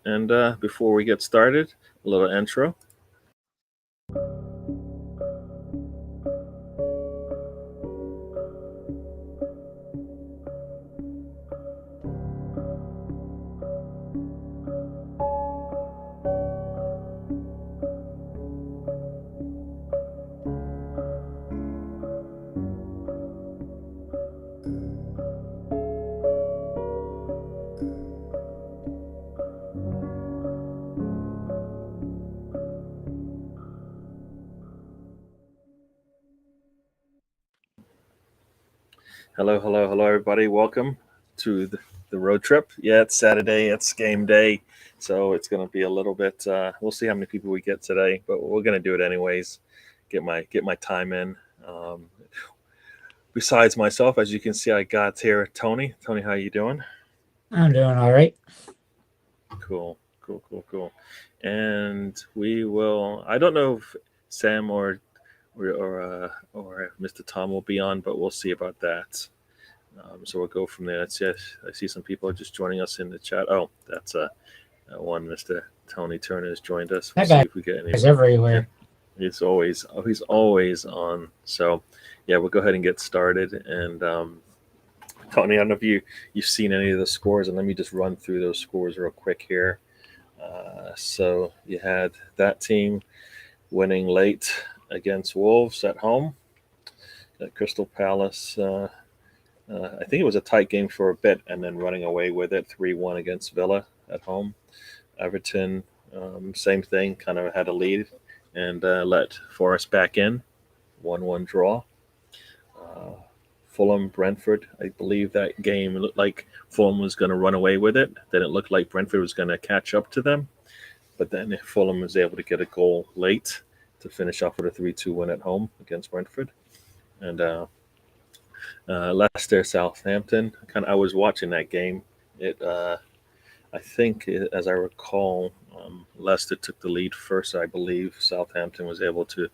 And before we get started, a little intro. Hello, everybody. Welcome to the road trip. Yeah, it's Saturday. It's game day, so it's going to be a little bit. We'll see how many people we get today, but we're going to do it anyways. Get my time in. Um, Besides myself, as you can see, I got here Tony. Tony, how you doing? I'm doing all right. Cool. And we will. I don't know if Sam or Mr. Tom will be on, but we'll see about that. So we'll go from there. I see some people are just joining us in the chat. Oh, that's one. Mr. Tony Turner has joined us. We'll That see guy if we get any. is Yeah, everywhere. he's always on. So yeah, we'll go ahead and get started. And Tony, I don't know if you've seen any of the scores, and let me just run through those scores real quick here. So you had that team winning late against Wolves at home. At Crystal Palace. I think it was a tight game for a bit, and then running away with it, 3-1 against Villa at home. Everton, same thing, kind of had a lead and let Forest back in, 1-1 draw. Uh, Fulham, Brentford, I believe that game looked like Fulham was going to run away with it. Then it looked like Brentford was going to catch up to them, but then Fulham was able to get a goal late to finish off with a 3-2 win at home against Brentford. And Leicester, Southampton. I was watching that game. It I think, as I recall, Leicester took the lead first. I believe Southampton was able to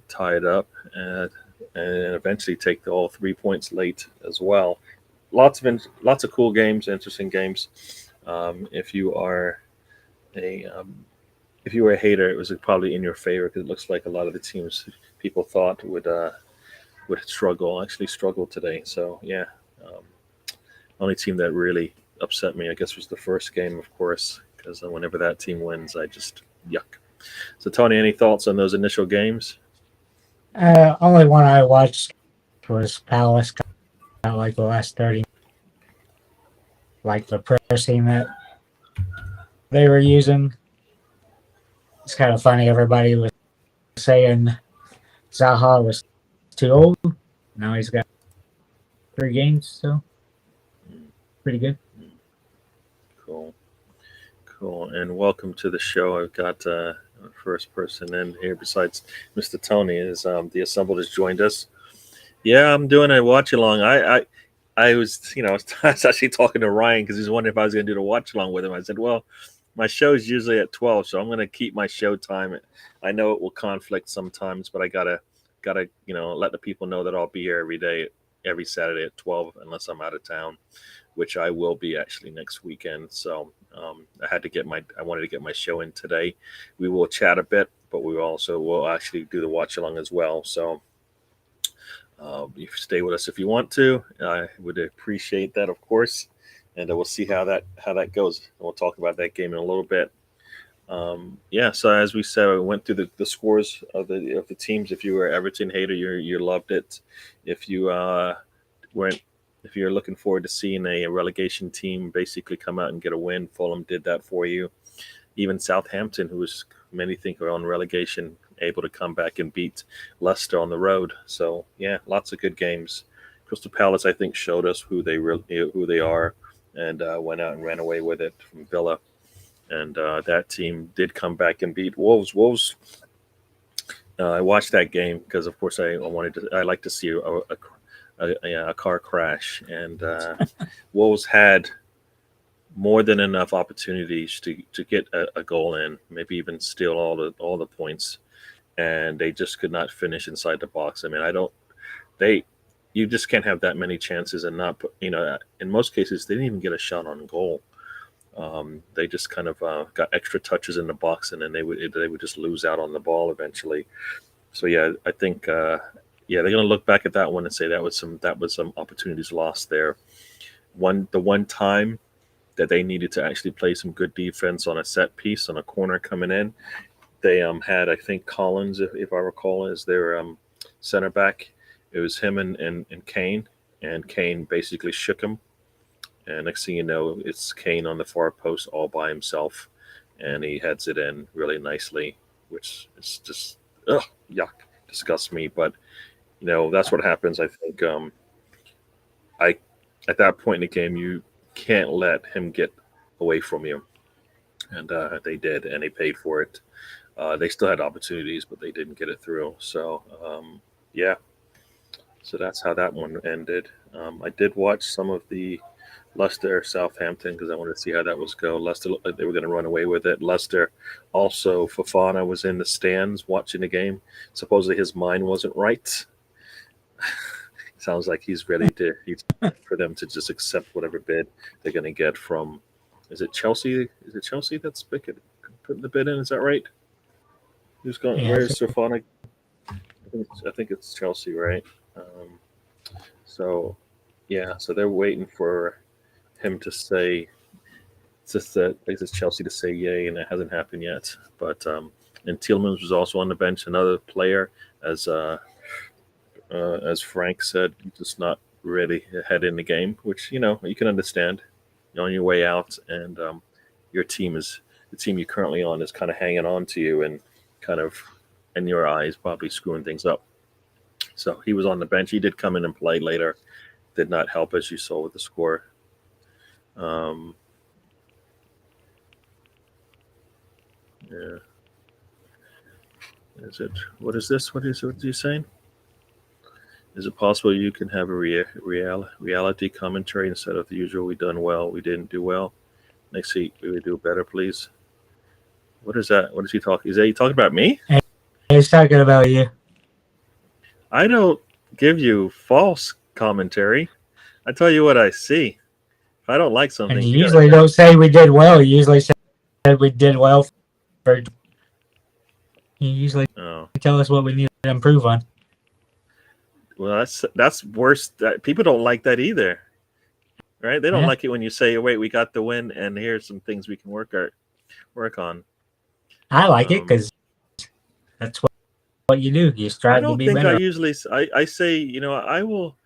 tie it up and eventually take all 3 points late as well. Lots of cool games, interesting games. Um, if you are a if you were a hater, it was probably in your favor because it looks like a lot of the teams people thought would struggle actually struggled today. So yeah, um, only team that really upset me, I guess, was the first game, of course, because whenever that team wins, I just yuck. So, Tony, any thoughts on those initial games? Only one I watched was Palace. Got like the last 30, like the pressing that they were using. It's kind of funny. Everybody was saying Zaha was too old. Now he's got 3 games, so Mm, pretty good. mm, Cool, cool, and welcome to the show. I've got first person in here besides Mr. Tony is the assembled has joined us. Yeah, I'm doing a watch along. I was, I was actually talking to Ryan because he's wondering if I was going to do the watch along with him. I said, well, my show is usually at 12, so I'm going to keep my show time. I know it will conflict sometimes, but I gotta, let the people know that I'll be here every day, every Saturday at 12, unless I'm out of town, which I will be actually next weekend. So I wanted to get my show in today. We will chat a bit, but we also will actually do the watch along as well. So you stay with us if you want to. I would appreciate that, of course, and we'll see how that goes. We'll talk about that game in a little bit. Yeah, so as we said, we went through the scores of the teams. If you were Everton hater, you loved it. If you weren't, if you're looking forward to seeing a relegation team basically come out and get a win, Fulham did that for you. Even Southampton, who was many think are on relegation, able to come back and beat Leicester on the road. So yeah, lots of good games. Crystal Palace, I think, showed us who they are, and went out and ran away with it from Villa. And that team did come back and beat Wolves. Wolves. I watched that game because, of course, I like to see a car crash, and Wolves had more than enough opportunities to get a goal in, maybe even steal all the points, and they just could not finish inside the box. I mean, I don't they you just can't have that many chances and not put, in most cases they didn't even get a shot on goal. They just kind of got extra touches in the box, and then they would just lose out on the ball eventually. So yeah, I think yeah, they're going to look back at that one and say that was some opportunities lost there. The one time that they needed to actually play some good defense on a set piece on a corner coming in, they had, I think, Collins, if I recall, as their center back. It was him and Kane, and Kane basically shook him. And next thing you know, it's Kane on the far post all by himself, and he heads it in really nicely, which is just ugh, yuck, disgusts me. But that's what happens. I think I at that point in the game, you can't let him get away from you, and they did, and they paid for it. They still had opportunities, but they didn't get it through. So yeah, so that's how that one ended. I did watch some of the Leicester Southampton because I wanted to see how that was go. Leicester looked like they were going to run away with it. Leicester also, Fofana was in the stands watching the game. Supposedly his mind wasn't right. Sounds like he's for them to just accept whatever bid they're going to get from. Is it Chelsea? Is it Chelsea that's putting the bid in? Is that right? Who's going? Yeah, Where's Sofana? I think it's Chelsea, right? Um, so yeah, so they're waiting for him to say. It's just that it's Chelsea to say yay, and it hasn't happened yet. But and Tielemans was also on the bench, another player, as as Frank said, just not ready to head in the game, which you can understand. You're on your way out, and your team is the team you're currently on is kind of hanging on to you and kind of in your eyes probably screwing things up. So he was on the bench. He did come in and play later. Did not help, as you saw with the score. Um, yeah. Is it? What is this? What are you saying? Is it possible you can have a reality commentary instead of the usual? We done well. We didn't do well. Next week we would do better, please. What is that? What is he talking? Is that he talking about me? he's talking about you. I don't give you false commentary. I tell you what I see. If I don't like something, And you you gotta. usually don't say we did well. You usually say we did well. You usually Oh, tell us what we need to improve on. well, that's worse. People don't like that either, right? They don't Yeah, like it when you say, "Wait, we got the win, and here's some things we can work on." I like it Um, because that's what you do. You I strive to don't be think I better. usually. I say, I will.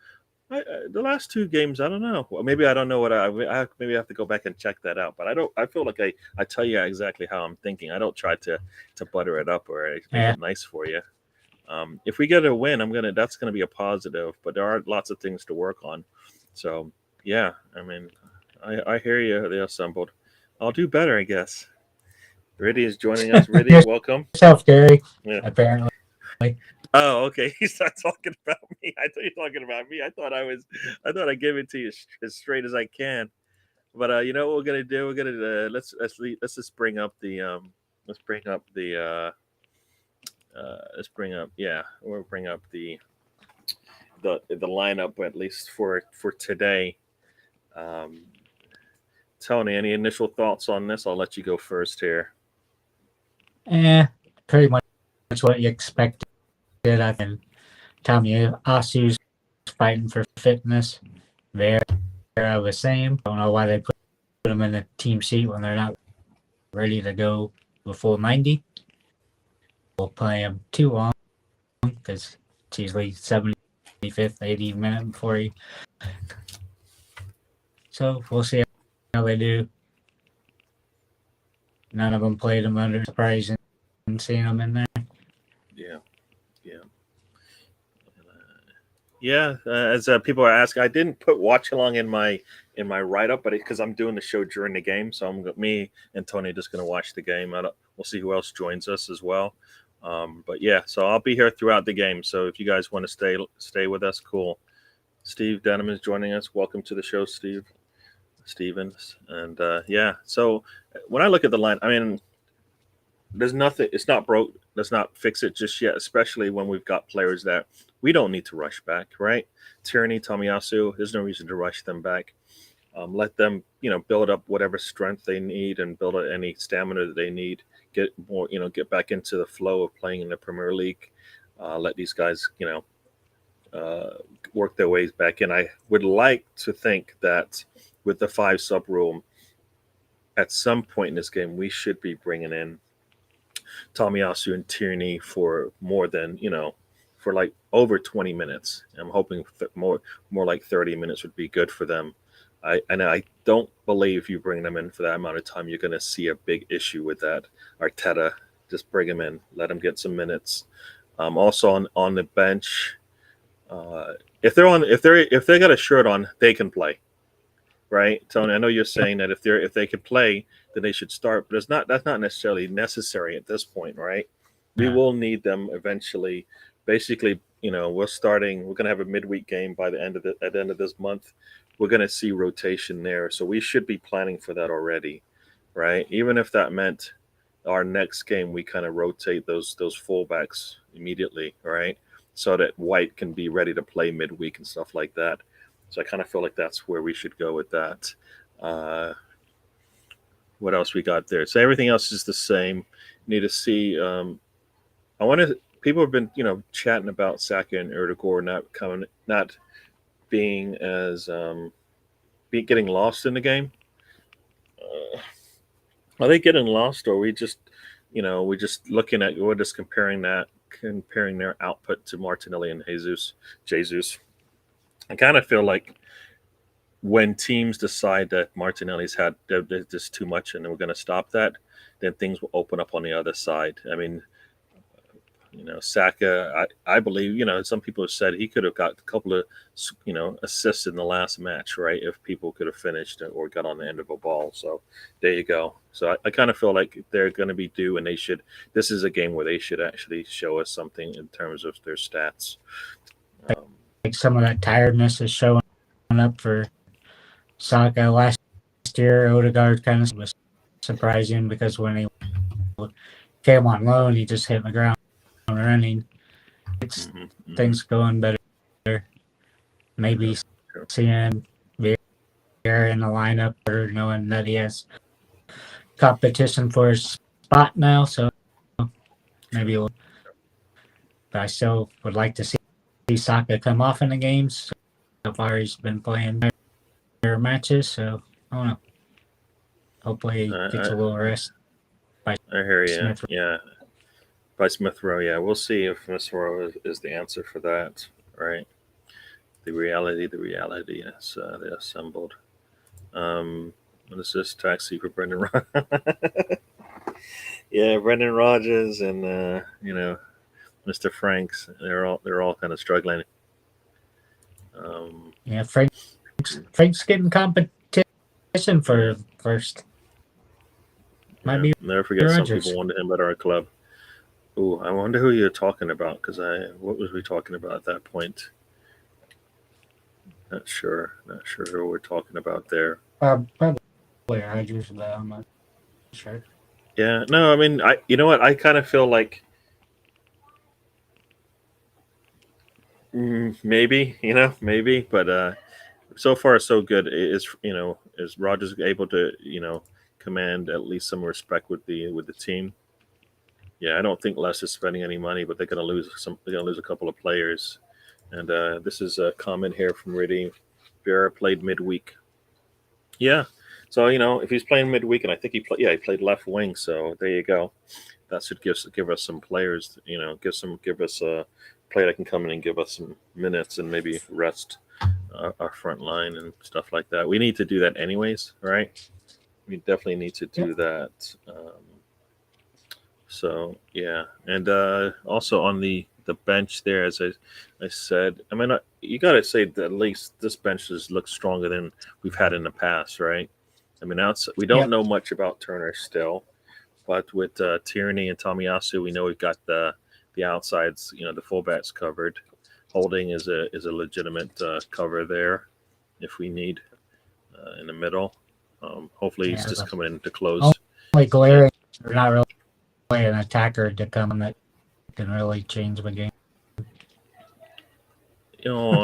The last two games, I don't know. Well, maybe I don't know what maybe I have to go back and check that out. But I don't. I feel like I tell you exactly how I'm thinking. I don't try to butter it up or make Yeah, it nice for you. If we get a win, that's gonna be a positive. But there are lots of things to work on. So yeah, I mean, I hear you. They assembled. I'll do better, I guess. Riddy is joining us. Riddy, welcome. yourself, Gary. Yeah. Apparently, Oh, okay. He's not talking about me. I thought you were talking about me. I thought I gave it to you as straight as I can. But you know what we're gonna do? We're gonna let's just bring up the let's bring up the let's bring up yeah we'll bring up the lineup at least for today. Um, Tony, any initial thoughts on this? I'll let you go first here. pretty much what you expected. I can tell you, Asu's fighting for fitness. They're the same. Don't know why they put them in the team sheet when they're not ready to go the full 90. We'll play them too long because it's usually 75th, 80th minute before he. So we'll see how they do. None of them played them under surprise and seeing them in there. Yeah, yeah. Yeah, as people are asking, I didn't put watch along in my write up, but because I'm doing the show during the game, so me and Tony are just going to watch the game. We'll see who else joins us as well. But yeah, so I'll be here throughout the game. So if you guys want to stay with us, cool. Steve Denham is joining us. Welcome to the show, Stevens. And yeah, so when I look at the line, I mean, there's nothing. It's not broke. Let's not fix it just yet. Especially when we've got players that we don't need to rush back, right? Tierney, Tomiyasu. There's no reason to rush them back. Let them, build up whatever strength they need and build up any stamina that they need. Get more, get back into the flow of playing in the Premier League. Let these guys, work their ways back in. I would like to think that with the 5 sub rule, at some point in this game, we should be bringing in Tomiyasu and Tierney for more than, for like over 20 minutes. I'm hoping more like 30 minutes would be good for them. I don't believe you bring them in for that amount of time, you're going to see a big issue with that. Arteta, just bring them in, let them get some minutes. Also on the bench, if they got a shirt on, they can play, right, Tony? I know you're saying that if they could play, then they should start, but that's not necessarily necessary at this point, right? We will need them eventually. Basically, we're going to have a midweek game at the end of this month. We're going to see rotation there, so we should be planning for that already, right? Even if that meant our next game we kind of rotate those fullbacks immediately, right? So that White can be ready to play midweek and stuff like that. So I kind of feel like that's where we should go with that. What else we got there? So everything else is the same. Need to see. People have been, chatting about Saka and Erdogan not being as getting lost in the game. Are they getting lost, or are we just, we're just comparing their output to Martinelli and Jesus? I kind of feel like when teams decide that Martinelli's had just too much and we're going to stop that, then things will open up on the other side. I mean, Saka, I believe, some people have said he could have got a couple of, assists in the last match, right? If people could have finished or got on the end of a ball. So there you go. So I kind of feel like they're going to be due, and this is a game where they should actually show us something in terms of their stats. Like some of that tiredness is showing up for Saka last year. Odegaard kind of was surprising because when he came on loan, he just hit the ground running. It's things going better. Maybe seeing Vieira in the lineup, or knowing that he has competition for his spot now, so maybe but I still would like to see Saka come off in the games. So far he's been playing better matches, so I don't know. Hopefully he gets a little rest. I hear you. Smith. Yeah. By Smith Rowe, yeah. We'll see if Smith Rowe is the answer for that, right? The reality, yes. They assembled. What is this? Taxi for Brendan Rodgers. Yeah, Brendan Rodgers and Mr. Franks. They're all kind of struggling. Yeah, Frank's getting competition for first. Might be never forget Rodgers. Some people wanted him at our club. Ooh, I wonder who you're talking about, because what was we talking about at that point? Not sure who we're talking about there. Probably Rodgers, but I'm not sure. Yeah, no, I mean, you know what? I kind of feel like maybe, but so far so good. Is Rodgers able to command at least some respect with the team? Yeah, I don't think Leicester's spending any money, but they're going to lose a couple of players. And this is a comment here from Riddy. Vieira played midweek. Yeah, so if he's playing midweek, and I think he played left wing. So there you go. That should give us some players. Give us a player that can come in and give us some minutes and maybe rest our front line and stuff like that. We need to do that anyways, right? We definitely need to do that. So yeah, and also on the bench there, as I said, I mean, you got to say that at least this bench looks stronger than we've had in the past, right? I mean, we don't know much about Turner still, but with Tierney and Tomiyasu, we know we've got the outsides, the fullbacks covered. Holding is a legitimate cover there if we need in the middle. Hopefully, he's just coming in to close. Only glaring, or not really an attacker to come that can really change the game.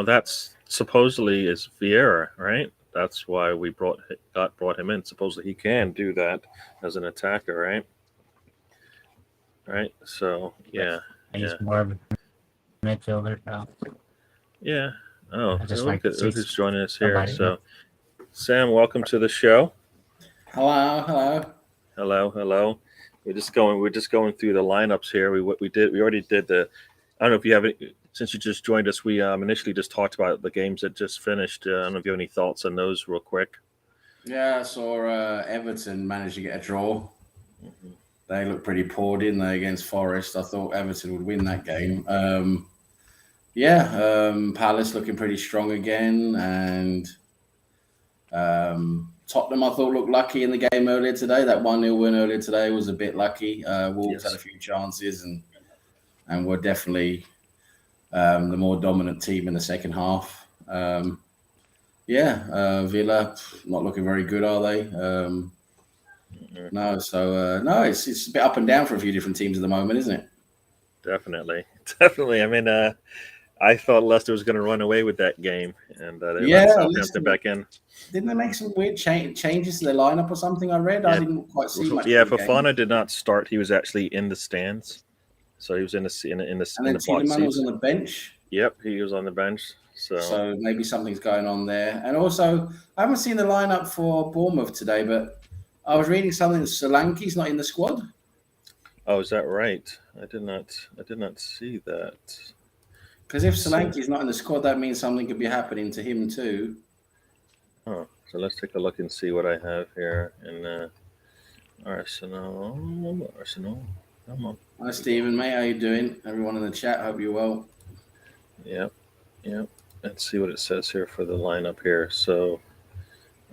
That's supposedly is Vieira, right? that's why we brought him in. Supposedly he can do that as an attacker, right? Right. So yeah, He's yeah, more of a midfielder. So yeah. Oh, I just look like to at see who's joining us here. somebody. So Sam, welcome to the show. Hello, hello. Hello, hello. We're just going through the lineups here. We already did the. I don't know if you have any, since you just joined us. We initially just talked about the games that just finished. I don't know if you have any thoughts on those, real quick. Yeah, I saw Everton managed to get a draw. Mhm. They looked pretty poor, didn't they, against Forest? I thought Everton would win that game. Palace looking pretty strong again, and Tottenham I thought looked lucky in the game earlier today. That 1-0 win earlier today was a bit lucky. Wolves had a Yes, few chances and were definitely the more dominant team in the second half. Villa not looking very good, are they? Mhm. No, so no, it's a bit up and down for a few different teams at the moment, isn't it? Definitely, definitely. I mean, I thought Leicester was going to run away with that game, and they let Yeah, Southampton listen, back in. didn't they make some weird changes to their lineup or something? I read. I Yeah, didn't quite see much yeah. of the game. Fofana did not start. He was actually in the stands, so he was in And in then the box Tielemans was seats. on the bench, Yep, he was on the bench. So so maybe something's going on there. And also, I haven't seen the lineup for Bournemouth today, but I was reading something that Solanke's not in the squad. oh, is that right? I did not see that. Because if So, Solanke's not in the squad, that means something could be happening to him too. oh, so let's take a look and see what I have here in Arsenal. Arsenal, come on. Hi, Stephen, mate. How you doing? Everyone in the chat, hope you're well. Yep, yep. Let's see what it says here for the lineup here. So,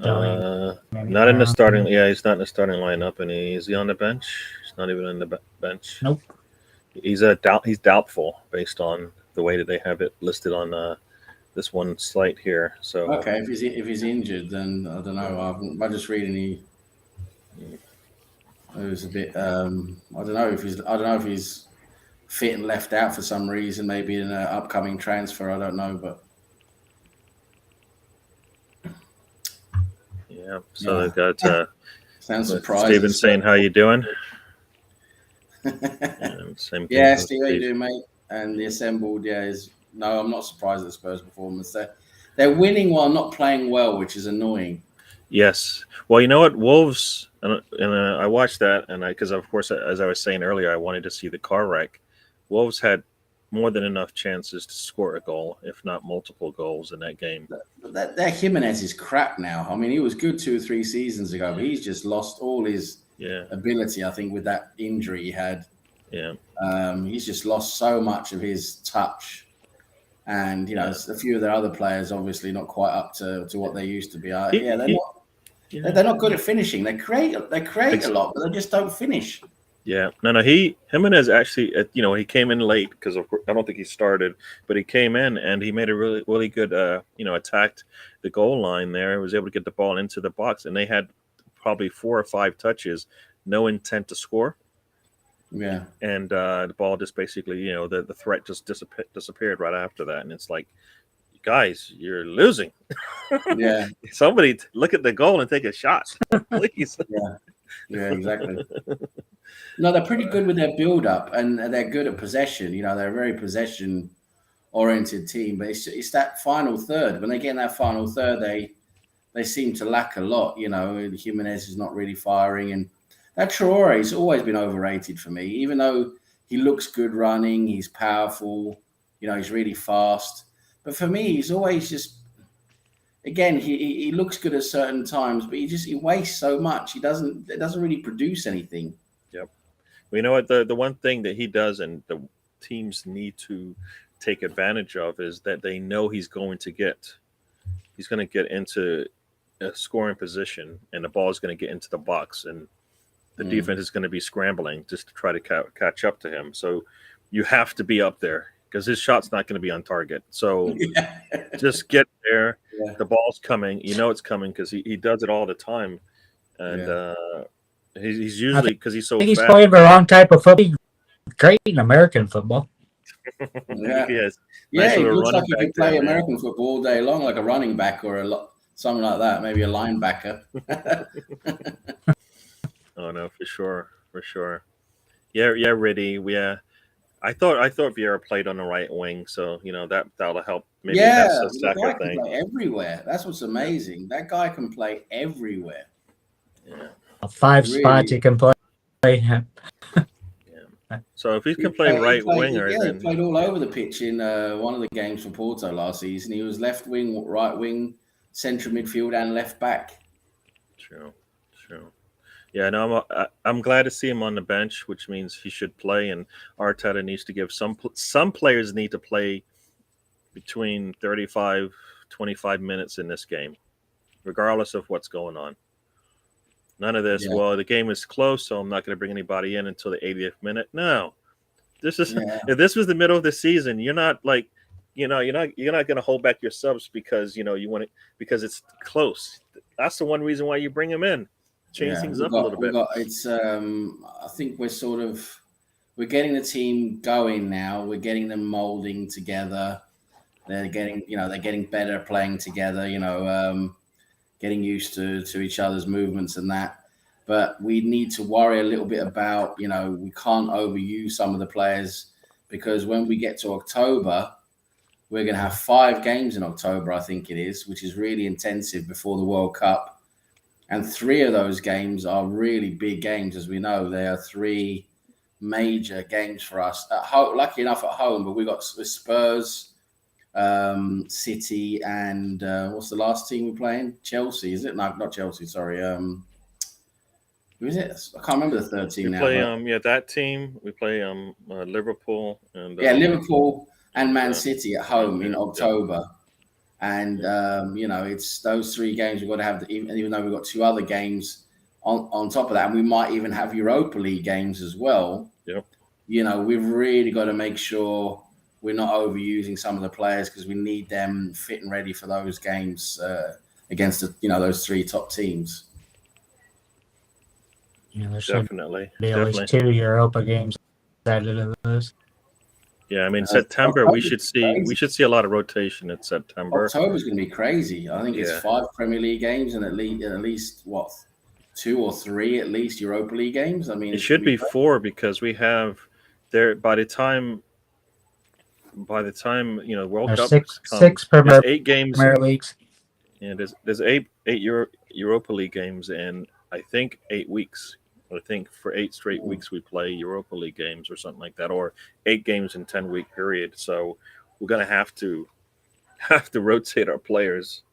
Telling not in the starting. Yeah, he's not in the starting lineup, and is he on the bench? He's not even in the bench. Nope. He's He's doubtful based on the way that they have it listed on this one slide here. So Okay, if he's injured, then I don't know. I just reading it was a bit. I don't know if he's fit and left out for some reason. Maybe in an upcoming transfer. I don't know, but yeah. So yeah, they've got sounds surprised. Steven saying, "How you doing?" Same thing. Yeah, from Steve, how you Steve. doing, mate? And the assembled, no, I'm not surprised at the Spurs' performance. They're winning while not playing well, which is annoying. Yes. Well, you know what, Wolves, and I watched that, and because of course, as I was saying earlier, I wanted to see the car wreck. Wolves had more than enough chances to score a goal, if not multiple goals in that game. That Jimenez is crap now. I mean, he was good 2 or 3 seasons ago, but he's just lost all his ability, I think, with that injury he had. Yeah. He's just lost so much of his touch. And, a few of their other players obviously not quite up to what they used to be. They're not good at finishing. They create a lot, but they just don't finish. Yeah. No. Jimenez actually, he came in late because of course, I don't think he started, but he came in and he made a really, really good, attacked the goal line there. He was able to get the ball into the box, and they had probably 4 or 5 touches, no intent to score. Yeah. And the ball just basically, the threat just disappeared right after that. And it's like, guys, you're losing. Yeah. Somebody look at the goal and take a shot, please. Yeah, exactly. No, they're pretty good with their build-up, and they're good at possession. They're a very possession-oriented team, but it's that final third. When they get in that final third, they seem to lack a lot. Jimenez is not really firing, and that Traore's always been overrated for me. Even though he looks good running, he's powerful. He's really fast. But for me, he's always just. Again, he looks good at certain times, but he wastes so much. It doesn't really produce anything. Yep. Well, you know what? The one thing that he does, and the teams need to take advantage of, is that they know he's going to get into a scoring position, and the ball is going to get into the box, and the defense is going to be scrambling just to try to catch up to him. So you have to be up there because his shot's not going to be on target. So just get there. Yeah. The ball's coming. It's coming because he does it all the time. And he's usually, because he's so fast. He's playing the wrong type of football. Great in American football. Yeah. He has he looks like he could play American football all day long, like a running back or something like that. Maybe a linebacker. Oh no, for sure. Yeah, yeah, Riddy. Yeah, I thought Vieira played on the right wing, so that'll help. Maybe that's Yeah, a the Saka guy can thing. play everywhere. That's what's Yeah, amazing. That guy can play everywhere. yeah, 5 spots Really. you can play. yeah. So if he can play right winger, He then played all yeah, over the pitch in one of the games for Porto last season. He was left wing, right wing, central midfield, and left back. true, true. Yeah, no, I'm glad to see him on the bench, which means he should play. And Arteta needs to give some players need to play between 35, 25 minutes in this game, regardless of what's going on. None of this. Yeah, Well, the game is close, so I'm not going to bring anybody in until the 80th minute. No, this is yeah, if this was the middle of the season, you're not like, you're not going to hold back your subs because you want it because it's close. That's the one reason why you bring them in, change yeah. things up a little bit. It's. I think we're getting the team going now. We're getting them molding together. They're getting better playing together. Getting used to each other's movements and that. But we need to worry a little bit about, we can't overuse some of the players because when we get to October, we're going to have 5 games in October, I think it is, which is really intensive before the World Cup. And 3 of those games are really big games, as we know. They are 3 major games for us. At home, lucky enough at home, but we've got Spurs, City, and what's the last team we're playing? Chelsea, is it? No, not Chelsea. Sorry. Who is it? I can't remember the third team We now. play But that team. We play Liverpool and Liverpool and Man yeah, City at home in yeah, October, and it's those 3 games we've got to have. Even though we've got 2 other games on top of that, and we might even have Europa League games as well. Yep. We've really got to make sure we're not overusing some of the players because we need them fit and ready for those games against those 3 top teams. There should Definitely, be at least definitely. 2 Europa games added to this. Yeah, I mean September we should Crazy. see a lot of rotation in September. October's going to be crazy. I think it's Yeah. 5 Premier League games and at least what 2 or 3 at least Europa League games. I mean, It should be 4 because we have there by the time World There's Cup six comes. Premier There's 8 games. Leagues. Yeah, there's eight Europa League games in I think 8 weeks. I think for 8 straight weeks we play Europa League games or something like that, or 8 games in 10-week period. So we're gonna have to rotate our players.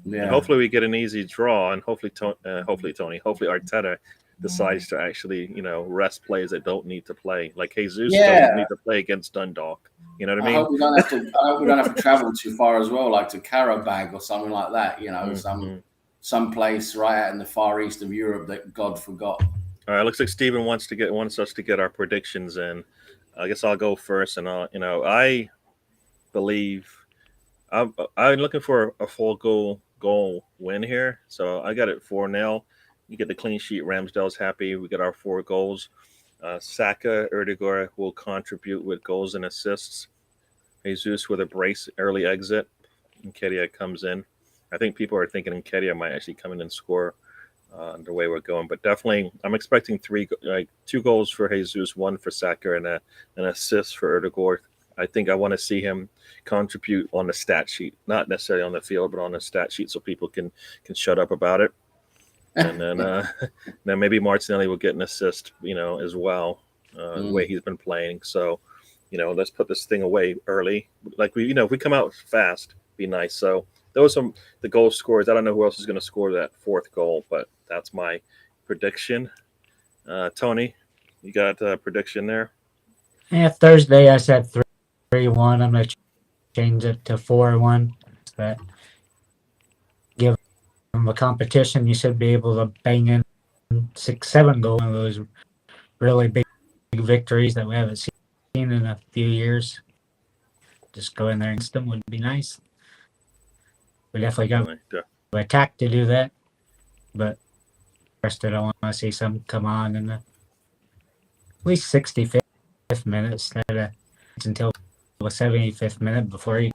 Yeah. And hopefully we get an easy draw, and hopefully Arteta decides to actually rest players that don't need to play, like Jesus doesn't need to play against Dundalk. You know what I mean? I hope we don't have to travel too far as well, like to Karabag or something like that. Some place right out in the far east of Europe that God forgot. All right, looks like Steven wants us to get our predictions in. I guess I'll go first, and I believe I'm looking for a full goal win here. So I got it 4-0. You get the clean sheet. Ramsdale's happy. We get our 4 goals. Saka, Erdegaard will contribute with goals and assists. Jesus with a brace early exit. Nketiah comes in. I think people are thinking Nketiah might actually come in and score the way we're going. But definitely, I'm expecting 2 goals for Jesus, 1 for Saka, and an assist for Erdegaard. I think I want to see him contribute on the stat sheet, not necessarily on the field, but on the stat sheet, so people can shut up about it. And then then maybe Martinelli will get an assist, as well, the way he's been playing. So, let's put this thing away early. Like if we come out fast, be nice. So those are the goal scorers. I don't know who else is going to score that 4th goal, but that's my prediction. Tony, you got a prediction there? Yeah, Thursday I said 3-1. I'm going to change it to 4-1. But give them a competition, you should be able to bang in 6-7 goals. One of those really big victories that we haven't seen in a few years. Just go in there against them would be nice. We definitely got to attack to do that. But first, I want to see some come on in the at least 65th minute instead of until the 75th minute before you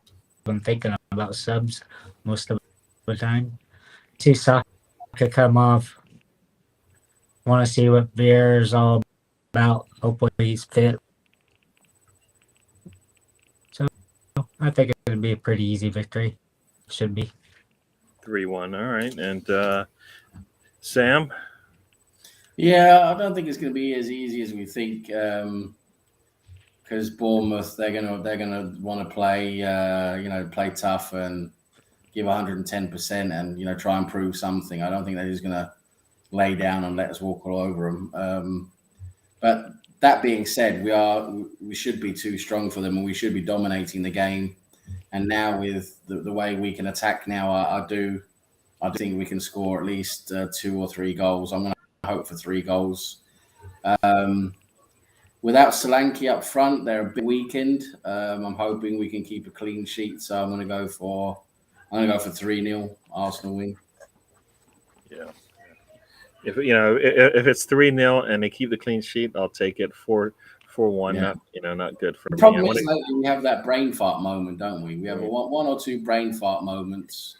even thinking about subs most of the time. see Saka come off. Want to see what Veer's all about. Hopefully he's fit. So I think it'll be a pretty easy victory. Should be. 3-1. All right. And Sam? Yeah, I don't think it's going to be as easy as we think. Because Bournemouth, they're gonna want to play, play tough and give 110%, and try and prove something. I don't think they're just gonna lay down and let us walk all over them. But that being said, we should be too strong for them, and we should be dominating the game. And now with the way we can attack now, I do think we can score at least 2 or 3 goals. I'm going to hope for 3 goals. Without Solanke up front, they're a bit weakened. I'm hoping we can keep a clean sheet, so I'm going to go for 3-0 Arsenal win. Yeah. If it's 3-0 and they keep the clean sheet, I'll take it. 4-1. Yeah. Not good for the me. problem is we have that brain fart moment, don't we? We have one or two brain fart moments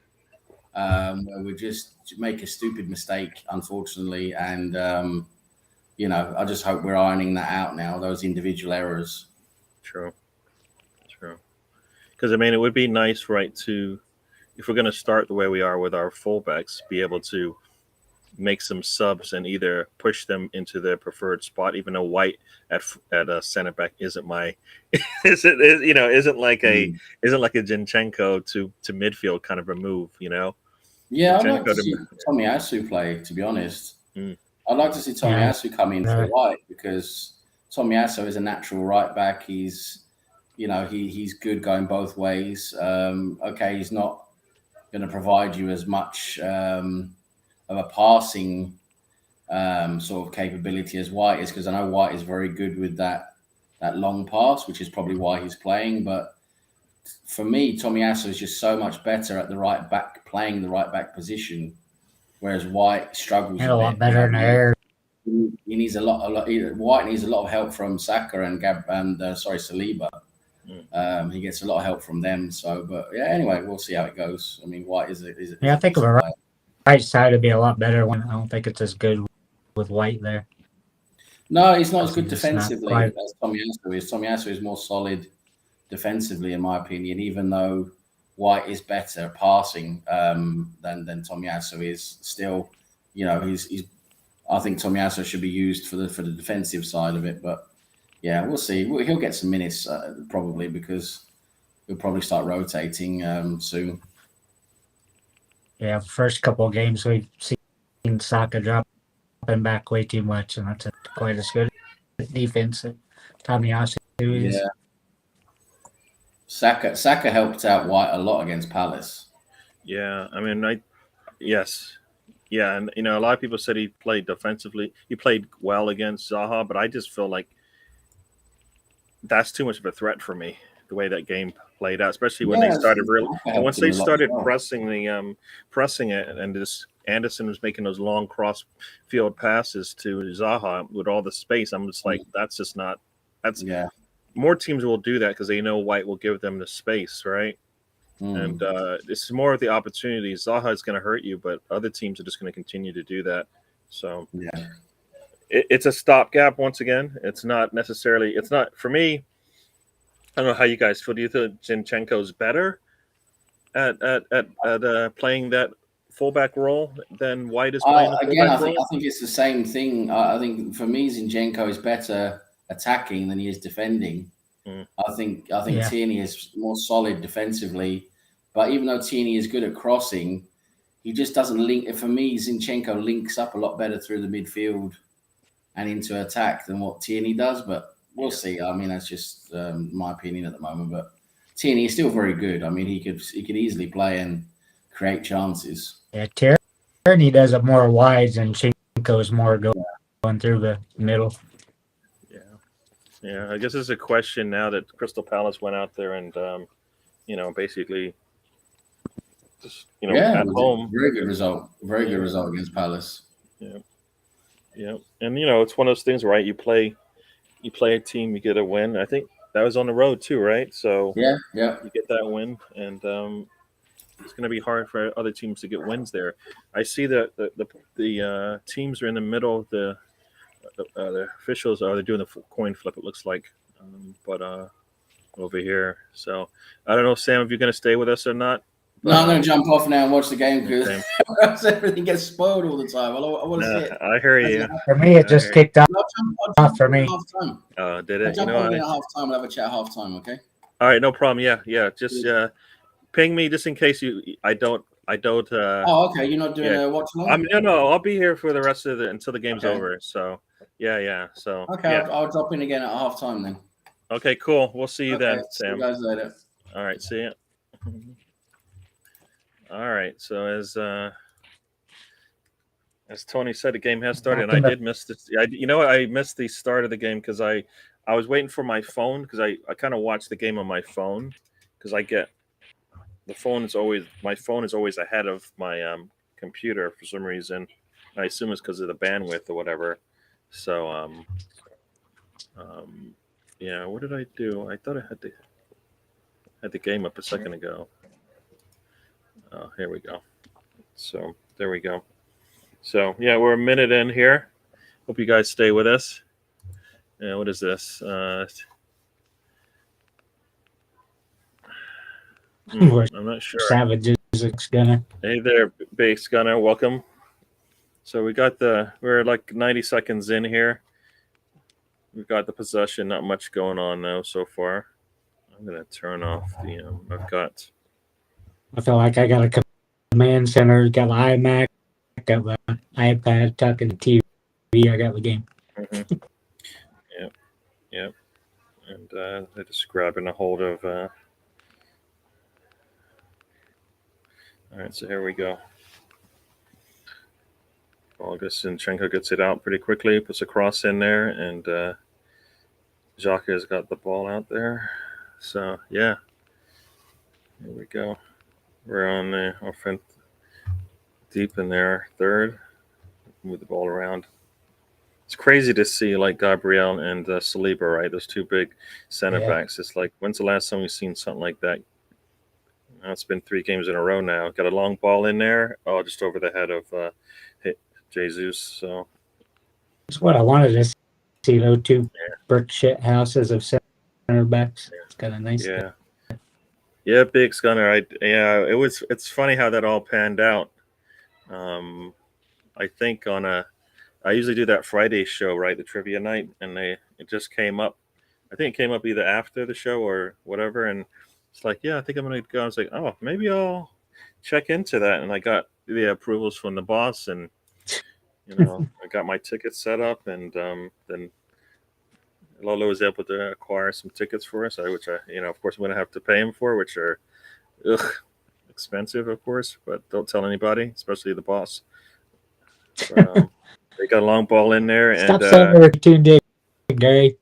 where we just make a stupid mistake, unfortunately, and I just hope we're ironing that out now, those individual errors. True. Because, it would be nice, right, if we're going to start the way we are with our fullbacks, be able to make some subs and either push them into their preferred spot, even though White at a center back isn't like a Zinchenko to midfield kind of a move, Yeah, I'd like to see Tomiyasu play, to be honest. I'd like to see Tomiyasu come in for White, because Tomiyasu is a natural right back. He's good going both ways. Okay, he's not going to provide you as much of a passing sort of capability as White is, because I know White is very good with that long pass, which is probably why he's playing. But for me, Tomiyasu is just so much better at the right back, playing the right back position, whereas White struggles a lot better in the air. He needs a lot. White needs a lot of help from Saka and Saliba. He gets a lot of help from them. So, but yeah, anyway, we'll see how it goes. White is I think the right side would be a lot better one. I don't think it's as good with White there. No, he's not as good defensively as Tomiyasu is. Tomiyasu is more solid defensively, in my opinion, even though White is better passing than Tomiyasu is. Still, he's. I think Tomiyasu should be used for the defensive side of it, but yeah, we'll see. He'll get some minutes probably, because he'll probably start rotating soon. Yeah, first couple of games we've seen Saka dropping back way too much, and that's quite as good defense that Tomiyasu is. Yeah. Saka helped out White a lot against Palace. Yeah, yes. Yeah, and a lot of people said he played defensively. He played well against Zaha, but I just feel like that's too much of a threat for me, the way that game played out, especially when they started once they started pressing it, and this Anderson was making those long cross field passes to Zaha with all the space. I'm just like, that's just not. More teams will do that because they know White will give them the space, right? And this is more of the opportunity. Zaha is going to hurt you, but other teams are just going to continue to do that. So it's a stopgap once again. It's not necessarily. It's not for me. I don't know how you guys feel. Do you think Zinchenko's better at playing that fullback role than White is playing the fullback role? I think it's the same thing. I think for me, Zinchenko is better attacking than he is defending. I think Tierney is more solid defensively, but even though Tierney is good at crossing, he just doesn't link. For me, Zinchenko links up a lot better through the midfield and into attack than what Tierney does. But we'll see. That's just my opinion at the moment. But Tierney is still very good. He could easily play and create chances. Yeah, Tierney does it more wide, and Zinchenko is more going through the middle. Yeah, I guess it's a question now that Crystal Palace went out there and, basically just, at home. Very good result. Very good result against Palace. Yeah. And, it's one of those things, right? You play a team, you get a win. I think that was on the road too, right? So yeah, you get that win. And, it's going to be hard for other teams to get wins there. I see that the teams are in the middle. The officials are doing the coin flip. It looks like, but over here. So I don't know, Sam, if you're going to stay with us or not. But, no, I'm going to jump off now and watch the game because okay. everything gets spoiled all the time. I want to see it. I hear you. For me, it just kicked off. I'll For me. Did Did it? I'll jump on again at half time. We'll have a chat at half time, okay? All right, no problem. Yeah. Just ping me just in case I don't. Oh, okay. You're not doing a watch along? No. I'll be here for the rest of until the game's over. So yeah. So okay, yeah. I'll drop in again at half time then. Okay, cool. We'll see you then, See Sam. you guys later. All right, see ya. All right, so as Tony said, the game has started, and I did miss this. I missed the start of the game because I was waiting for my phone because I kind of watch the game on my phone because my phone is always ahead of my computer for some reason. I assume it's because of the bandwidth or whatever. So yeah, what did I do? I thought I had the game up a second ago. Oh, here we go. So there we go. So yeah, we're a minute in here. Hope you guys stay with us. Yeah, what is this? I'm not sure. Savages Gunner. Hey there, Base Gunner. Welcome. So we're like 90 seconds in here. We've got the possession. Not much going on now so far. I'm gonna turn off the. I feel like I got a command center, got my iMac, got my iPad, talking to TV. I got the game. Mm-hmm. Yep. And they're just grabbing a hold of. All right, so here we go. Zinchenko gets it out pretty quickly, puts a cross in there, and Xhaka has got the ball out there. So yeah, here we go. We're on the offense, deep in there, third. Move the ball around. It's crazy to see like Gabriel and Saliba, right? Those two big center backs. It's like, when's the last time we've seen something like that? It's been 3 games in a row now. Got a long ball in there. Oh, just over the head of Jesus. So that's what I wanted to see. Those two brick shit houses of center backs. It's kind of nice. Yeah, big Gunner. It's funny how that all panned out. I think I usually do that Friday show, right? The trivia night, and it just came up. I think it came up either after the show or whatever, and it's like, yeah, I think I'm gonna go. I was like, oh, maybe I'll check into that, and I got the approvals from the boss, and I got my tickets set up, and then Lolo was able to acquire some tickets for us, which of course, I'm gonna have to pay him for, which are expensive, of course, but don't tell anybody, especially the boss. But, they got a long ball in there, Stop saying we're tuned in, Gary.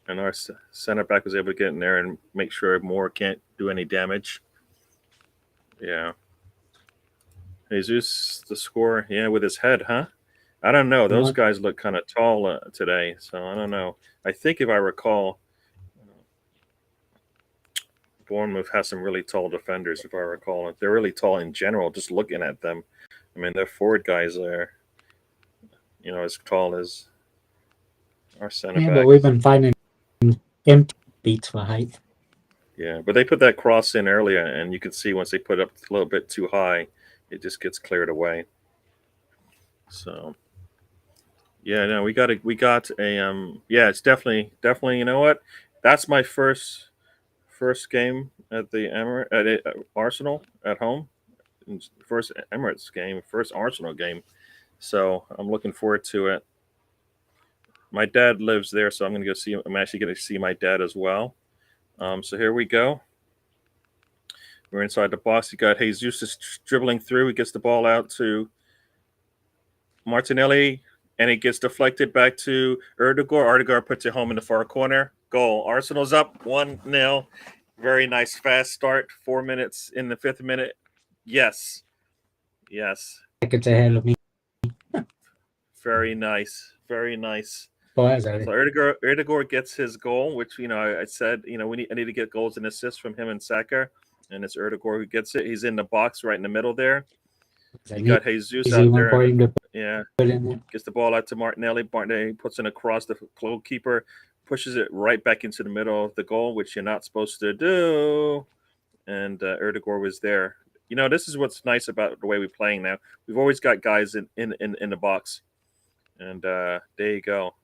And our center back was able to get in there and make sure Moore can't do any damage. Yeah. Jesus, the score, with his head, huh? I don't know. Those guys look kind of tall today, so I don't know. I think if I recall, Bournemouth has some really tall defenders, if I recall. They're really tall in general, just looking at them. I mean, their forward guys are, as tall as our center back. But we've been finding empty beats for height. Yeah, but they put that cross in earlier, and you can see once they put it up a little bit too high, it just gets cleared away. So, yeah, no, we got a it's definitely, you know what? That's my first game at the at Arsenal at home. First Emirates game, first Arsenal game. So I'm looking forward to it. My dad lives there, so I'm actually going to see my dad as well. So here we go. We're inside the box. You got Jesus just dribbling through. He gets the ball out to Martinelli, and it gets deflected back to Erdegaard. Erdegaard puts it home in the far corner. Goal. Arsenal's up 1-0. Very nice, fast start. 4 minutes in the 5th minute. Yes. Seconds ahead of me. Very nice. Boy, so Erdegaard gets his goal, which I said I need to get goals and assists from him and Saka. and it's Erdegaard who gets it. He's in the box right in the middle there. It's You an got Jesus easy out one there. for him to Yeah, put in there. gets the ball out to Martinelli. Martinelli puts it across the goalkeeper, pushes it right back into the middle of the goal, which you're not supposed to do. And Erdegaard was there. You know, this is what's nice about the way we're playing now. We've always got guys in the box. And there you go.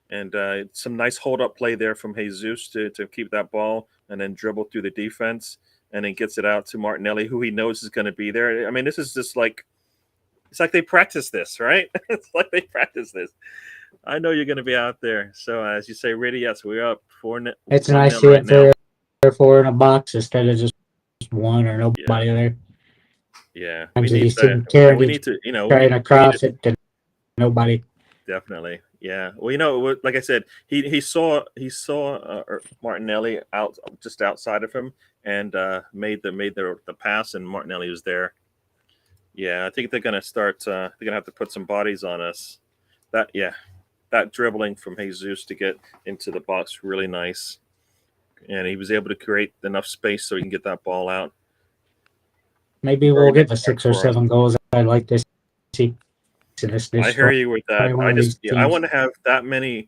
And some nice hold up play there from Jesus to keep that ball and then dribble through the defense and then gets it out to Martinelli, who he knows is going to be there. I mean, this is just like, it's like they practice this, right? It's like they practice this. I know you're going to be out there. So as you say, really, yes, we're up 4-0 It's nice right seeing now. 3 or 4 in a box instead of just one or Yeah, nobody there. yeah. We Sometimes need you see to. Karen We need to. You know, trying to we need to cross it to nobody. definitely. Yeah. Well, you know, like I said, he saw Martinelli out just outside of him and made the pass, and Martinelli was there. Yeah, I think they're gonna start. They're gonna have to put some bodies on us. That dribbling from Jesus to get into the box really nice, and he was able to create enough space so he can get that ball out. Maybe Very we'll get the nice start 6 or for us. 7 goals I'd like to see in this I hear you with that. probably one of these I teams. want to have that many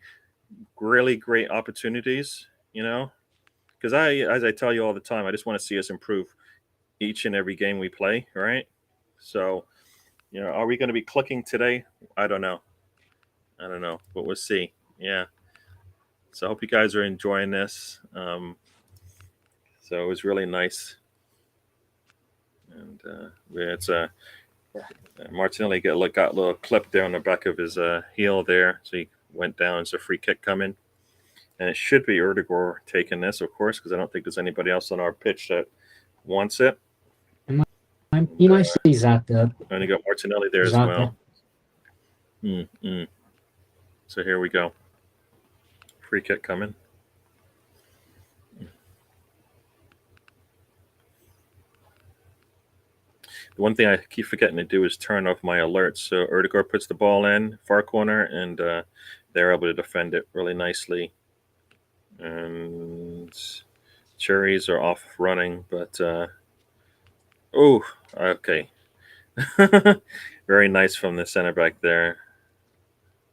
really great opportunities, you know, because as I tell you all the time, I just want to see us improve each and every game we play, right? So, you know, are we going to be clicking today? I don't know, but we'll see. Yeah. So I hope you guys are enjoying this. So it was really nice, and it's Martinelli got a little clip there on the back of his heel there, so he went down. It's a free kick coming. And it should be Erdegaard taking this, of course, because I don't think there's anybody else on our pitch that wants it. You might see Zach up. And you got Martinelli there as Zaka. well. So here we go. Free kick coming. The one thing I keep forgetting to do is turn off my alerts. So Erdegaard puts the ball in, far corner, and they're able to defend it really nicely. And Cherries are off running, but okay. Very nice from the center back there.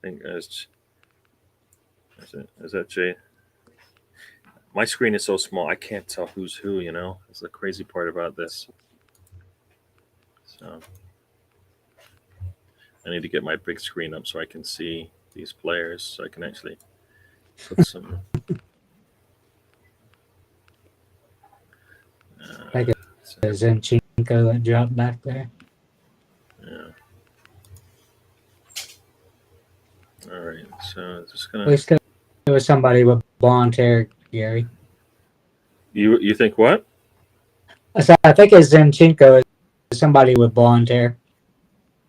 I think is that Jay? My screen is so small I can't tell who's who. You know, that's the crazy part about this. So I need to get my big screen up so I can see these players, so I can actually put some. Like a Zinchenko that dropped back there. Yeah. All right. So just At gonna. least there was somebody with blonde hair, Gary. You think what? I think it's Zinchenko is somebody with blonde hair.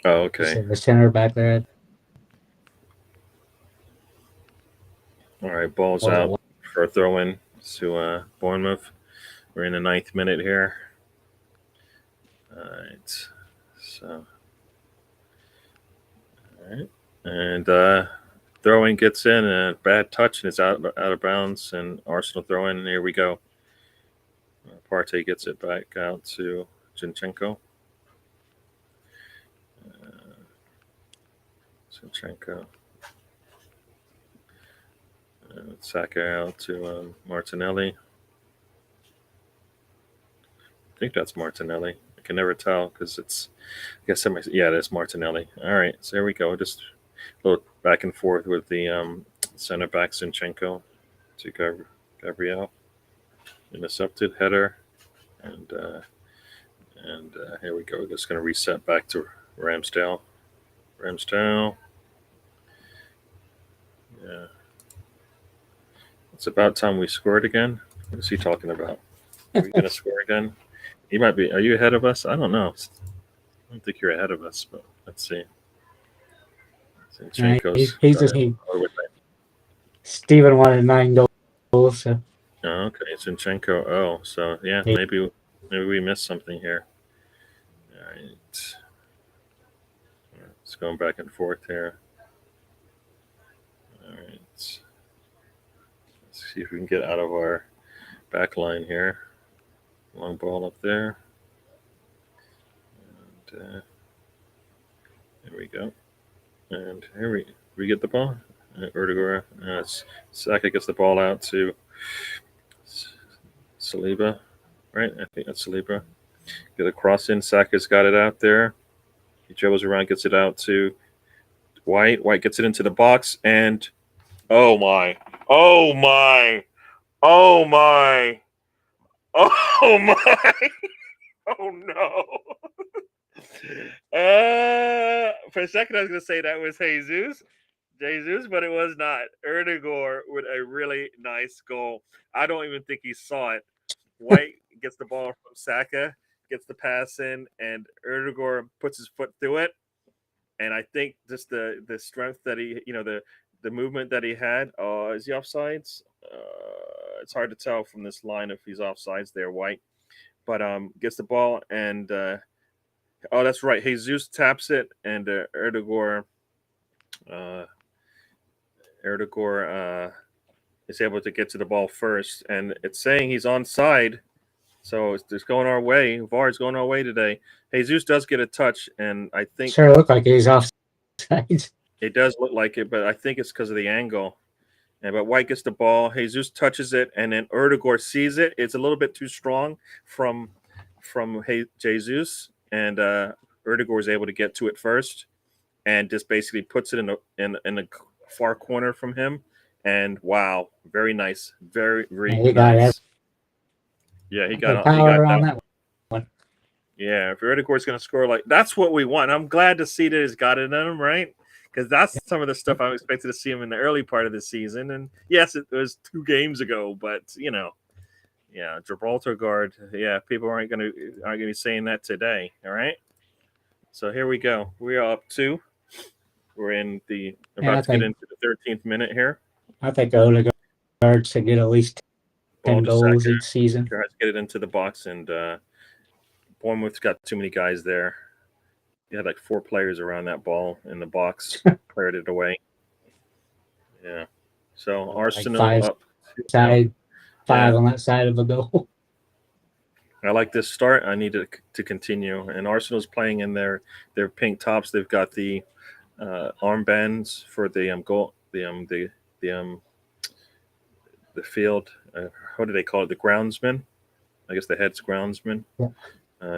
Oh, okay. The center back there. All right. Balls out for a throw in to Bournemouth. We're in the 9th minute here. All right. So. All right. And throwing gets in, and a bad touch, and it's out of bounds. And Arsenal throw in, and here we go. Partey gets it back out to Zinchenko. Zinchenko. Saka out to Martinelli. I think that's Martinelli. I can never tell because it's. I guess that's Martinelli. All right, so here we go. Just a little back and forth with the center back Zinchenko to Gabriel. Intercepted header, and here we go. We're just going to reset back to Ramsdale. Yeah. It's about time we scored again. What is he talking about? Are we going to score again? He might be. Are you ahead of us? I don't know. I don't think you're ahead of us, but let's see. Zinchenko's. He's just Steven wanted 9 goals. So. Oh, okay, Zinchenko. Oh, so yeah, maybe we missed something here. All right, it's going back and forth here. All right, let's see if we can get out of our back line here. Long ball up there. And there we go. And here we get the ball. Erdogan. Saka gets the ball out to Saliba. Right? I think that's Saliba. Get a cross in. Saka's got it out there. He dribbles around, gets it out to White. White gets it into the box. And oh my. Oh my. Oh my. Oh my. Oh no. For a second, I was going to say that was Jesus, but it was not. Erdegaard with a really nice goal. I don't even think he saw it. White gets the ball from Saka, gets the pass in, and Erdegaard puts his foot through it. And I think just the strength that the movement that he had. Is he offsides? It's hard to tell from this line if he's offsides there, White. But gets the ball and that's right. Jesus taps it and Erdegaard is able to get to the ball first, and it's saying he's onside. So it's going our way. VAR is going our way today. Jesus does get a touch, and I think sure looked like he's offside. It does look like it, but I think it's because of the angle. But White gets the ball. Jesus touches it, and then Erdegaard sees it. It's a little bit too strong from Jesus, and Erdegaard is able to get to it first, and just basically puts it in the far corner from him. And wow, very nice, very nice. Yeah, he got power on that one. Yeah, if Erdegaard's going to score that's what we want. I'm glad to see that he's got it in him, right? Because that's some of the stuff I expected to see him in the early part of the season. And yes, it was 2 games ago, but yeah, Gibraltar guard. Yeah, people aren't gonna be saying that today. All right. So here we go. We are up 2. We're about to get into the 13th minute here. I think Odegaard should get at least 10 goals each season. Tries to get it into the box, and Bournemouth's got too many guys there. He had 4 players around that ball in the box, cleared it away. Yeah. So Arsenal up 5 on that side of a goal. I like this start. I need it to continue. And Arsenal's playing in their pink tops. They've got the armbands for the goal, the field. What do they call it? The groundsman. I guess the head's groundsman. Yeah.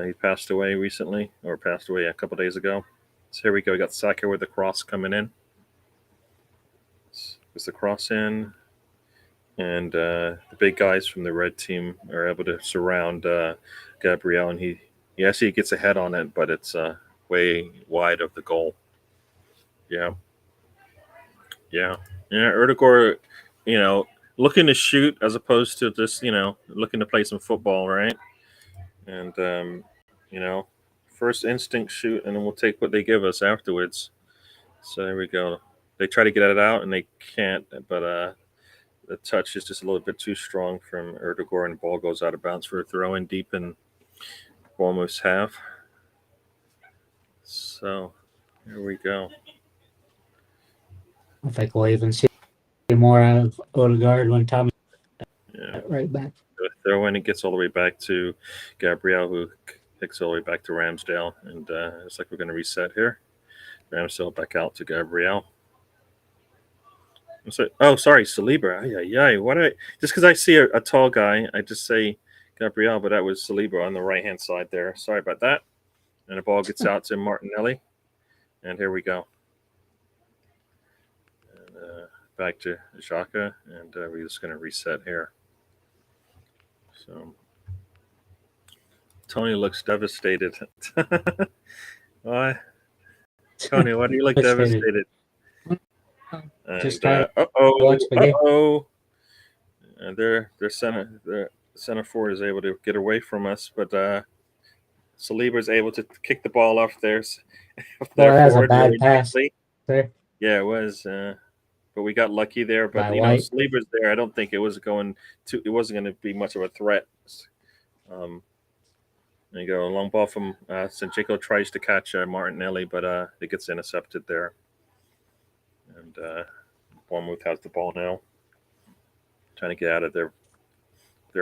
He passed away recently, or passed away a couple days ago. So here we go. We got Saka with the cross coming in. It's the cross in. And the big guys from the red team are able to surround Gabriel. And he gets a head on it, but it's way wide of the goal. Yeah. Erdegaard, looking to shoot as opposed to just, looking to play some football, right? And, first instinct shoot, and then we'll take what they give us afterwards. So there we go. They try to get it out, and they can't, but the touch is just a little bit too strong from Erdegaard, and the ball goes out of bounds for a throw in deep in Bournemouth's half. So here we go. I think we'll even see more out of Odegaard when Tommy right back. The throw in, it gets all the way back to Gabriel, who kicks all the way back to Ramsdale, and it's like we're going to reset here. Ramsdale back out to Gabriel. Sorry, Saliba. Why do just because I see a tall guy, I just say Gabriel, but that was Saliba on the right-hand side there. Sorry about that. And the ball gets out to Martinelli, and here we go. And back to Xhaka, and we're just going to reset here. So Tony looks devastated. Why? Tony, why do you look devastated? And and their center forward is able to get away from us, but Saliba is able to kick the ball off there. That was a bad pass. Yeah, it was. But we got lucky there. But Saliba's there. I don't think it was going to. It wasn't going to be much of a threat. There you go. A long ball from Sanchico tries to catch Martinelli, but it gets intercepted there. And Bournemouth has the ball now, trying to get out of their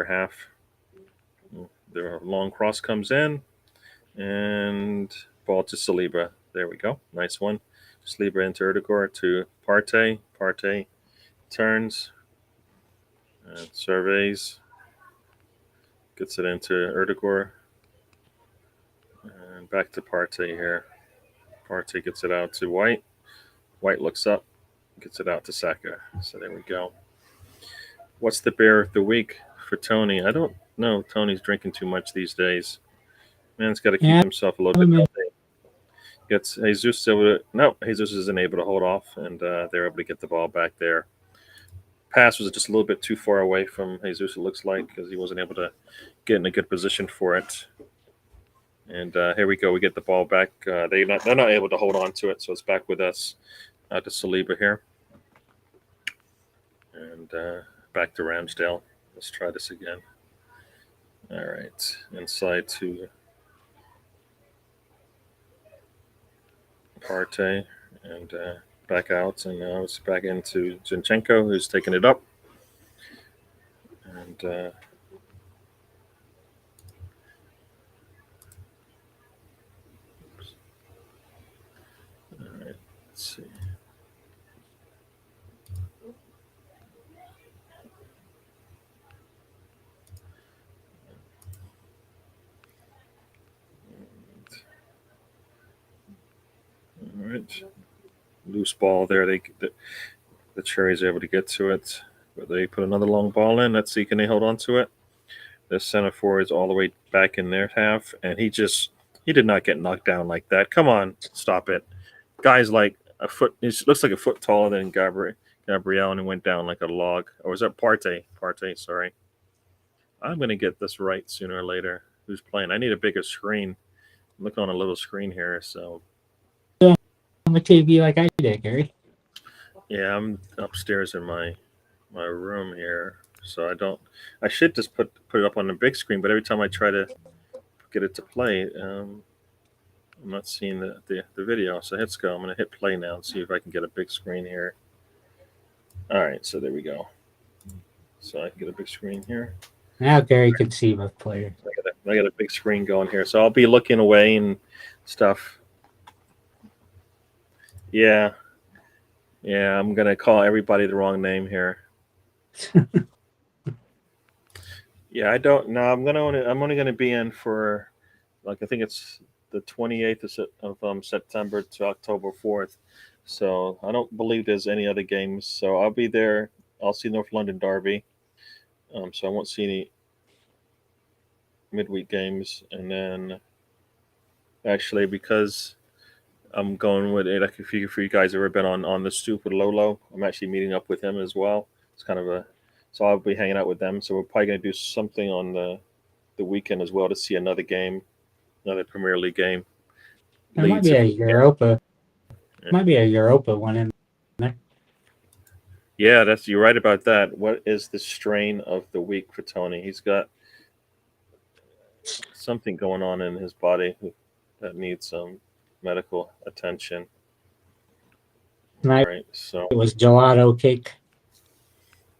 half. The long cross comes in, and ball to Saliba. There we go. Nice one. Saliba into Erdegaard to Partey. Partey turns and surveys. Gets it into Erdegaard. And back to Partey here. Partey gets it out to White. White looks up, gets it out to Saka. So there we go. What's the bear of the week for Tony? I don't know. Tony's drinking too much these days. Man's got to keep himself a little bit healthy. Gets Jesus able to, no, Jesus isn't able to hold off, and they're able to get the ball back there. Pass was just a little bit too far away from Jesus, it looks like, because he wasn't able to get in a good position for it. And here we go. We get the ball back. They're not able to hold on to it, so it's back with us to Saliba here. And back to Ramsdale. Let's try this again. All right. Inside to Partey and back out. And now it's back into Zinchenko, who's taking it up. And all right. Let's see. All right. Loose ball there. The Cherries are able to get to it, but they put another long ball in. Let's see, can they hold on to it? The center forward is all the way back in their half, and he did not get knocked down like that. Come on, stop it. Guy's like a foot. He looks like a foot taller than Gabriel, and he went down like a log. Or was that Partey? Partey, sorry. I'm gonna get this right sooner or later. Who's playing? I need a bigger screen. I'm looking on a little screen here, so. On the TV like I did, Gary. Yeah, I'm upstairs in my room here, so I should just put it up on the big screen, but every time I try to get it to play, I'm not seeing the video. So let's go. I'm going to hit play now and see if I can get a big screen here. All right, so there we go. So I can get a big screen here. Now Gary can see my player. I got a big screen going here, so I'll be looking away and stuff. Yeah, I'm gonna call everybody the wrong name here. Yeah, I don't know. I'm only gonna be in for, like, I think it's the 28th of September to October 4th. So I don't believe there's any other games. So I'll be there. I'll see North London Derby. So I won't see any midweek games. And then actually, because I'm going with it, like, if you guys ever been on the stoop with Lolo, I'm actually meeting up with him as well. It's kind of so I'll be hanging out with them. So we're probably going to do something on the weekend as well to see another game, another Premier League game. There might be a Europa. Yeah. Might be a Europa one in there. Yeah, you're right about that. What is the strain of the week for Tony? He's got something going on in his body that needs some medical attention. Right. Right. So it was gelato cake.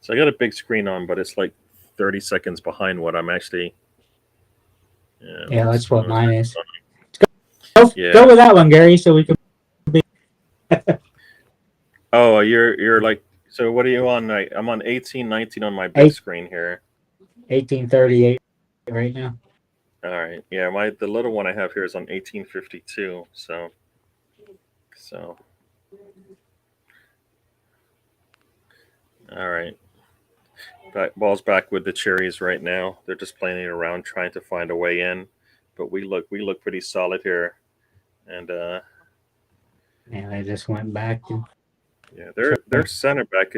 So I got a big screen on, but it's like 30 seconds behind what I'm actually. Yeah, that's what mine is. Go with that one, Gary, so we can be. Oh, you're like, so what are you on? I'm on 1819 on my big screen here. 1838 right now. All right. Yeah, the little one I have here is on 1852. So. All right. Ball's back with the Cherries right now. They're just playing around, trying to find a way in, but we look pretty solid here, and yeah, they just went back. Yeah, their center back.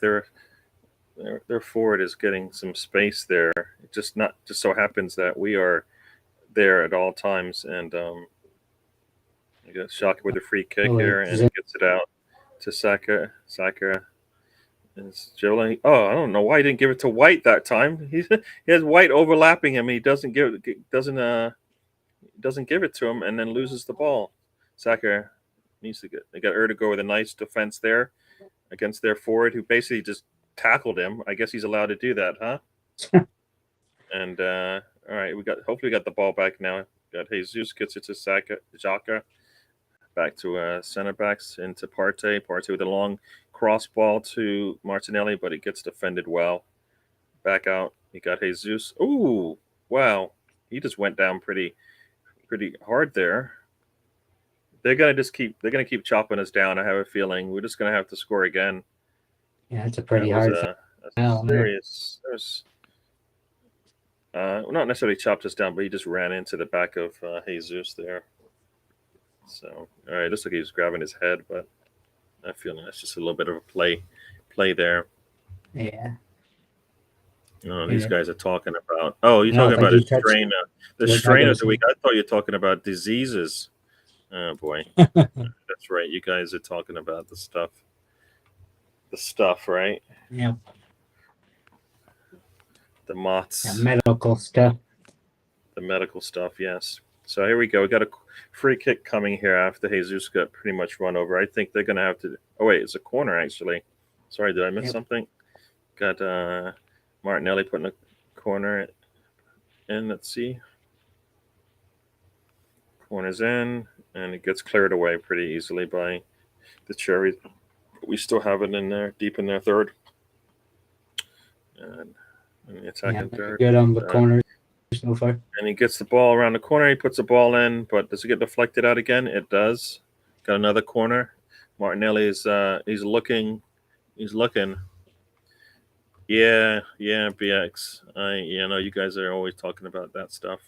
Their forward is getting some space there. It just so happens that we are there at all times, and you got Shaka with a free kick here and gets it out to Saka. It's Joe. Oh, I don't know why he didn't give it to White that time. He has White overlapping him. He doesn't give it to him, and then loses the ball. Saka needs to get. They got Erdegaard with a nice defense there against their forward, who basically just tackled him. I guess he's allowed to do that, huh? And All right, hopefully we got the ball back now. Got Jesus, gets it to Xhaka. Back to center backs into Partey. Partey with a long cross ball to Martinelli, but it gets defended well. Back out. You got Jesus. Ooh, wow. He just went down pretty hard there. They're gonna keep chopping us down. I have a feeling we're just gonna have to score again. Yeah, it's a pretty That was hard a foul there. serious. There's not necessarily chopped us down, but he just ran into the back of Jesus there. So all right, looks like he was grabbing his head, but I feel like that's just a little bit of a play there. Yeah. Oh, these Yeah. guys are talking about. Oh, you're No, talking but about you a touched strain. The what I strain of was the week. I thought you were talking about diseases. Oh boy, that's right. You guys are talking about the stuff. The stuff, right? Yeah, The moths. medical stuff. The medical stuff. Yes. So here we go. We got a free kick coming here after Jesus got pretty much run over. I think they're going to have to. Oh wait, it's a corner actually. Sorry, did I miss something? Got Martinelli putting a corner in. Let's see. Corners in, and it gets cleared away pretty easily by the Cherries. We still have it in there, deep in their third. And the attacking third. Good on the corner so far. And he gets the ball around the corner. He puts the ball in, but does it get deflected out again? It does. Got another corner. Martinelli is he's looking. Yeah, BX. You guys are always talking about that stuff,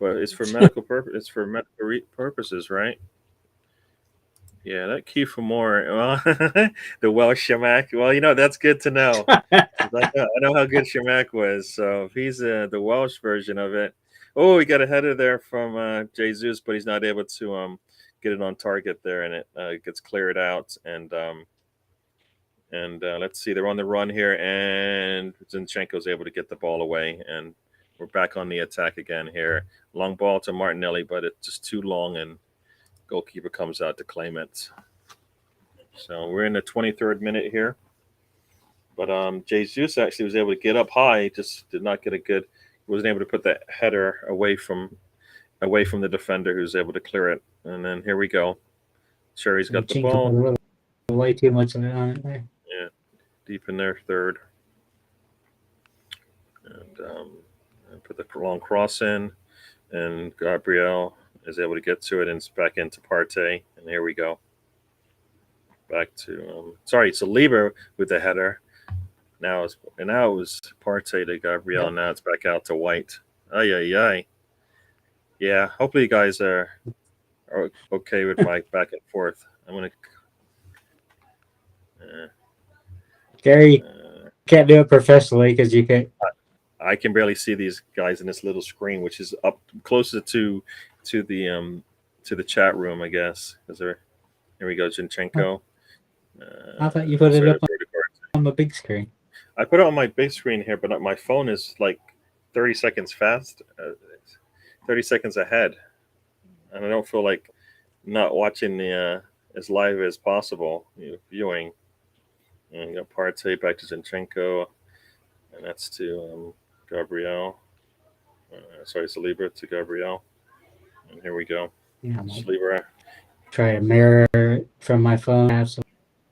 but it's for medical purpose. It's for medical purposes, right? Yeah, that Kiefer Moore. Well, the Welsh Shamak. Well, that's good to know. I know how good Shamak was. So if he's the Welsh version of it. Oh, we got a header there from Jesus, but he's not able to get it on target there, and it gets cleared out. And let's see, they're on the run here, and Zinchenko's able to get the ball away, and we're back on the attack again here. Long ball to Martinelli, but it's just too long, and goalkeeper comes out to claim it. So we're in the 23rd minute here. But Jesus actually was able to get up high, just did not get wasn't able to put that header away from the defender who's able to clear it. And then here we go. Cherry's got the ball. Way too much on it there. Yeah, deep in their third. And put the long cross in, and Gabriel is able to get to it, and it's back into Partey. And here we go. Back to Saliba with the header. Now it was Partey to Gabriel. Yep. And now it's back out to White. Ay. Yeah, hopefully you guys are okay with my back and forth. I'm gonna. Gary can't do it professionally because you can't. I can barely see these guys in this little screen, which is up closer to the chat room, I guess. Here we go, Zinchenko. I thought you put it up on the big screen. I put it on my big screen here, but my phone is like 30 seconds fast, 30 seconds ahead, and I don't feel like not watching the as live as possible viewing. And you got Partey back to Zinchenko, and that's to Gabriel. Saliba to Gabriel. And here we go. Yeah, Saliba. Try to mirror it from my phone, so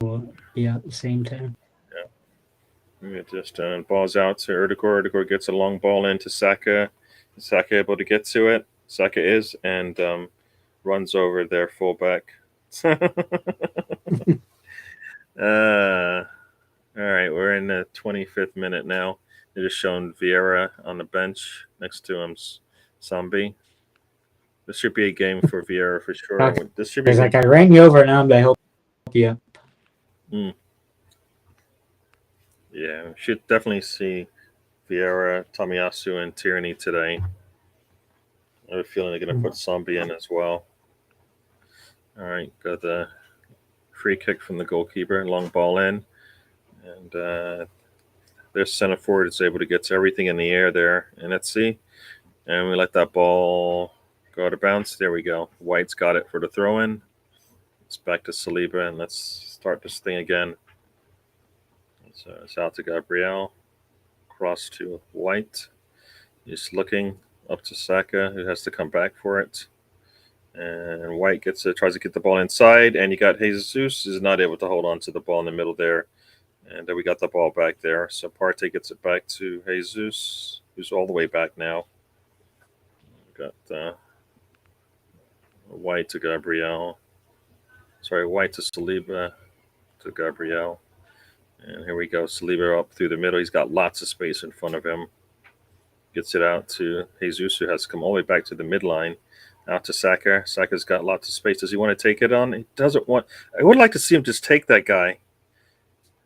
we'll be at the same time. Yeah. It just balls out to Erdegaard. Erdegaard gets a long ball into Saka. Saka able to get to it. Saka is and runs over their fullback. All right, we're in the 25th minute now. They're just showing Vieira on the bench next to him, Sambi. This should be a game for Vieira for sure. This should be like I ran you over now to help you up. Yeah, we should definitely see Vieira, Tomiyasu, and Tierney today. I have a feeling they're going to put Sambi in as well. All right, got the free kick from the goalkeeper, long ball in. And their center forward is able to get to everything in the air there. And let's see. And we let that ball go out of bounds. There we go. White's got it for the throw in. It's back to Saliba, and let's start this thing again. So it's out to Gabriel. Cross to White. He's looking up to Saka, who has to come back for it. And White tries to get the ball inside, and you got Jesus is not able to hold on to the ball in the middle there. And we got the ball back there. So Partey gets it back to Jesus, who's all the way back now. Got White to Gabriel. Sorry, White to Saliba to Gabriel. And here we go. Saliba up through the middle. He's got lots of space in front of him. Gets it out to Jesus, who has to come all the way back to the midline. Out to Saka. Saka's got lots of space. Does he want to take it on? He doesn't want. I would like to see him just take that guy.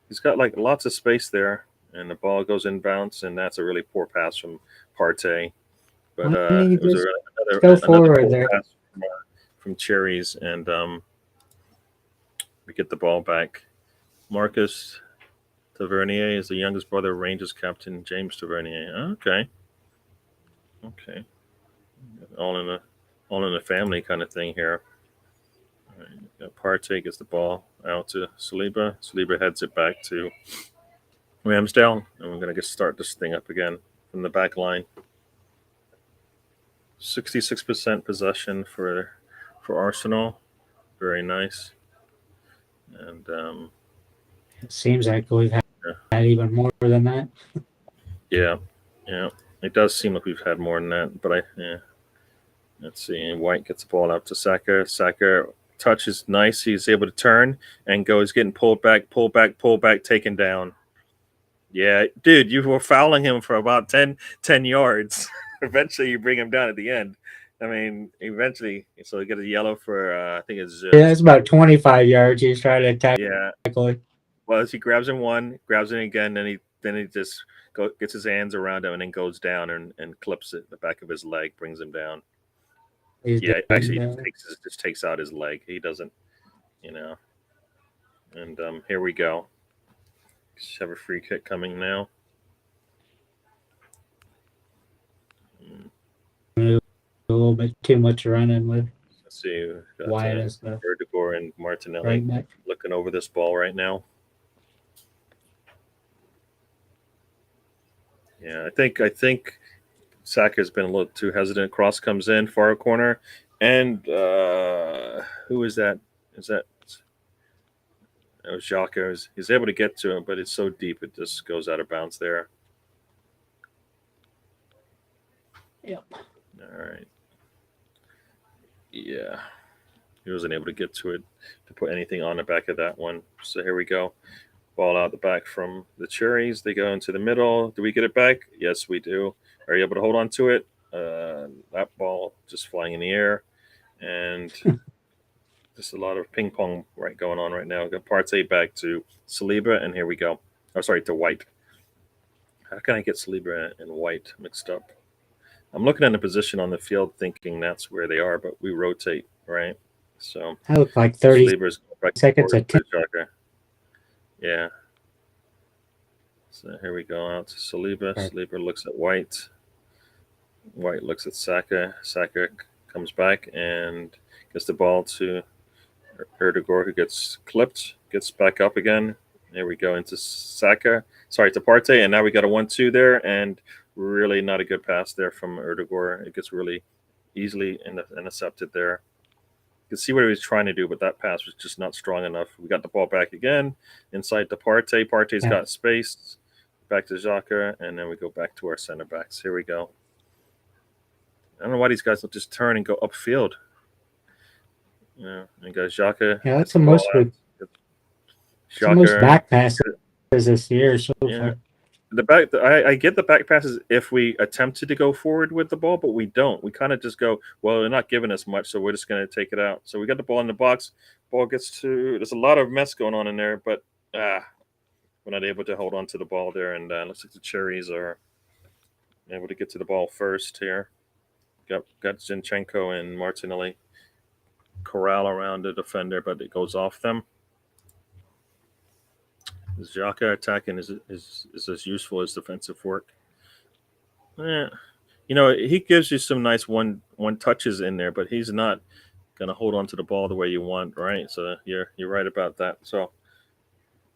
He's got like lots of space there, and the ball goes inbounds, and that's a really poor pass from Partey. But it was go forward there pass from Cherries, and we get the ball back. Marcus Tavernier is the youngest brother of Rangers captain James Tavernier. Okay. All in a family kind of thing here. All right, Partey gets the ball out to Saliba. Saliba heads it back to Ramsdale, and we're going to start this thing up again from the back line. 66% possession for Arsenal. Very nice. And it seems like we've had even more than that. Yeah, it does seem like we've had more than that. But let's see. White gets the ball out to Saka. Saka touch is nice. He's able to turn and goes getting pulled back, taken down. Yeah, dude, you were fouling him for about 10 yards. Eventually, you bring him down at the end. I mean, eventually, so he get a yellow for I think it's it's about 25 yards. He's trying to tackle. Yeah. Well, he grabs him grabs it again, then he just gets his hands around him and then goes down and clips it the back of his leg, brings him down. Actually, just takes out his leg. He doesn't, And here we go. Just have a free kick coming now. A little bit too much running with. Let's see. Wyatt as the Verdigor and Martinelli looking over this ball right now. Yeah, I think Saka's been a little too hesitant. Cross comes in, far corner, and who is that? It was Xhaka. He's able to get to him, but it's so deep it just goes out of bounds there. Yep. All right. Yeah. He wasn't able to get to it to put anything on the back of that one. So here we go. Ball out the back from the Cherries. They go into the middle. Do we get it back? Yes, we do. Are you able to hold on to it? That ball just flying in the air. And just a lot of ping pong going on right now. Got Partey back to Saliba, and here we go. Oh, sorry, to White. How can I get Saliba and White mixed up? I'm looking at the position on the field thinking that's where they are, but we rotate, right? So that looked like 30 seconds at Yeah. So here we go out to Saliba. Right. Saliba looks at White. White looks at Saka. Saka comes back and gets the ball to Verdigor, who gets clipped, gets back up again. There we go into Saka. Sorry, to Partey, and now we got a 1-2 there, and really not a good pass there from Verdigor. It gets really easily intercepted there. You can see what he was trying to do, but that pass was just not strong enough. We got the ball back again inside to Partey. Partey's got space. Back to Xhaka, and then we go back to our center backs. Here we go. I don't know why these guys don't just turn and go upfield. And got Xhaka. Yeah, that's the most back passes this year so far. I get the back passes if we attempted to go forward with the ball, but we don't. We kind of just go, well, they're not giving us much, so we're just going to take it out. So we got the ball in the box. Ball gets to – there's a lot of mess going on in there, but we're not able to hold on to the ball there. And looks like the Cherries are able to get to the ball first here. Got Zinchenko and Martinelli corral around the defender, but it goes off them. Xhaka attacking is as useful as defensive work. He gives you some nice one touches in there, but he's not going to hold on to the ball the way you want, right? So you're right about that. So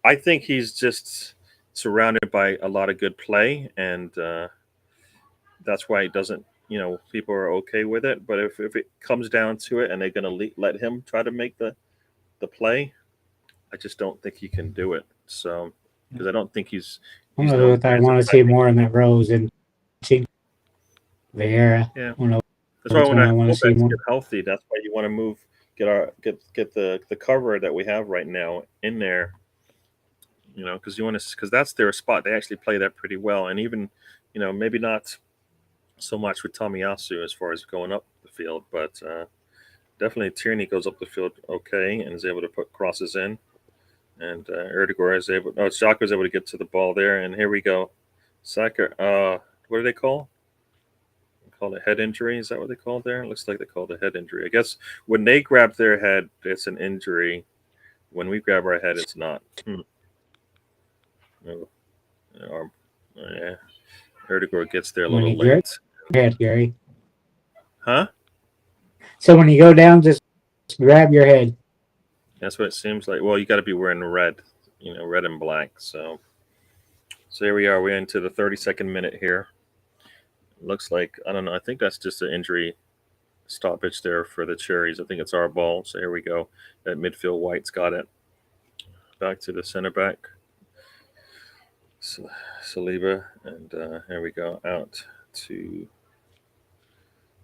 I think he's just surrounded by a lot of good play, and that's why it doesn't. People are okay with it. But if it comes down to it, and they're going to let him try to make the play, I just don't think he can do it. So because I don't think he's known for I his want to see attacking. more in that Rose and Vieira. Yeah, I don't know that's why which when one our I want to see fullbacks more. get healthy, that's why you want to move, get the cover that we have right now in there. Because you want to, because that's their spot. They actually play that pretty well, and even, maybe not so much with Tomiyasu as far as going up the field, but definitely Tierney goes up the field okay and is able to put crosses in, and Erdegaard is able. No, Xhaka is able to get to the ball there, and here we go. Saka, what do they call? Call it head injury. Is that what they call it there? It looks like they called it a head injury. I guess when they grab their head, it's an injury. When we grab our head, it's not. No. Yeah. Erdegaard gets there a When little you grab late. your head, Gary. Huh? So when you go down, just grab your head. That's what it seems like. Well, you got to be wearing red, red and black. So here we are. We're into the 32nd minute here. Looks like, I don't know. I think that's just an injury stoppage there for the Cherries. I think it's our ball. So here we go. At midfield, White's got it. Back to the center back. Saliba. And here we go. Out to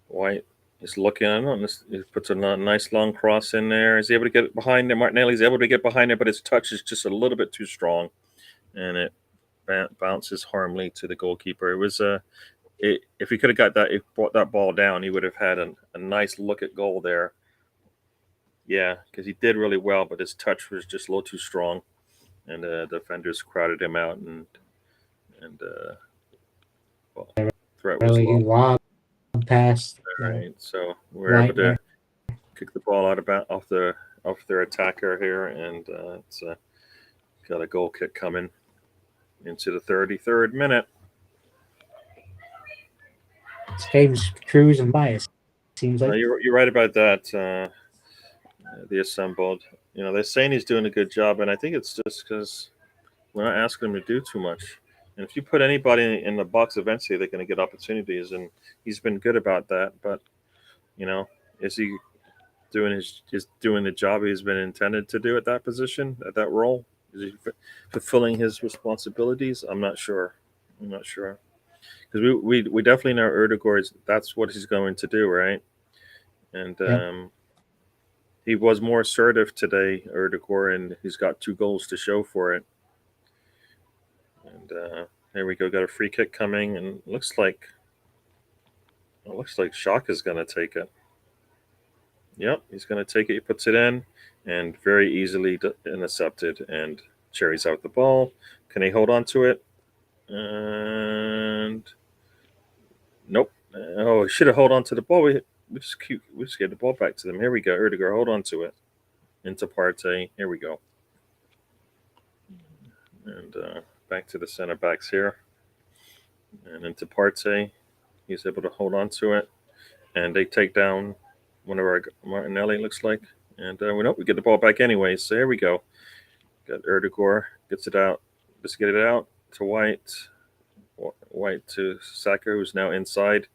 White. He's looking at it. He puts a nice long cross in there. Is he able to get it behind him? Martinelli's able to get behind it, but his touch is just a little bit too strong, and it bounces harmly to the goalkeeper. It was if he could have got that, if brought that ball down, he would have had a nice look at goal there. Yeah, because he did really well, but his touch was just a little too strong, and the defenders crowded him out, and well, threat was Really low. long pass. Right, so we're able White to there. kick the ball out off their attacker here, and it's got a goal kick coming into the 33rd minute. This game's cruising by. It seems like. You're right about that. The assembled, they're saying he's doing a good job, and I think it's just because we're not asking him to do too much. And if you put anybody in the box, eventually they're going to get opportunities, and he's been good about that. But is he doing the job he's been intended to do at that position, at that role? Is he fulfilling his responsibilities? I'm not sure. Because we definitely know Erdegaard, that's what he's going to do, right? And Yep. he was more assertive today, Erdegaard, and he's got 2 goals to show for it. And here we go. Got a free kick coming, and it looks like Xhaka's going to take it. Yep, he's going to take it. He puts it in, and very easily intercepted. And Cherry's out the ball. Can he hold on to it? And nope. Oh, he should have held on to the ball. We just gave the ball back to them. Here we go. Erdegaard, hold on to it. Into Partey. Here we go. And back to the center backs here. And into Partey. He's able to hold on to it. And they take down one of our Martinelli, looks like. And we get the ball back anyway. So here we go. Got Erdegaard. Gets it out. Let's get it out to White. White to Saka, who's now inside.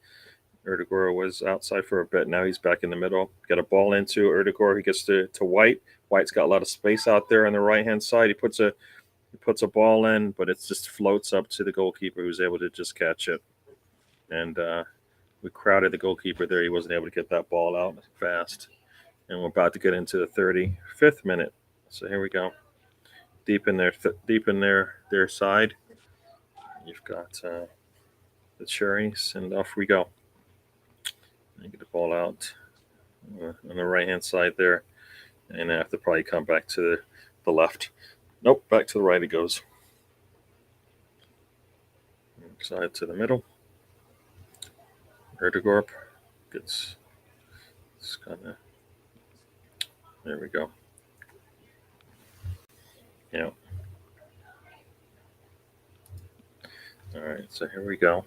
Erdegaard was outside for a bit. Now he's back in the middle. Got a ball into Erdegaard. He gets to White. White's got a lot of space out there on the right-hand side. He puts a ball in, but it just floats up to the goalkeeper, who's able to just catch it. And we crowded the goalkeeper there. He wasn't able to get that ball out fast. And we're about to get into the 35th minute. So here we go. Deep in their side. You've got the Cherries, and off we go. And get the ball out on the right-hand side there. And I have to probably come back to the left. Nope, back to the right it goes. Side to the middle. Erdegaard gets there we go. Yeah. All right, so here we go.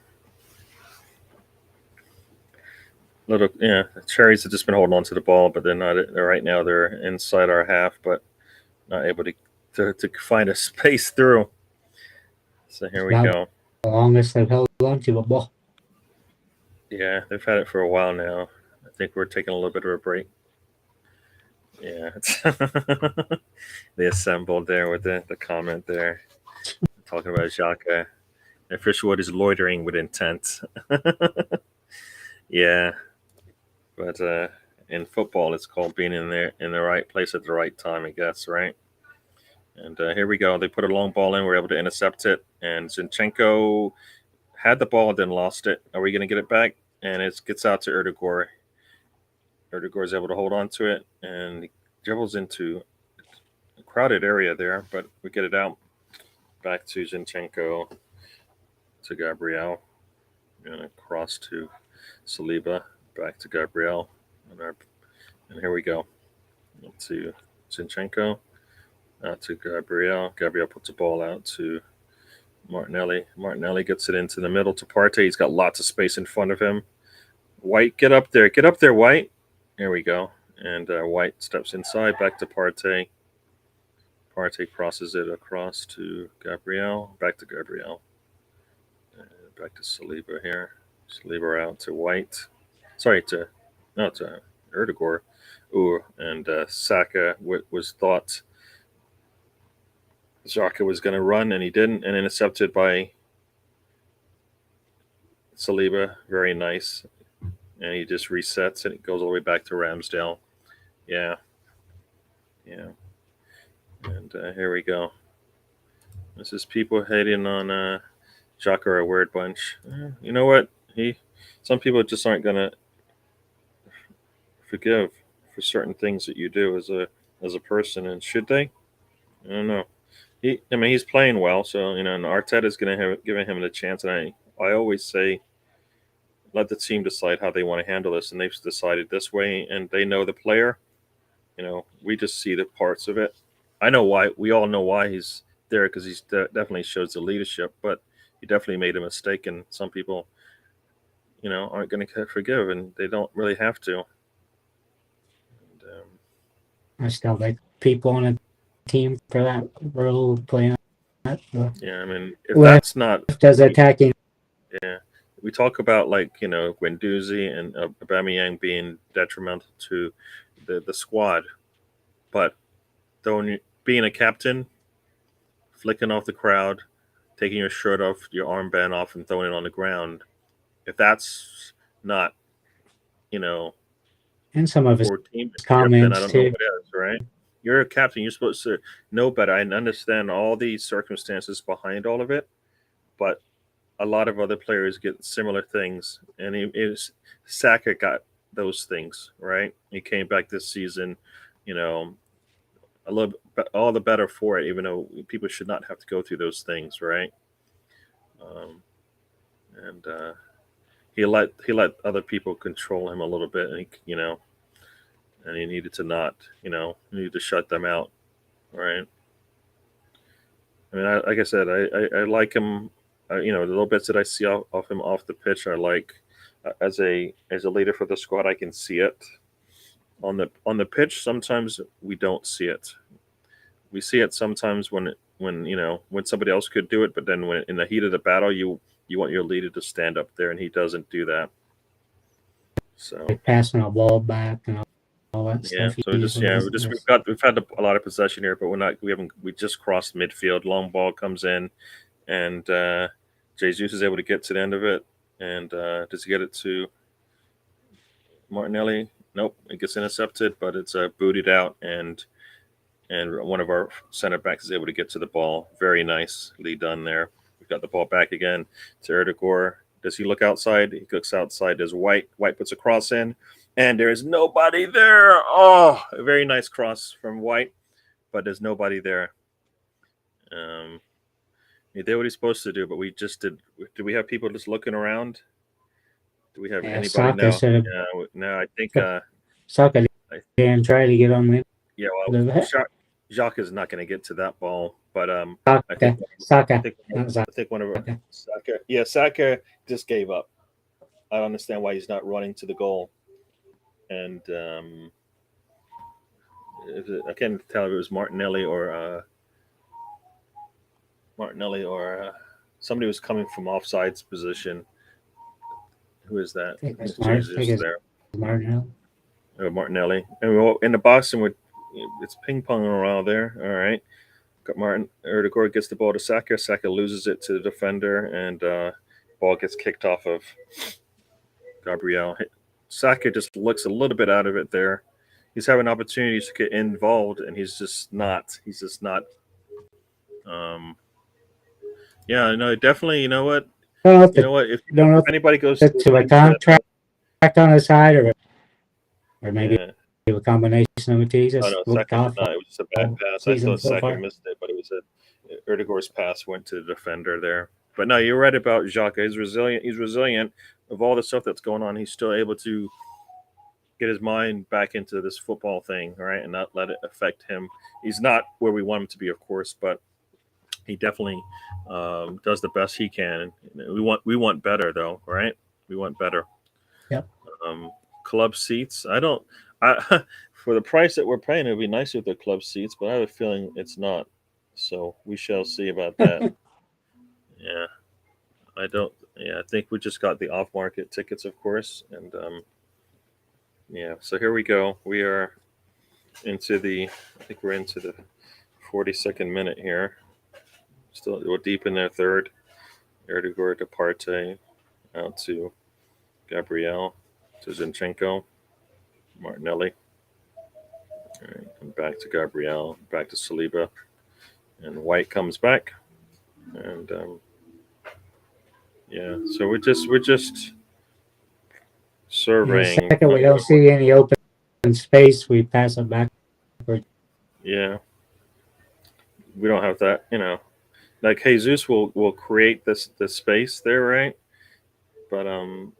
The Cherries have just been holding on to the ball, but they're not. Right now they're inside our half, but not able to find a space through. So here we go. The longest they've held on to a ball. Yeah, they've had it for a while now. I think we're taking a little bit of a break. Yeah, they assembled there with the comment there, talking about Xhaka. And Fisherwood is loitering with intent. Yeah, but in football, it's called being in there in the right place at the right time, I guess, right? And here we go. They put a long ball in. We're able to intercept it, and Zinchenko had the ball, then lost it. Are we going to get it back? And it gets out to Erdegaard. Erdegaard is able to hold on to it, and he dribbles into a crowded area there, but we get it out back to Zinchenko, to Gabriel, and across to Saliba, back to Gabriel, and here we go to Zinchenko, to Gabriel. Gabriel puts the ball out to Martinelli. Martinelli gets it into the middle to Partey. He's got lots of space in front of him. White, get up there. Get up there, White. There we go. And White steps inside, back to Partey. Partey crosses it across to Gabriel. Back to Gabriel. Back to Saliba here. Saliba out to White. Sorry, to Erdegaard. Ooh, and Saka was thought Xhaka was going to run, and he didn't, and intercepted by Saliba. Very nice. And he just resets, and it goes all the way back to Ramsdale. Yeah. Yeah. And here we go. This is people hating on Xhaka are a weird bunch. You know what? Some people just aren't going to forgive for certain things that you do as a person, and should they? I don't know. He's playing well, so and Arteta's going to have given him the chance, and I always say, let the team decide how they want to handle this, and they've decided this way, and they know the player. We just see the parts of it. I know why. We all know why he's there, because he's definitely shows the leadership, but he definitely made a mistake, and some people, aren't going to forgive, and they don't really have to. And, I still like people on a team for that role playing that. yeah, I mean, if that's not does attacking. Yeah, we talk about Guendouzi and Aubameyang being detrimental to the squad, but being a captain, flicking off the crowd, taking your shirt off, your armband off, and throwing it on the ground, if that's not, and some of his comments, then I don't know too. what is, right? You're a captain. You're supposed to know better. I understand all the circumstances behind all of it, but a lot of other players get similar things, and Saka got those things, right? He came back this season, a little bit, all the better for it, even though people should not have to go through those things, right? And he let other people control him a little bit, and he needed to not, he needed to shut them out, right? I mean, like I said, I like him. The little bits that I see of him off the pitch, I like. As a leader for the squad, I can see it. On the pitch, sometimes we don't see it. We see it sometimes when somebody else could do it, but then when in the heat of the battle, you want your leader to stand up there, and he doesn't do that. So passing a ball back and all that yeah, stuff. So we've had a lot of possession here, but we just crossed midfield. Long ball comes in, and Jesus is able to get to the end of it, and does he get it to Martinelli? Nope, it gets intercepted, but it's booted out, and one of our center backs is able to get to the ball. Very nicely done there. We've got the ball back again to Erdegaard. Does he look outside? He looks outside. There's White. White puts a cross in, and there's nobody there. Oh, a very nice cross from White, but there's nobody there. He did what he's supposed to do, but we just did. Do we have people just looking around? Do we have anybody now? Yeah, no, I think Saka didn't try to get on the. Yeah, well, Jacques is not going to get to that ball, but Saka. I think one of our Saka. Yeah, Saka just gave up. I don't understand why he's not running to the goal, and I can't tell if it was Martinelli or somebody was coming from offsides position, Who is that? I think it's Jesus there. Martinelli. Martinelli. And in the Boston, it's ping pong around there. All right. Got Martin Erdegaard gets the ball to Saka. Saka loses it to the defender, and ball gets kicked off of Gabriel. Saka just looks a little bit out of it there. He's having opportunities to get involved, and he's just not. He's just not. Yeah, no, definitely. You know what? You know what? If anybody goes to a contract on the side, or maybe a combination of the two. Oh no, Saka did not. It was just a bad pass. I thought Saka missed it, but it was Erdegaard's pass went to the defender there. But no, you're right about Xhaka. He's resilient. He's resilient of all the stuff that's going on. He's still able to get his mind back into this football thing, right, and not let it affect him. He's not where we want him to be, of course, but he definitely does the best he can. We want better, though, right? We want better. Yep. Club seats. For the price that we're paying, it would be nice with the club seats, but I have a feeling it's not. So we shall see about that. Yeah. I think we just got the off-market tickets, of course. And, so here we go. We are I think we're into the 42nd minute here. Still, we're deep in their third. Erdegaard to Partey, out to Gabriel, to Zinchenko, Martinelli. All right, and back to Gabriel, back to Saliba, and White comes back, and so we're just surveying. The second we don't see any open space, we pass it back. Yeah, we don't have that, Like Jesus will create this space there, right? But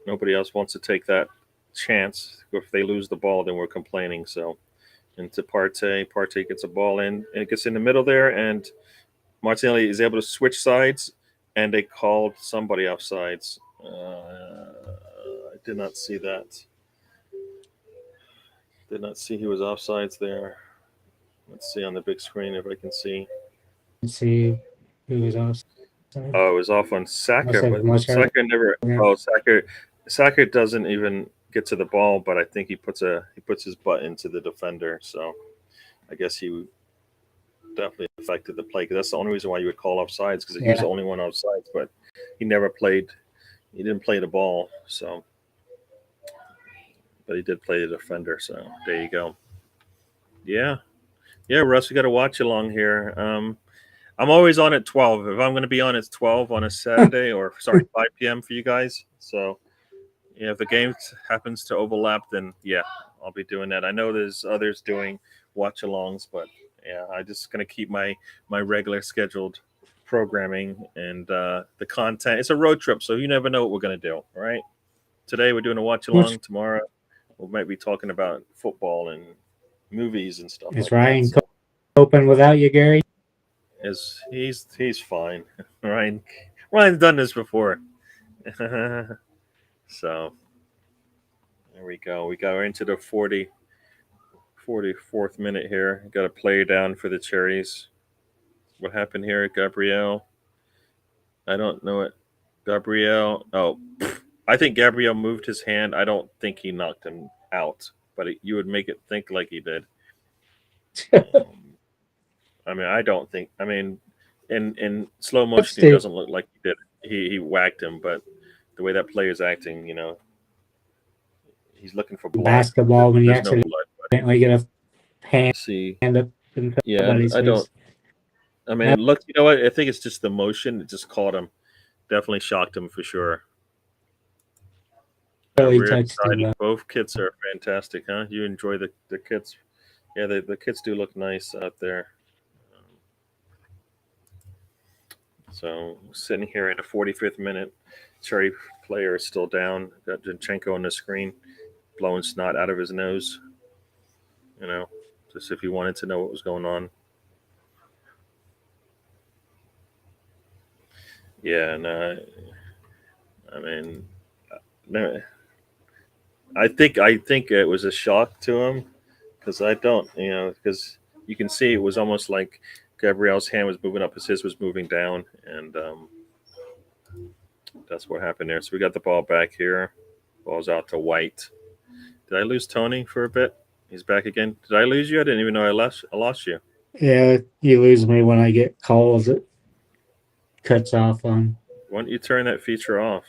nobody else wants to take that chance. If they lose the ball, then we're complaining. So into Partey gets a ball in, and it gets in the middle there, and Martinelli is able to switch sides, and they called somebody offsides. I did not see that. Did not see he was offsides there. Let's see on the big screen if I can see. Let's see who was offside. Oh, it was off on Saka, but Saka never. Yeah. Oh, Saka doesn't even get to the ball, but I think he puts his butt into the defender. So I guess he definitely affected the play, because that's the only reason why you would call offsides, because he was the only one offsides, but he never played. He didn't play the ball, so. But he did play the defender, so there you go. Yeah, Russ, we got to watch along here. I'm always on at 12. If I'm going to be on, it's 12 on a Saturday, or 5 p.m. for you guys. So, if the game happens to overlap, then I'll be doing that. I know there's others doing watch-alongs, but I'm just going to keep my regular scheduled programming and the content. It's a road trip, so you never know what we're going to do, right? Today we're doing a watch-along. Tomorrow we might be talking about football and movies and stuff. Is Ryan open without you, Gary? He's fine. Ryan's done this before. So there we go. We got into the 44th minute here. Got a player down for the Cherries. What happened here, Gabriel? I don't know it. Gabriel. Oh, I think Gabriel moved his hand. I don't think he knocked him out, but you would make it think like he did. I don't think. In slow motion, it doesn't look like he did. He whacked him, but the way that player's acting, he's looking for blood. Basketball when you actually get a hand up. I don't. Look, you know what? I think it's just the motion. It just caught him. Definitely shocked him for sure. Both kits are fantastic, huh? You enjoy the kits? Yeah, the kits do look nice out there. So sitting here in the 45th minute, Cherry player is still down. Got Zinchenko on the screen, blowing snot out of his nose. Just if you wanted to know what was going on. Yeah, no. No. I think it was a shock to him, because I don't, because you can see it was almost like Gabriel's hand was moving up as his was moving down, and that's what happened there. So we got the ball back here. Ball's out to White. Did I lose Tony for a bit? He's back again. Did I lose you? I didn't even know I lost you. Yeah, you lose me when I get calls. It cuts off on. Why don't you turn that feature off?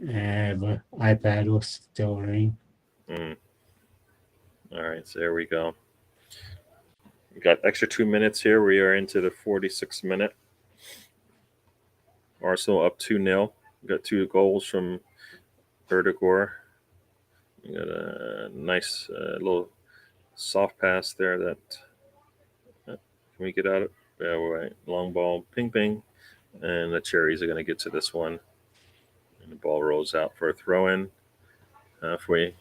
Yeah, but iPad will still ring. All right, so there we go. We got extra 2 minutes here. We are into the 46th minute. Arsenal up 2-0. We got 2 goals from Erdegaard. We got a nice little soft pass there that can we get out of? Yeah, right. Long ball, ping ping, and the Cherries are going to get to this one, and the ball rolls out for a throw in. Halfway,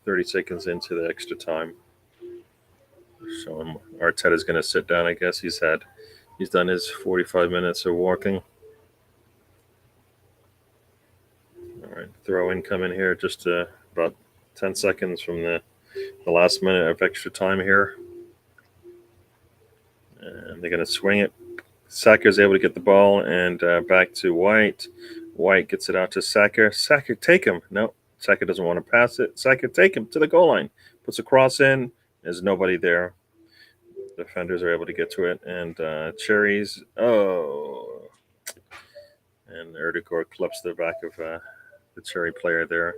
30 seconds into the extra time. So Arteta's going to sit down. I guess he's done his 45 minutes of walking. All right, throw in coming here just about 10 seconds from the last minute of extra time here. And they're going to swing it. Saka's able to get the ball and back to White. White gets it out to Saka. Saka, take him. No, Saka doesn't want to pass it. Saka, take him to the goal line. Puts a cross in. There's nobody there. Defenders are able to get to it. And Cherries. Oh. And Erdegaard clips the back of the Cherry player there.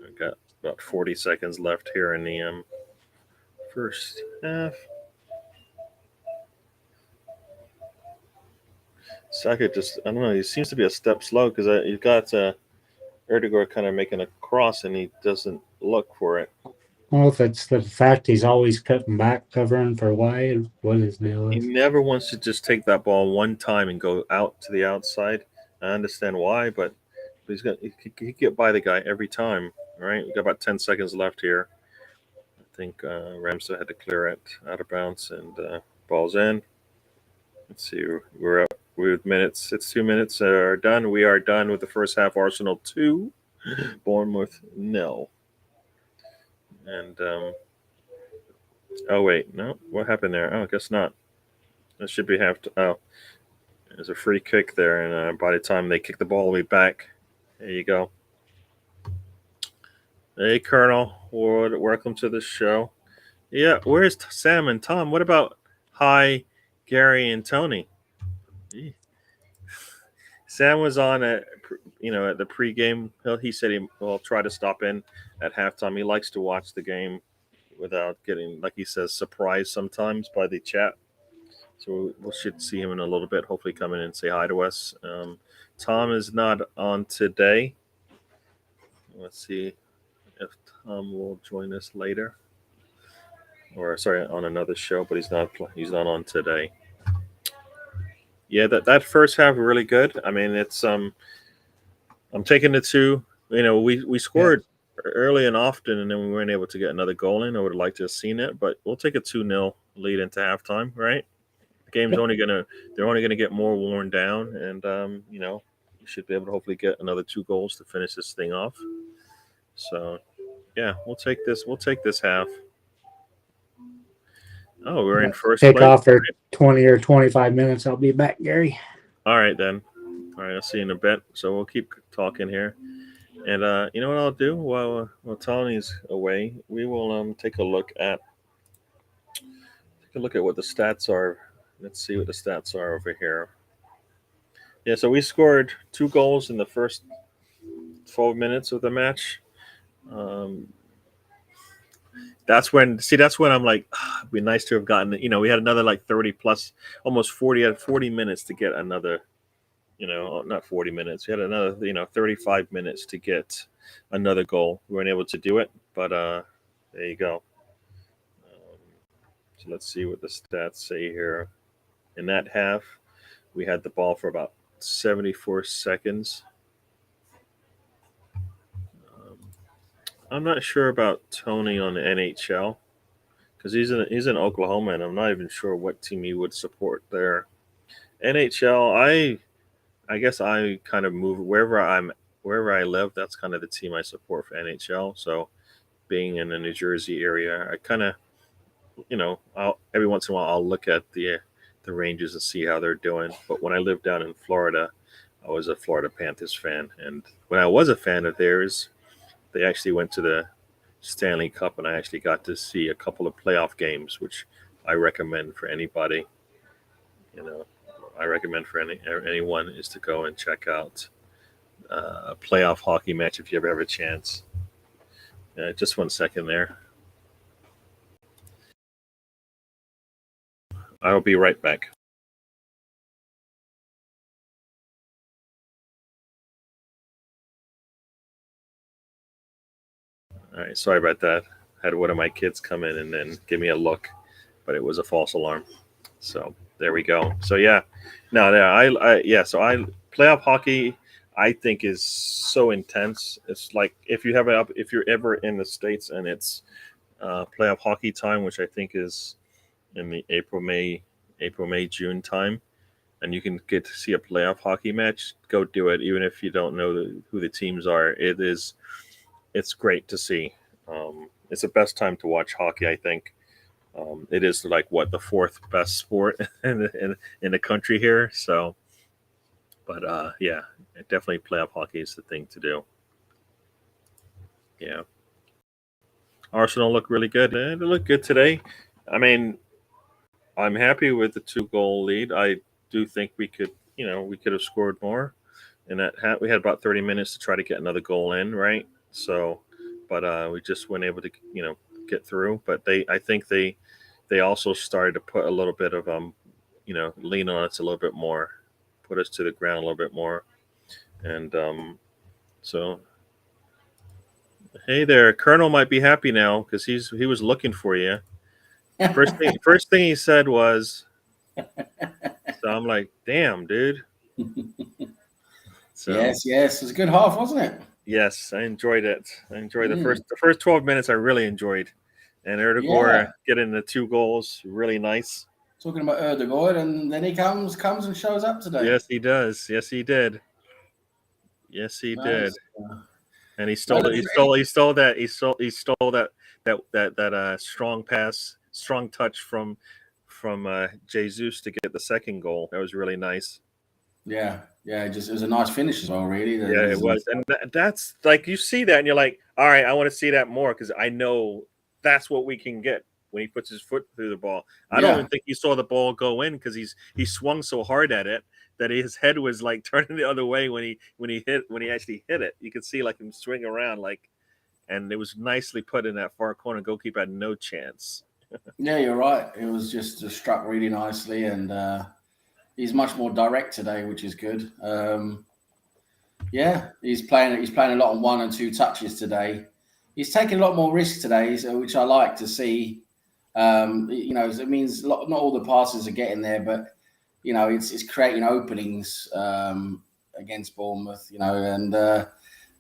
We've got about 40 seconds left here in the first half. Saka just, I don't know, he seems to be a step slow because you've got Erdegaard kind of making a cross and he doesn't look for it. Well, if it's the fact he's always cutting back, covering for White, what his deal He is. never wants to just take that ball one time and go out to the outside. I understand why, but he can get by the guy every time, right? We've got about 10 seconds left here. I think Ramsey had to clear it out of bounds and ball's in. Let's see, we're up with minutes. It's 2 minutes are done. We are done with the first half. Arsenal 2, Bournemouth 0. And oh wait, no, what happened there? Oh, I guess not. That should be half. Oh, there's a free kick there, and by the time they kick the ball way back, there you go. Hey, Colonel Ward, welcome to the show. Yeah, where's Sam and Tom? What about hi, Gary and Tony? Sam was on at the pregame. He said he will try to stop in at halftime. He likes to watch the game without getting, like he says, surprised sometimes by the chat. So we should see him in a little bit. Hopefully, come in and say hi to us. Tom is not on today. Let's see if Tom will join us later, or sorry, on another show. But he's not on today. Yeah, that first half really good. I mean, it's I'm taking the 2. We scored early and often, and then we weren't able to get another goal in. I would have liked to have seen it, but we'll take a 2-0 lead into halftime, right? The game's they're only gonna get more worn down, and you should be able to hopefully get another 2 goals to finish this thing off. So, yeah, we'll take this half. Oh, we're in first Take place. off for 20 or 25 minutes. I'll be back, Gary. All right, then. All right, I'll see you in a bit. So we'll keep talking here. And you know what I'll do while Tony's away? We will take a look at what the stats are. Let's see what the stats are over here. Yeah, so we scored 2 goals in the first 12 minutes of the match. That's when I'm like, it'd be nice to have gotten. We had another like 30 plus, almost 40. Had 40 minutes to get another. Not 40 minutes. We had another, 35 minutes to get another goal. We weren't able to do it, but there you go. So let's see what the stats say here. In that half, we had the ball for about 74 seconds. I'm not sure about Tony on the NHL because he's in Oklahoma, and I'm not even sure what team he would support there. NHL, I guess I kind of move wherever I live. That's kind of the team I support for NHL. So, being in the New Jersey area, I kind of, every once in a while I'll look at the Rangers and see how they're doing. But when I lived down in Florida, I was a Florida Panthers fan, and when I was a fan of theirs, they actually went to the Stanley Cup, and I actually got to see a couple of playoff games, which I recommend for anybody. You know, I recommend for anyone is to go and check out a playoff hockey match if you ever have a chance. Just 1 second there. I will be right back. All right, sorry about that. Had one of my kids come in and then give me a look, but it was a false alarm. So there we go. So yeah, no, So playoff hockey, I think is so intense. It's like if you're ever in the States and it's playoff hockey time, which I think is in the April, May, June time, and you can get to see a playoff hockey match, go do it. Even if you don't know who the teams are, it's great to see. It's the best time to watch hockey, I think. It is like the fourth best sport in the country here. So, but yeah, definitely playoff hockey is the thing to do. Yeah, Arsenal look really good. They look good today. I mean, I'm happy with the 2-goal lead. I do think we could have scored more. And we had about 30 minutes to try to get another goal in, right? So, but we just weren't able to, get through. But I think they also started to put a little bit of lean on us a little bit more, put us to the ground a little bit more, and so. Hey there, Colonel might be happy now because he was looking for you. First thing he said was, so I'm like, damn, dude. So, yes, it was a good half, wasn't it? Yes, I enjoyed it. I enjoyed the first 12 minutes. I really enjoyed, and Erdegaard getting the 2 goals, really nice. Talking about Erdegaard, and then he comes and shows up today. Yes, he does. Yes, he did. Yes, he did. And he stole that strong pass, strong touch from Jesus to get the second goal. That was really nice. Yeah, it was a nice finish as well, really. Yeah, it was, and that's like you see that, and you're like, all right, I want to see that more because I know that's what we can get when he puts his foot through the ball. I don't even think he saw the ball go in because he swung so hard at it that his head was like turning the other way when he actually hit it. You could see like him swing around and it was nicely put in that far corner. Goalkeeper had no chance. Yeah, you're right. It was just struck really nicely, and he's much more direct today, which is good. Yeah, he's playing a lot on 1 and 2 touches today. He's taking a lot more risk today, which I like to see. It means not all the passes are getting there, but it's creating openings against Bournemouth.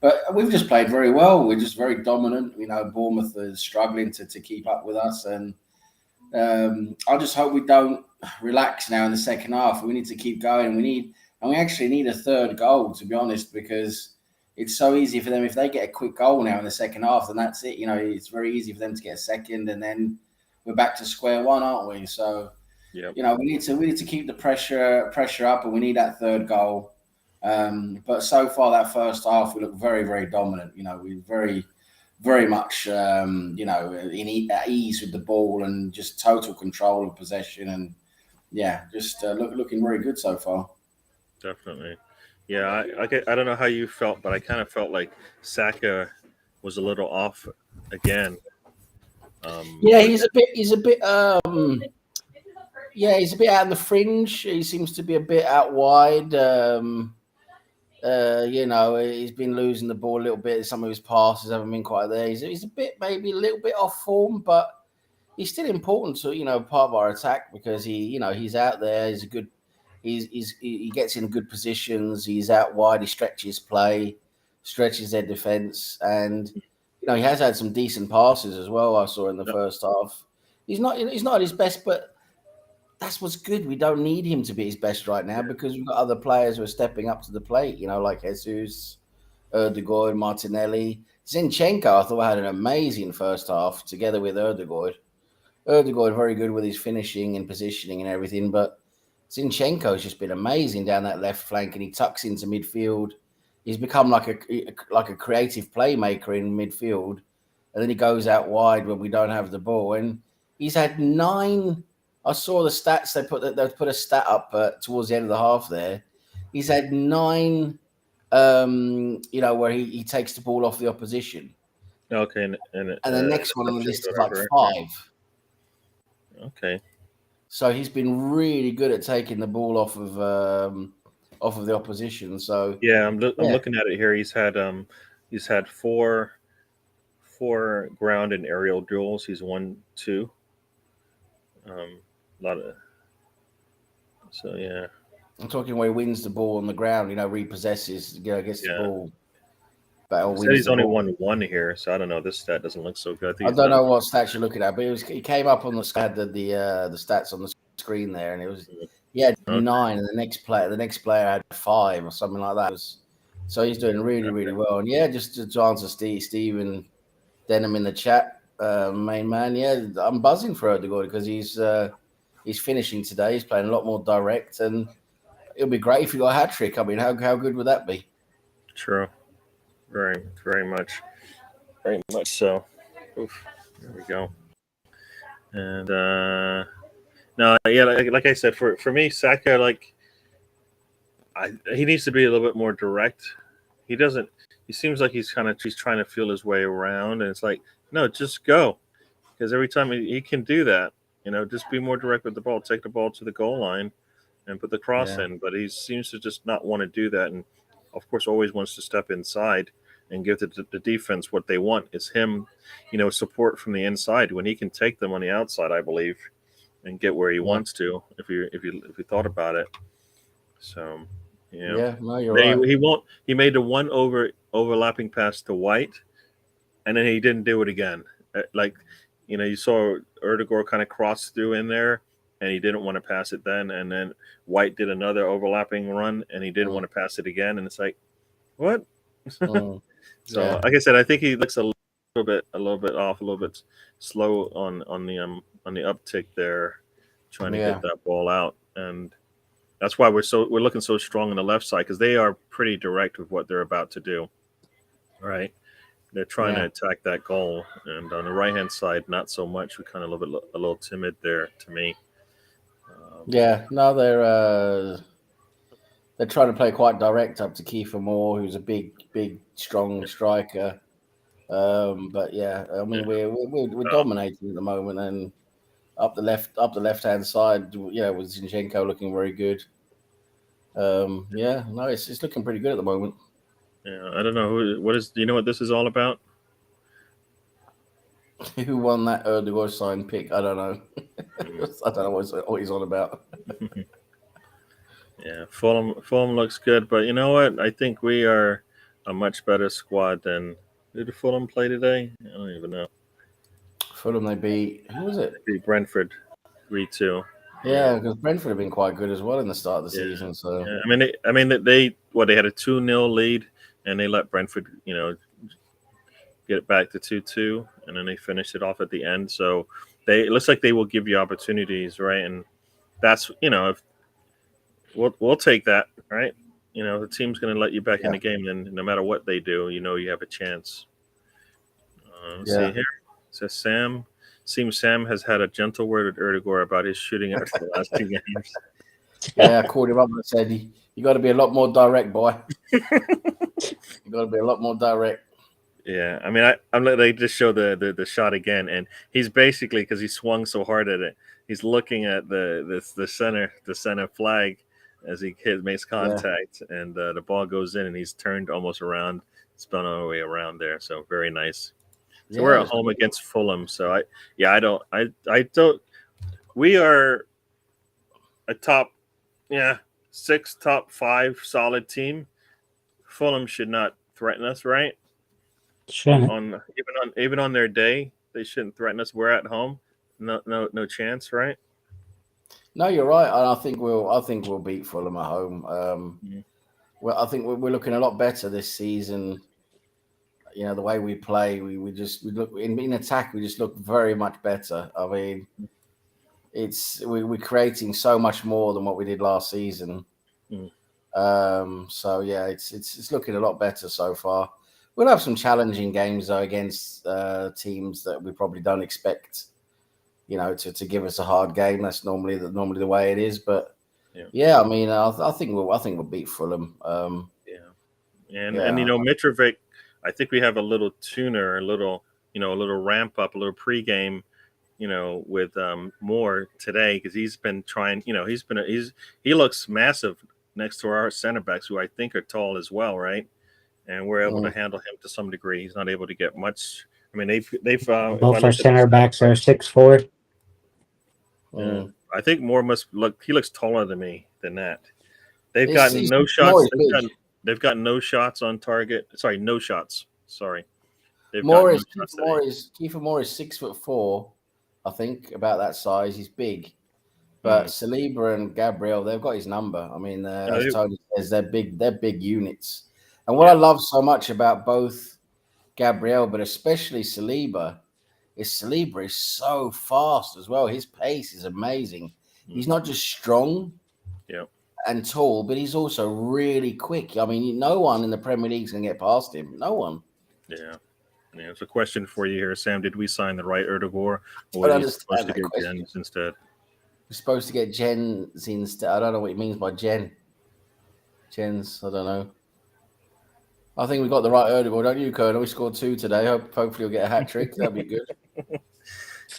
But we've just played very well. We're just very dominant. Bournemouth is struggling to keep up with us, and I just hope we don't relax now in the second half. We need to keep going. We actually need a third goal, to be honest, because it's so easy for them. If they get a quick goal now in the second half, then that's it. It's very easy for them to get a second, and then we're back to square one, aren't we? So, we need to keep the pressure up, and we need that third goal. But so far, that first half, we look very, very dominant. We're very, very much, at ease with the ball and just total control of possession, and just looking very good so far. Definitely. Yeah, I don't know how you felt, but I kind of felt like Saka was a little off again. He's a bit. He's a bit out on the fringe. He seems to be a bit out wide. He's been losing the ball a little bit. Some of his passes haven't been quite there. He's maybe a little bit off form, but he's still important to part of our attack because he's out there. He's a good. He gets in good positions. He's out wide. He stretches play, stretches their defense, and he has had some decent passes as well. I saw in the first half. He's not at his best, but that's what's good. We don't need him to be his best right now because we've got other players who are stepping up to the plate. Like Jesus, Erdegaard, Martinelli, Zinchenko. I thought had an amazing first half together with Erdegaard. Erdegaard very good with his finishing and positioning and everything, but Zinchenko's just been amazing down that left flank, and he tucks into midfield. He's become like a creative playmaker in midfield, and then he goes out wide when we don't have the ball. And he's had 9. I saw the stats. They put a stat up towards the end of the half there. He's had 9. Where he takes the ball off the opposition. Okay, and the next one on the list is like 5. Okay. So he's been really good at taking the ball off of the opposition. So yeah, I'm looking at it here. He's had 4 ground and aerial duels. He's won 2. A lot of. So yeah. I'm talking where he wins the ball on the ground. Repossesses. Gets the ball. He's only won 1 here, so I don't know. This stat doesn't look so good. I don't know what stats you're looking at, but he came up on the stats on the screen there, and it was he had 9, and the next player had 5 or something like that. So he's doing really, really well. And yeah, just to answer Stephen Denham in the chat, main man. Yeah, I'm buzzing for Odegaard because he's finishing today. He's playing a lot more direct, and it'll be great if he got a hat trick. I mean, how good would that be? True. Very, very much so. Oof, there we go. And no, yeah, like I said, for me, Saka, he needs to be a little bit more direct. He doesn't. He seems like he's trying to feel his way around, and it's like, no, just go, because every time he can do that, just be more direct with the ball, take the ball to the goal line, and put the cross in. But he seems to just not want to do that, and of course, always wants to step inside and give the defense what they want. Is him, support from the inside when he can take them on the outside, I believe, and get where he wants to. If you thought about it, so yeah, no, you're right. He made the one overlapping pass to White, and then he didn't do it again. You saw Erdegaard kind of cross through in there, and he didn't want to pass it then. And then White did another overlapping run, and he didn't want to pass it again. And it's like, what? So, like I said, I think he looks a little bit off, a little bit slow on the uptick there, trying to get that ball out, and that's why we're looking so strong on the left side, because they are pretty direct with what they're about to do. Right? They're trying to attack that goal, and on the right hand side, not so much. We're kind of a little timid there, to me. They're trying to play quite direct up to Kiefer Moore, who's a big, strong striker. But yeah, I mean, we're dominating at the moment, and up the left hand side, with Zinchenko looking very good. It's looking pretty good at the moment. Yeah, I don't know do you know what this is all about? Who won that Erdegaard signed pick? I don't know. I don't know what he's on about. Yeah, Fulham looks good, but you know what? I think we are a much better squad than who did Fulham play today? I don't even know. Fulham, they beat, who was it? They beat Brentford 3-2. Yeah, because Brentford have been quite good as well in the start of the season. So yeah. I mean they had a 2-0 lead, and they let Brentford get it back to 2-2, and then they finished it off at the end. So it looks like they will give you opportunities, right? And that's if we'll take that, right? The team's going to let you back in the game, then no matter what they do, you have a chance. See here, it says Sam has had a gentle word with Erdegaard about his shooting after the last 2 games. Yeah, I called him up and said, you got to be a lot more direct, boy. You got to be a lot more direct. Yeah, I mean, they just show the shot again, and he's basically, because he swung so hard at it, he's looking at the center flag as he makes contact, and the ball goes in, and he's turned almost around, spun all the way around there. So very nice. So we're at home against Fulham. So I don't. We are a top 6, top 5 solid team. Fulham should not threaten us, right? Shouldn't. Even on their day, they shouldn't threaten us. We're at home, no chance, right? No, you're right. I think we'll beat Fulham at home. Well, I think we're looking a lot better this season. The way we play, we look in attack. We just look very much better. I mean, we're creating so much more than what we did last season. So yeah, it's looking a lot better so far. We'll have some challenging games though against teams that we probably don't expect, to give us a hard game. That's normally the way it is. But yeah, I mean, I think we'll beat Fulham. And Mitrovic, I think we have a little tuner, a little ramp up, a little pregame, with Moore today, because he's been trying. He looks massive next to our center backs, who I think are tall as well, right? And we're able to handle him to some degree. He's not able to get much. I mean, they've both our center backs are 6'4". I think Moore he looks taller than that. They've gotten no shots. They've got no shots on target. Sorry, no shots. Sorry. Kiefer Moore is 6'4", I think, about that size. He's big. But Saliba and Gabriel, they've got his number. I mean, as Tony says, they're big units. And what I love so much about both Gabriel, but especially Saliba is so fast as well. His pace is amazing. He's not just strong and tall, but he's also really quick. I mean, no one in the Premier League is going to get past him. No one. Yeah. It's a question for you here, Sam. Did we sign the right Erdogan, or were we supposed to get Jens instead? We're supposed to get Jens instead. I don't know what he means by Jens. I don't know. I think we got the right Erdogan, don't you, Colonel? We scored 2 today. Hopefully we'll get a hat trick. That'd be good.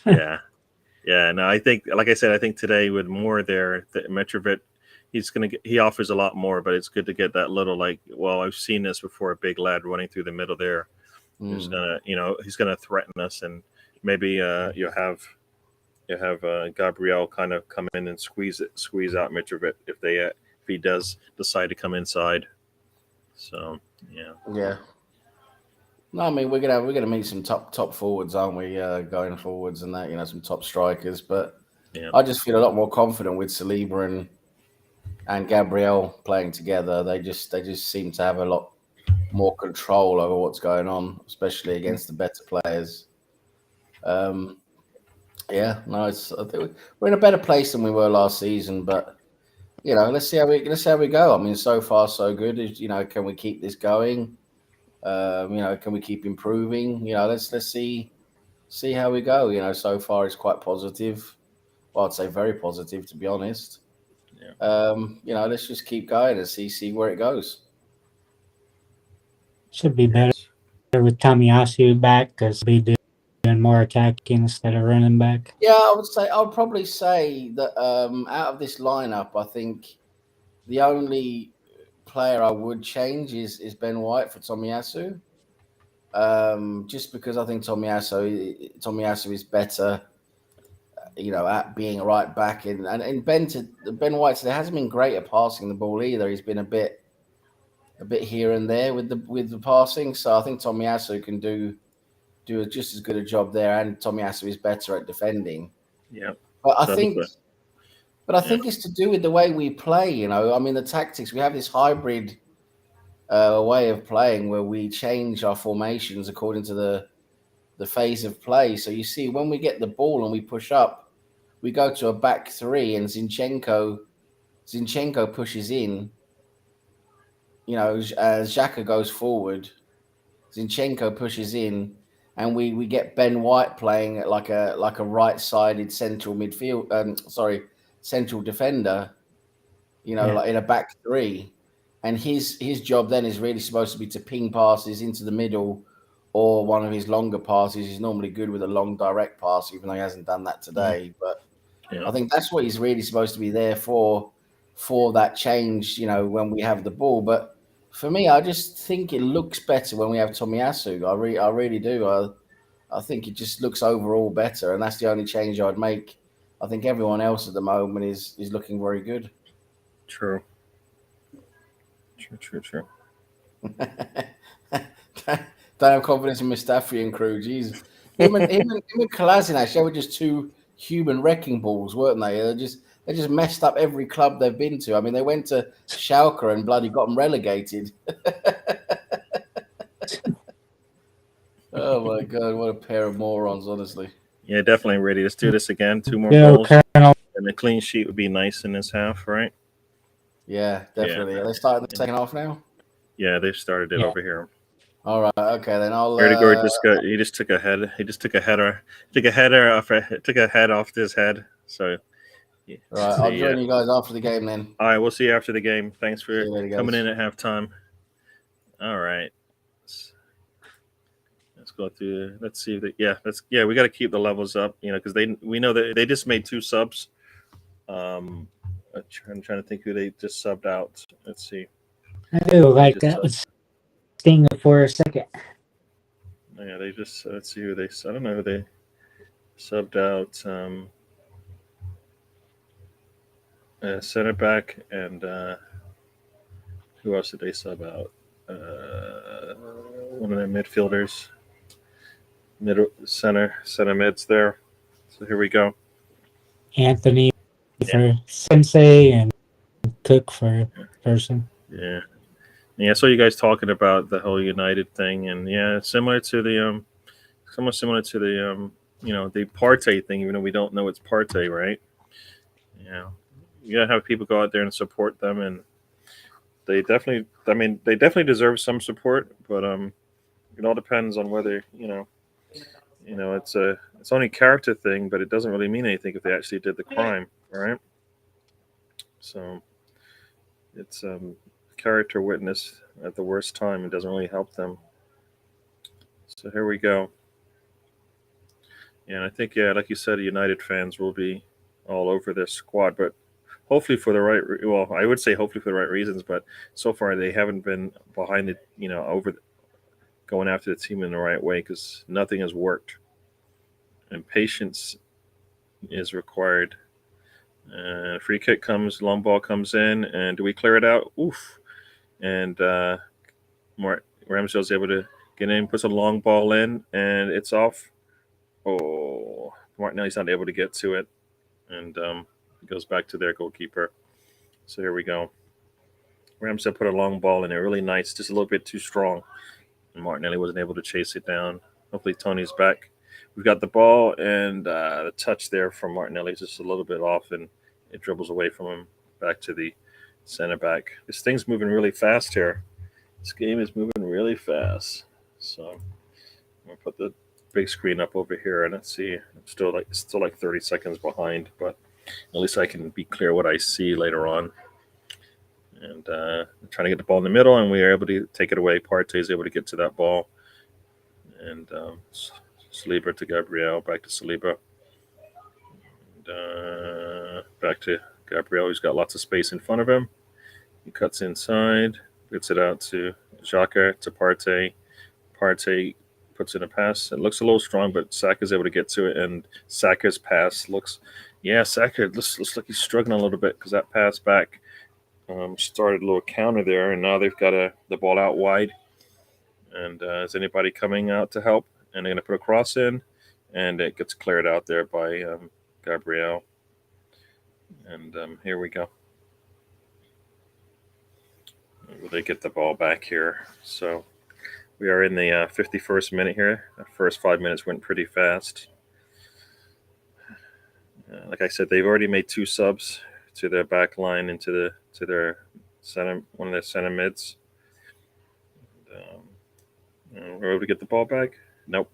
Yeah. No, I think, like I said, I think today with Moore there, the Mitrovic, he offers a lot more, but it's good to get that little, I've seen this before, a big lad running through the middle there. He's gonna threaten us, and maybe you'll have Gabriel kind of come in and squeeze out Mitrovic if he does decide to come inside. So yeah. No, I mean we're gonna meet some top forwards, aren't we? Going forwards and that, some top strikers. But I just feel a lot more confident with Saliba and Gabriel playing together. They just seem to have a lot more control over what's going on, especially against the better players. I think we're in a better place than we were last season, but let's see how we go. I mean, so far so good. Can we keep this going? Can we keep improving? Let's see how we go. So far it's quite positive. Well, I'd say very positive, to be honest. Let's just keep going and see where it goes. Should be better with Tomiyasu back, because he'll be doing more attacking instead of running back. Yeah, I would probably say that out of this lineup, I think the only player I would change is Ben White for Tomiyasu. Just because I think Tomiyasu is better, at being a right back, and Ben White today hasn't been great at passing the ball either. He's been a bit here and there with the passing. So I think Tomiyasu can do just as good a job there, and Tomiyasu is better at defending. Yeah, but I think it's to do with the way we play. I mean, the tactics. We have this hybrid way of playing where we change our formations according to the phase of play. So you see, when we get the ball and we push up, we go to a back 3, and Zinchenko pushes in. As Xhaka goes forward, Zinchenko pushes in, and we get Ben White playing like a right-sided central midfield. Central defender. Like in a back 3, and his job then is really supposed to be to ping passes into the middle, or one of his longer passes. He's normally good with a long direct pass, even though he hasn't done that today. But I think that's what he's really supposed to be there for that change. When we have the ball, but. For me, I just think it looks better when we have Tomiyasu. I really do. I think it just looks overall better, and that's the only change I'd make. I think everyone else at the moment is looking very good. True. Don't have confidence in Mustafi and crew. Jeez, him and Kolasinac, they were just 2 human wrecking balls, weren't they? They just messed up every club they've been to. I mean, they went to Schalke and bloody got them relegated. Oh, my God. What a pair of morons, honestly. Yeah, definitely ready. Let's do this again. 2 more Bill goals. Colonel. And a clean sheet would be nice in this half, right? Yeah, definitely. Are they starting the second half now? Yeah, they've started it over here. All right. Okay, then I'll. Erdegaard he just took a head. He just took a header. Took a header off. Took a head off his head. So. Yeah, Right, I'll join you guys after the game then. All right, we'll see you after the game. Thanks for later, coming in at halftime. All right. Let's go through. Let's see. We got to keep the levels up, because we know that they just made 2 subs. I'm trying to think who they just subbed out. Let's see. I do like that was Sting for a second. Yeah, they just let's see who they. I don't know who they subbed out. Center back and who else did they sub out? One of their midfielders, center mids there. So here we go. Anthony for Sensei and Cook for person. Yeah. I saw you guys talking about the whole United thing, and it's similar to the the Partey thing, even though we don't know it's Partey, right? Yeah, you gotta have people go out there and support them, and they definitely deserve some support, but it all depends on whether it's only a character thing, but it doesn't really mean anything if they actually did the crime, right? So it's character witness at the worst time. It doesn't really help them. So here we go. And I think, like you said, United fans will be all over this squad, but hopefully for the right. Well, I would say hopefully for the right reasons, but so far they haven't been behind it. Going after the team in the right way, because nothing has worked, and patience is required. Free kick comes, long ball comes in, and do we clear it out? Oof! And Ramsdale's able to get in, puts a long ball in, and it's off. Oh, Martinelli's not able to get to it, and it goes back to their goalkeeper. So here we go. Ramsdale put a long ball in there, really nice, just a little bit too strong, and Martinelli wasn't able to chase it down. Hopefully Tony's back. We've got the ball, and the touch there from Martinelli is just a little bit off, and it dribbles away from him back to the center back. This thing's moving really fast here. This game is moving really fast. So I'm gonna put the big screen up over here, and let's see. I'm still like 30 seconds behind, but at least I can be clear what I see later on. And I'm trying to get the ball in the middle, and we are able to take it away. Partey is able to get to that ball, and Saliba to Gabriel, back to Saliba, and back to Gabriel. He's got lots of space in front of him. He cuts inside, gets it out to Xhaka, to Partey. Partey puts in a pass. It looks a little strong, but Saka's able to get to it, and Saka's pass Saka looks like he's struggling a little bit, because that pass back started a little counter there, and now they've got the ball out wide. And is anybody coming out to help? And they're going to put a cross in, and it gets cleared out there by Gabriel. And here we go. Will they get the ball back here? So we are in the 51st minute here. The first 5 minutes went pretty fast. Like I said, they've already made 2 subs to their back line and to their center, one of their center mids. We're able to get the ball back. Nope.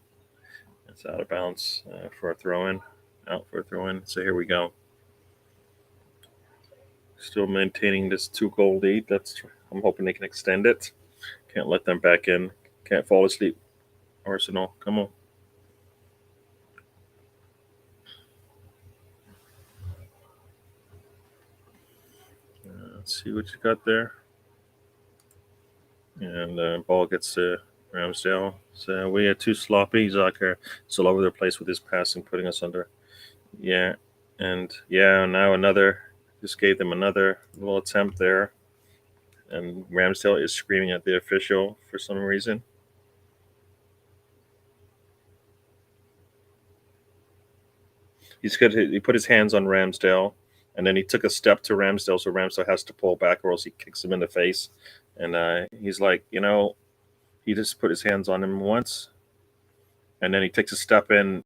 It's out of bounds for a throw-in. Out for a throw-in. So here we go. Still maintaining this 2-goal lead. I'm hoping they can extend it. Can't let them back in. Can't fall asleep. Arsenal, come on. Let's see what you got there. And the ball gets to Ramsdale. So we are too sloppy. Xhaka still all over the place with his passing, putting us under. Yeah. And now just gave them another little attempt there. And Ramsdale is screaming at the official for some reason. He put his hands on Ramsdale, and then he took a step to Ramsdale, so Ramsdale has to pull back, or else he kicks him in the face. And he's like, he just put his hands on him once, and then he takes a step in,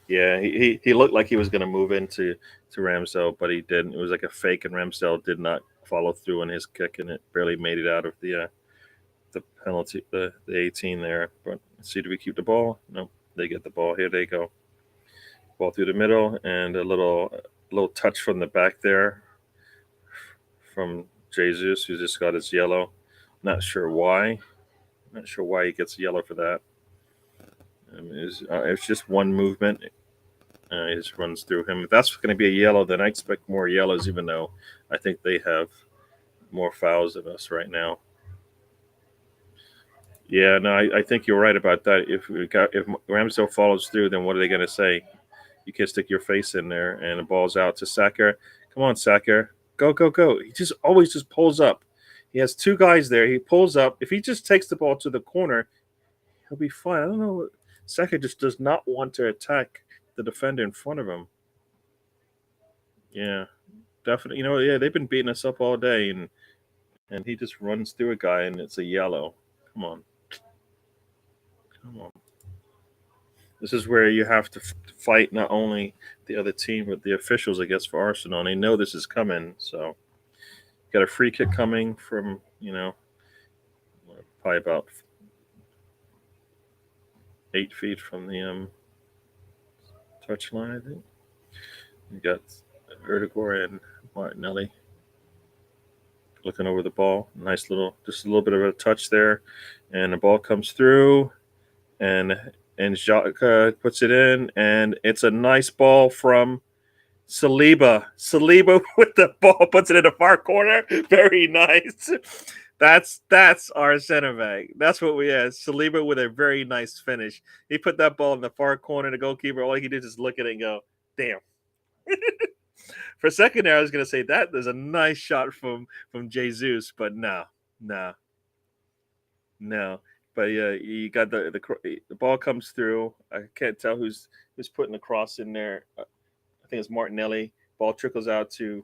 Yeah, he looked like he was going to move into Ramsdale, but he didn't. It was like a fake, and Ramsdale did not follow through on his kick, and it barely made it out of the penalty, the 18 there. But let's see, do we keep the ball? No, they get the ball. Here they go. Ball through the middle, and a little touch from the back there from Jesus, who just got his yellow. Not sure why. Not sure why he gets yellow for that. It's just one movement. He just runs through him. If that's going to be a yellow, then I expect more yellows, even though I think they have more fouls than us right now. Yeah, no, I think you're right about that. If Ramsdale follows through, then what are they going to say? You can't stick your face in there, and the ball's out to Saka. Come on, Saka. Go, go, go. He just always just pulls up. He has two guys there. He pulls up. If he just takes the ball to the corner, he'll be fine. I don't know. Saka just does not want to attack the defender in front of him. Yeah, definitely. Yeah, they've been beating us up all day, and he just runs through a guy, and it's a yellow. Come on. Come on. This is where you have to fight not only the other team, but the officials, I guess, for Arsenal. And they know this is coming. So, got a free kick coming from, probably about 8 feet from the touchline, I think. You got Erdegaard and Martinelli looking over the ball. Just a little bit of a touch there. And the ball comes through. And Xhaka puts it in, and it's a nice ball from Saliba. Saliba with the ball puts it in the far corner. Very nice. That's our center back. That's what we had. Saliba with a very nice finish. He put that ball in the far corner. The goalkeeper, all he did is look at it and go, "Damn." For a second there, I was going to say that there's a nice shot from Jesus, but no. But yeah, you got the ball comes through. I can't tell who's putting the cross in there. I think it's Martinelli. Ball trickles out to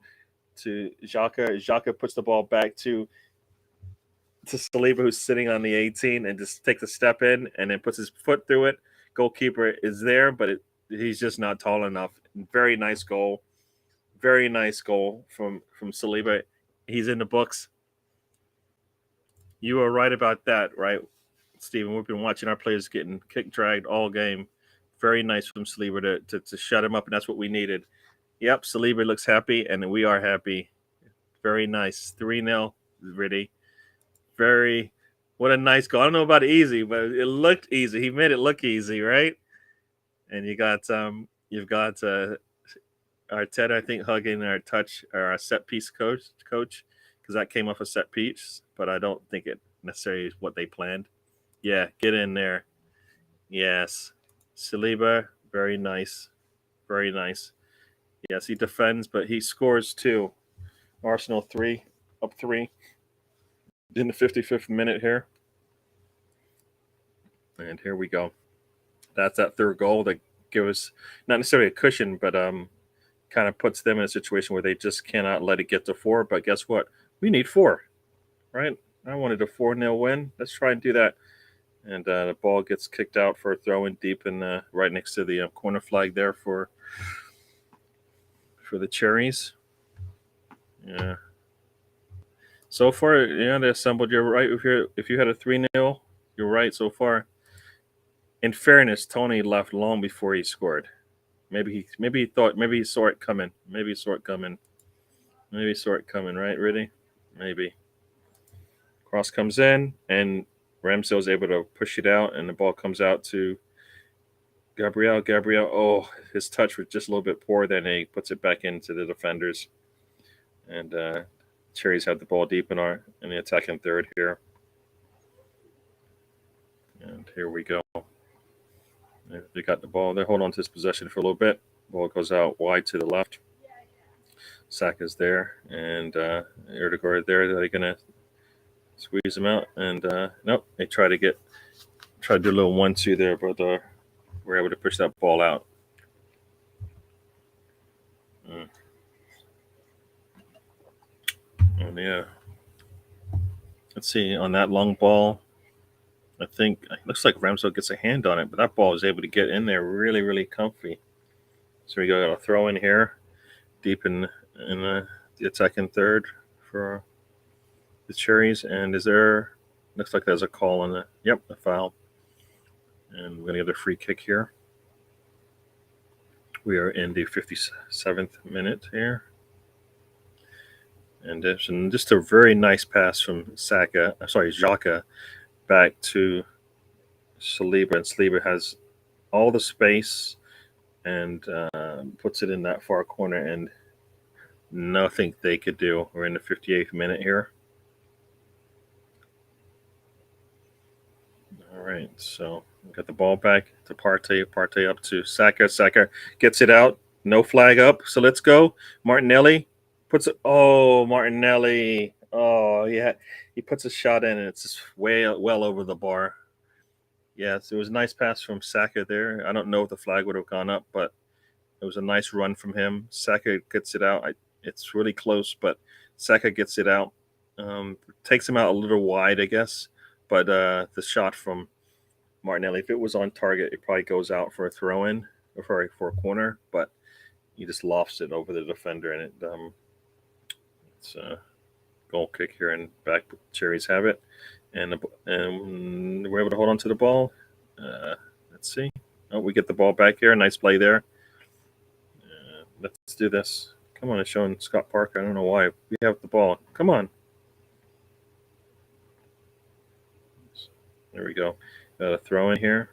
Xhaka. Xhaka puts the ball back to Saliba, who's sitting on the 18, and just takes a step in and then puts his foot through it. Goalkeeper is there, but he's just not tall enough. Very nice goal. Very nice goal from Saliba. He's in the books. You are right about that, right, Steven? We've been watching our players getting kick dragged all game. Very nice from Saliba to shut him up, and that's what we needed. Yep, Saliba looks happy, and we are happy. Very nice. 3-0, really. What a nice goal. I don't know about easy, but it looked easy. He made it look easy, right? And you've got Arteta, I think, hugging our set piece coach, because that came off a set piece, but I don't think it necessarily is what they planned. Yeah, get in there. Yes. Saliba, very nice. Very nice. Yes, he defends, but he scores too. Arsenal 3, up 3 in the 55th minute here. And here we go. That's that third goal that gives us not necessarily a cushion, but kind of puts them in a situation where they just cannot let it get to 4. But guess what? We need 4, right? I wanted a 4-0 win. Let's try and do that. And the ball gets kicked out for a throw-in deep in right next to the corner flag there for the Cherries. Yeah. So far, they assembled. You're right. If you had a 3-0, you're right so far. In fairness, Tony left long before he scored. Maybe he saw it coming. Maybe he saw it coming, right, Really? Maybe. Cross comes in, and Ramsdale's able to push it out, and the ball comes out to Gabriel. Oh, his touch was just a little bit poor. Then he puts it back into the defenders, and Cherries have the ball deep in the attacking third here. And here we go. They got the ball. They hold on to this possession for a little bit. Ball goes out wide to the left. Saka's there, and Erdegaard there. They're going to squeeze him out, and nope. They try to do a little 1-2 there, but we're able to push that ball out. And yeah, let's see on that long ball. I think it looks like Ramsdale gets a hand on it, but that ball is able to get in there really, really comfy. So we got a throw in here, deep in the attacking third for the Cherries. And is there? Looks like there's a call on the. Yep, a foul. And we're gonna get a free kick here. We are in the 57th minute here. And there's just a very nice pass from Xhaka back to Saliba. And Saliba has all the space and puts it in that far corner, and nothing they could do. We're in the 58th minute here. All right, so we got the ball back to Partey. Partey up to Saka. Saka gets it out. No flag up, so let's go. Martinelli puts it. Oh, Martinelli. Oh, yeah. He puts a shot in, and it's just well over the bar. Yes, it was a nice pass from Saka there. I don't know if the flag would have gone up, but it was a nice run from him. Saka gets it out. It's really close, but Saka gets it out. Takes him out a little wide, I guess. But the shot from Martinelli, if it was on target, it probably goes out for a throw-in, or for a corner. But he just lofts it over the defender, and it's a goal kick here, and back Cherries have it. And we're able to hold on to the ball. Let's see. Oh, we get the ball back here. Nice play there. Let's do this. Come on, it's showing Scott Parker. I don't know why. We have the ball. Come on. There we go. Got a throw in here.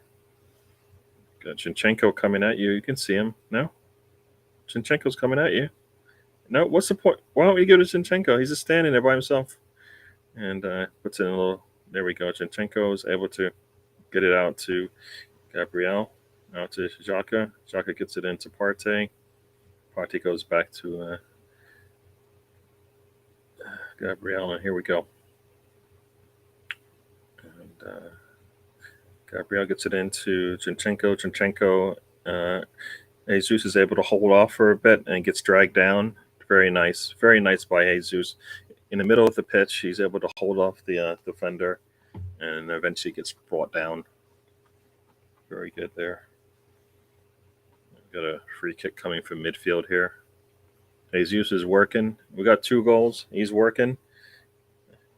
Got Zinchenko coming at you. You can see him. No? Zinchenko's coming at you. No, what's the point? Why don't we go to Zinchenko? He's just standing there by himself. And puts in a little. There we go. Zinchenko is able to get it out to Gabriel. Out to Xhaka. Xhaka gets it into Partey. Partey goes back to Gabriel, and here we go. And Gabriel gets it into Zinchenko. Zinchenko, Jesus is able to hold off for a bit and gets dragged down. Very nice by Jesus. In the middle of the pitch, he's able to hold off the defender, and eventually gets brought down. Very good there. Got a free kick coming from midfield here. Jesus is working. We got 2 goals. He's working.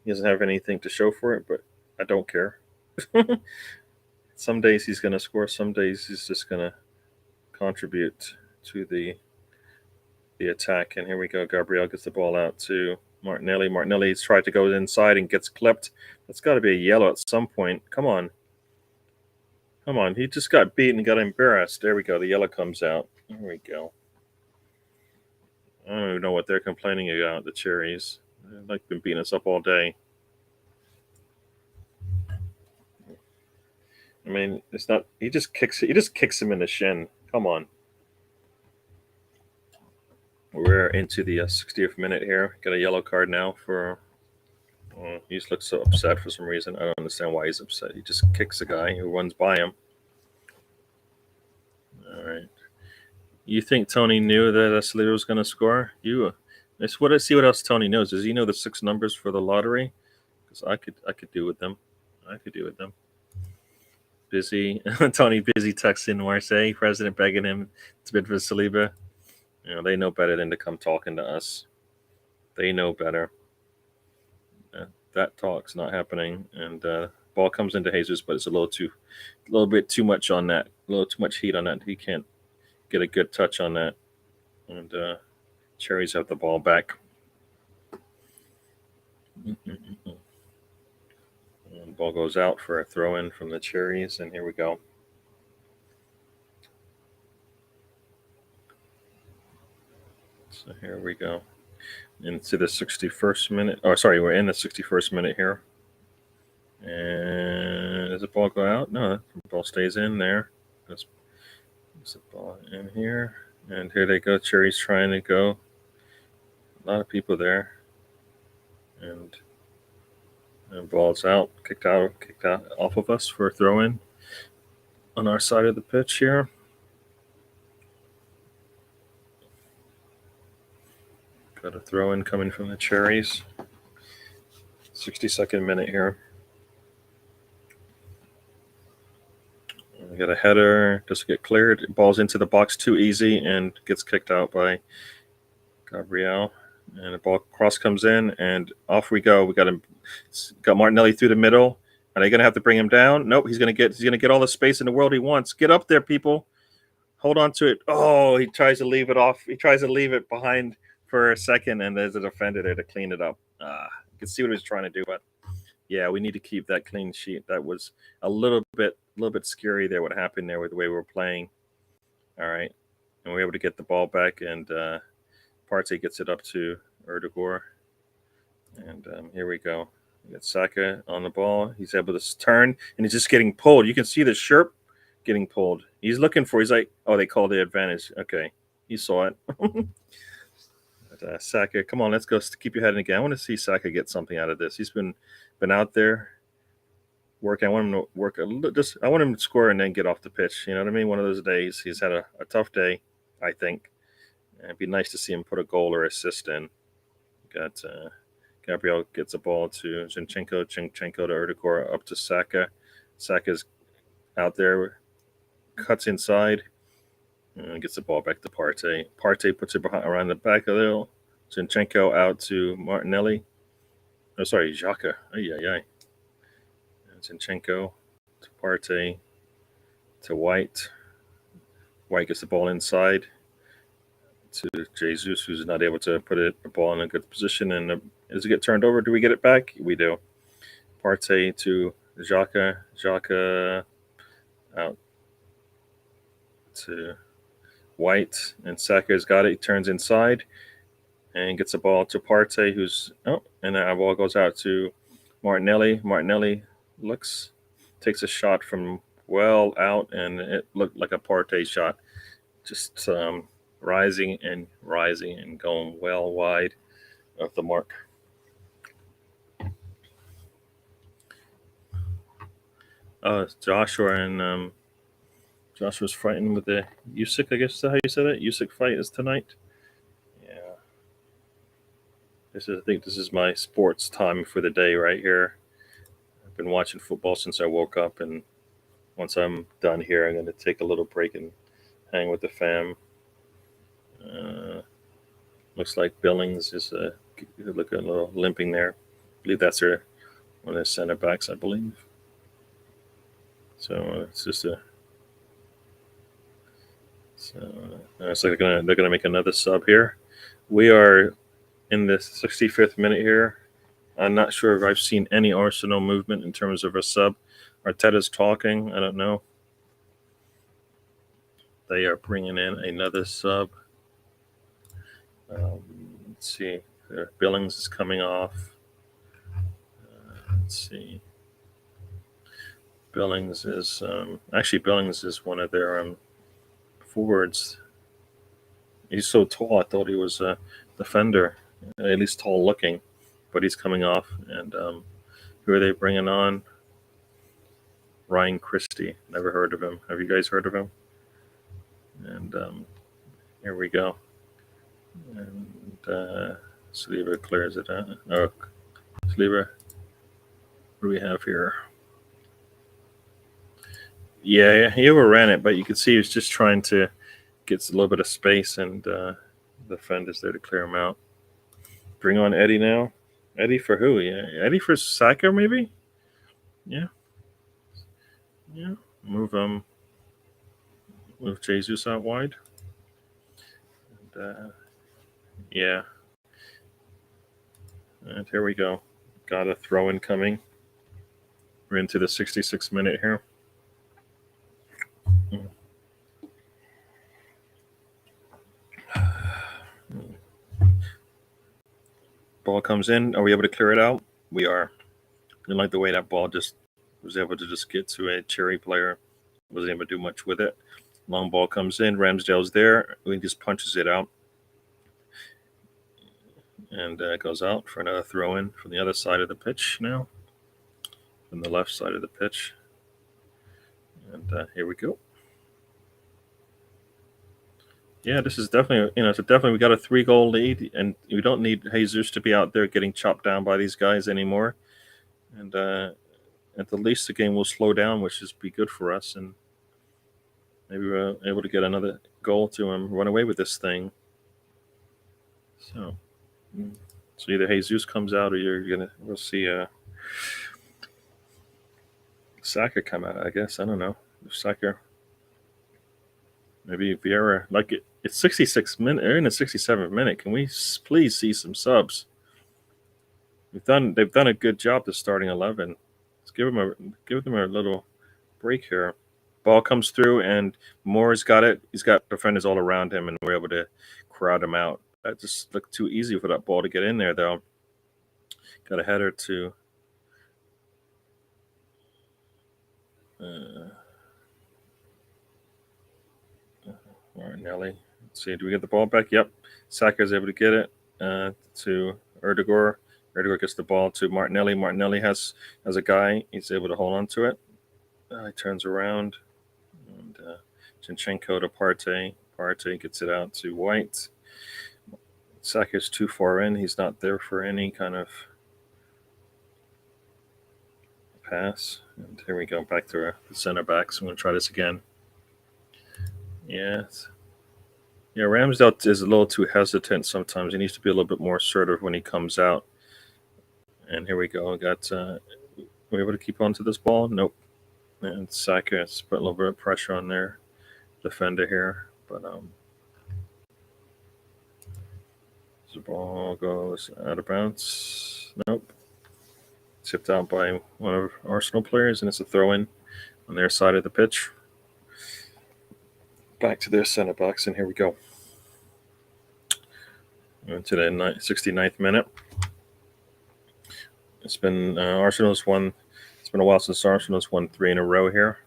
He doesn't have anything to show for it, but I don't care. Some days he's going to score. Some days he's just going to contribute to the attack. And here we go. Gabriel gets the ball out to Martinelli. Martinelli's tried to go inside and gets clipped. That's got to be a yellow at some point. Come on. Come on. He just got beaten and got embarrassed. There we go. The yellow comes out. There we go. I don't even know what they're complaining about, the Cherries. They've like been beating us up all day. I mean, it's not. He just kicks him in the shin. Come on. We're into the 60th minute here. Got a yellow card now for. He just looks so upset for some reason. I don't understand why he's upset. He just kicks a guy who runs by him. All right. You think Tony knew that Saliba was going to score? Let's see what else Tony knows. Does he know the 6 numbers for the lottery? Because I could do with them. Busy. Tony busy texting Marseille president begging him to bid for Saliba. You know, they know better than to come talking to us. They know better. That talk's not happening, and ball comes into Jesus, but it's a little bit too much on that. A little too much heat on that. He can't get a good touch on that, and Cherries have the ball back. And ball goes out for a throw-in from the Cherries, and here we go. So here we go. Into the 61st minute. Oh, sorry, we're in the 61st minute here. And does the ball go out? No, the ball stays in there. There's the ball in here. And here they go. Cherry's trying to go. A lot of people there. And ball's out. Kicked out off of us for a throw-in on our side of the pitch here. Got a throw-in coming from the Cherries. 62nd minute here. We got a header. Doesn't get cleared. Ball's into the box too easy and gets kicked out by Gabriel. And the ball cross comes in, and off we go. We got Martinelli through the middle. Are they going to have to bring him down? Nope. He's going to get all the space in the world he wants. Get up there, people. Hold on to it. Oh, he tries to leave it off. He tries to leave it behind for a second, and there's a defender there to clean it up. You can see what he was trying to do, but yeah, we need to keep that clean sheet. That was a little bit scary there. What happened there with the way we were playing? All right, and we're able to get the ball back, and Partey gets it up to Erdogan, and here we go. We got Saka on the ball. He's able to turn, and he's just getting pulled. You can see the shirt getting pulled. He's looking for. He's like, oh, they call the advantage. Okay, he saw it. But, Saka, come on, let's go. Keep your head in again. I want to see Saka get something out of this. He's been out there working. I want him to work a little. I want him to score and then get off the pitch. You know what I mean? One of those days. He's had a tough day, I think. And it'd be nice to see him put a goal or assist in. Got Gabriel gets a ball to Zinchenko to Erdogan, up to Saka. Saka's out there, cuts inside, and gets the ball back to Partey. Partey puts it around the back a little. Zinchenko out to Martinelli. Oh, sorry, Xhaka. Zinchenko to Partey to White. White gets the ball inside to Jesus, who's not able to put the ball in a good position. And does it get turned over? Do we get it back? We do. Partey to Xhaka. Xhaka out to White, and Saka's got it. He turns inside and gets the ball to Partey, and that ball goes out to Martinelli. Martinelli takes a shot from well out, and it looked like a Partey shot, just rising and going well wide of the mark. Joshua and Joshua's fighting with the Usyk, I guess is how you said it. Usyk fight is tonight. Yeah. I think this is my sports time for the day right here. I've been watching football since I woke up, and once I'm done here, I'm going to take a little break and hang with the fam. Looks like Billings is looking a little limping there. I believe that's one of the center backs, I believe. So it's just it's like they're gonna make another sub here. We are in the 65th minute here. I'm not sure if I've seen any Arsenal movement in terms of a sub. Arteta's talking. I don't know. They are bringing in another sub. Let's see. Billings is coming off. Let's see. Billings is one of their forwards. He's so tall. I thought he was a defender, at least tall looking, but he's coming off. And who are they bringing on? Ryan Christie. Never heard of him. Have you guys heard of him? And here we go. And Saliba clears it out. Oh, Saliba. What do we have here? Yeah, he overran it, but you can see he was just trying to get a little bit of space, and the defender's there to clear him out. Bring on Eddie now. Eddie for who? Yeah, Eddie for Saka, maybe? Yeah. Move Jesus out wide. And, yeah. And here we go. Got a throw in coming. We're into the 66th minute here. Ball comes in. Are we able to clear it out? We are. I like the way that ball just was able to just get to a Cherry player. Wasn't able to do much with it. Long ball comes in. Ramsdale's there. He just punches it out. And it goes out for another throw in from the other side of the pitch now. From the left side of the pitch. And here we go. Yeah, this is definitely, we got a 3-goal lead, and we don't need Jesus to be out there getting chopped down by these guys anymore. And at the least, the game will slow down, which is be good for us. And Maybe we're able to get another goal to run away with this thing. So either Jesus comes out, or we'll see Saka come out. I guess, I don't know. Saka, maybe Vieira. Like it's 66 minutes. Or in the 67th minute. Can we please see some subs? They've done a good job to starting 11. Let's give them a little break here. Ball comes through and Moore's got it. He's got defenders all around him, and we're able to crowd him out. That just looked too easy for that ball to get in there, though. Got a header to Martinelli. Let's see, do we get the ball back? Yep. Saka is able to get it to Erdegaard. Erdegaard gets the ball to Martinelli. Martinelli has a guy. He's able to hold on to it. He turns around. And Zinchenko to Partey. Partey gets it out to White. Saka's too far in. He's not there for any kind of pass. And here we go, back to the center backs. I'm going to try this again. Yes. Yeah, Ramsdale is a little too hesitant sometimes. He needs to be a little bit more assertive when he comes out. And here we go. We're able to keep on to this ball? Nope. And Saka has put a little bit of pressure on their defender here. But the ball goes out of bounds. Nope. Tipped out by one of Arsenal players, and it's a throw-in on their side of the pitch. Back to their center backs, and here we go. Into the 69th minute. It's been Arsenal's won. It's been a while since Arsenal's won 3 in a row here.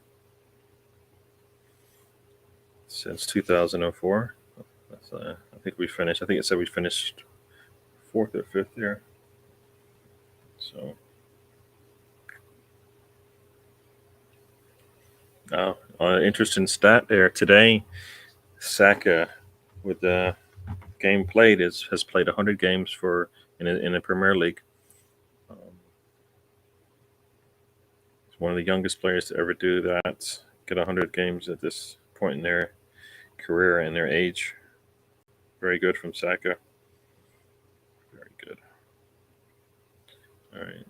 Since 2004. I think we finished. I think it said we finished 4th or 5th here. So. Interesting stat there today. Saka, with the game played, has played 100 games in the Premier League. He's one of the youngest players to ever do that. Get 100 games at this point in their career and their age. Very good from Saka. Very good. All right.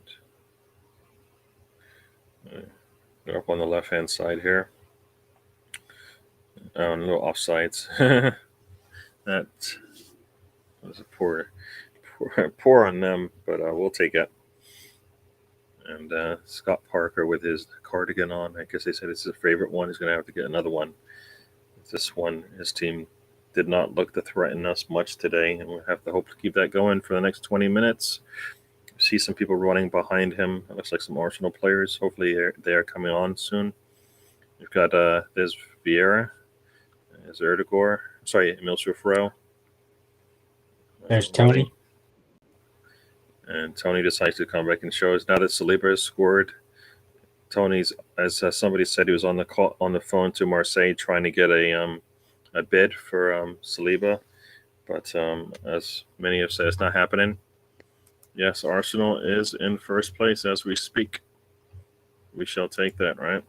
Go up on the left-hand side here. A little offsides. That was a poor on them, but we'll take it. And Scott Parker with his cardigan on. I guess they said it's his favorite one. He's going to have to get another one. This one, his team did not look to threaten us much today, and we'll have to hope to keep that going for the next 20 minutes. See some people running behind him. It looks like some Arsenal players. Hopefully they are coming on soon. We've got there's Vieira, there's Erdegaard. Sorry, Emil Smith-Rowe. There's Tony. And Tony decides to come back and show us now that Saliba has scored. Tony's, as somebody said, he was on the phone to Marseille trying to get a bid for Saliba, but as many have said, it's not happening. Yes, Arsenal is in first place as we speak. We shall take that, right?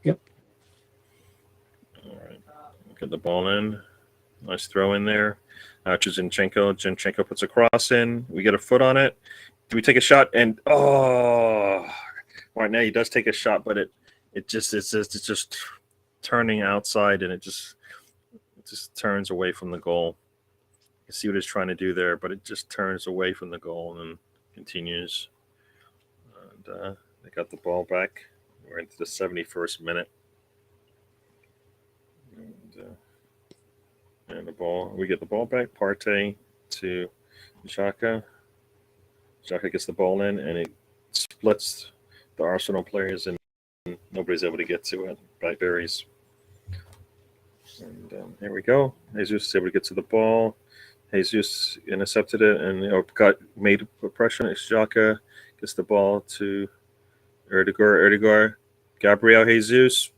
Yep. All right. Get the ball in. Nice throw in there. To Zinchenko. Zinchenko puts a cross in. We get a foot on it. Do we take a shot? And right now he does take a shot, but it's just turning outside, and it just turns away from the goal. You see what he's trying to do there, but it just turns away from the goal and continues. And they got the ball back. We're into the 71st minute. And the ball, we get the ball back. Partey to Xhaka. Xhaka gets the ball in, and it splits the Arsenal players, and nobody's able to get to it. Blackberries. And here we go. Jesus is able to get to the ball. Jesus intercepted it and made pressure. Xhaka gets the ball to Erdegaard. Gabriel Jesus.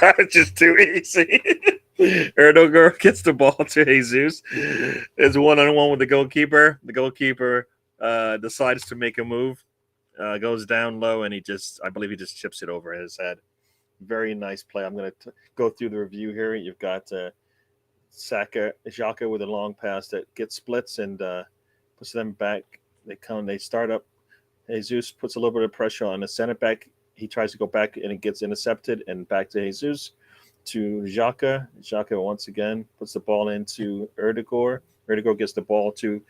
That was just too easy. Erdegaard gets the ball to Jesus. It's 1-on-1 with the goalkeeper. The goalkeeper decides to make a move. goes down low, and I believe he just chips it over his head. Very nice play. I'm going to go through the review here. You've got Xhaka with a long pass that gets splits and puts them back. They start up. Jesus puts a little bit of pressure on the center back. He tries to go back, and it gets intercepted, and back to Jesus. To Xhaka. Xhaka once again puts the ball into Erdegaard. Erdegaard gets the ball to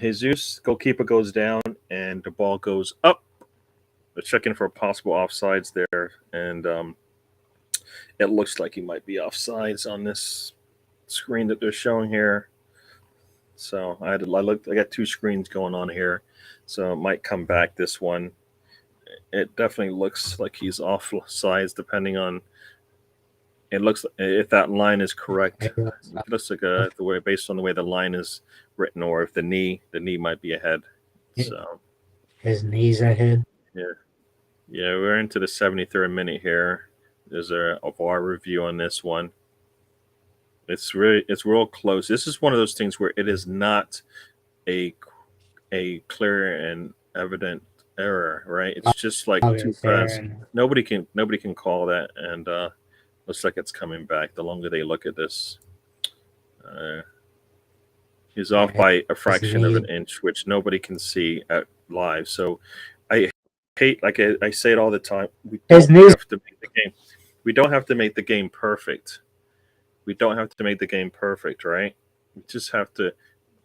Jesus. Goalkeeper goes down, and the ball goes up. They're checking for possible offsides there, and it looks like he might be offsides on this screen that they're showing here. So I got two screens going on here, so it might come back this one. It definitely looks like he's offsides, depending on. It looks if that line is correct. It looks like the way based on the way the line is written, or if the knee might be ahead. So his knees ahead. Yeah, we're into the 73rd minute here. There's a VAR review on this one. It's real close. This is one of those things where it is not a clear and evident error, right? It's just like too fast. Nobody can call that, and looks like it's coming back. The longer they look at this, he's off by a fraction of an inch, which nobody can see at live. So I hate, like I say it all the time. We don't have to make the game. We don't have to make the game perfect. We don't have to make the game perfect, right? We just have to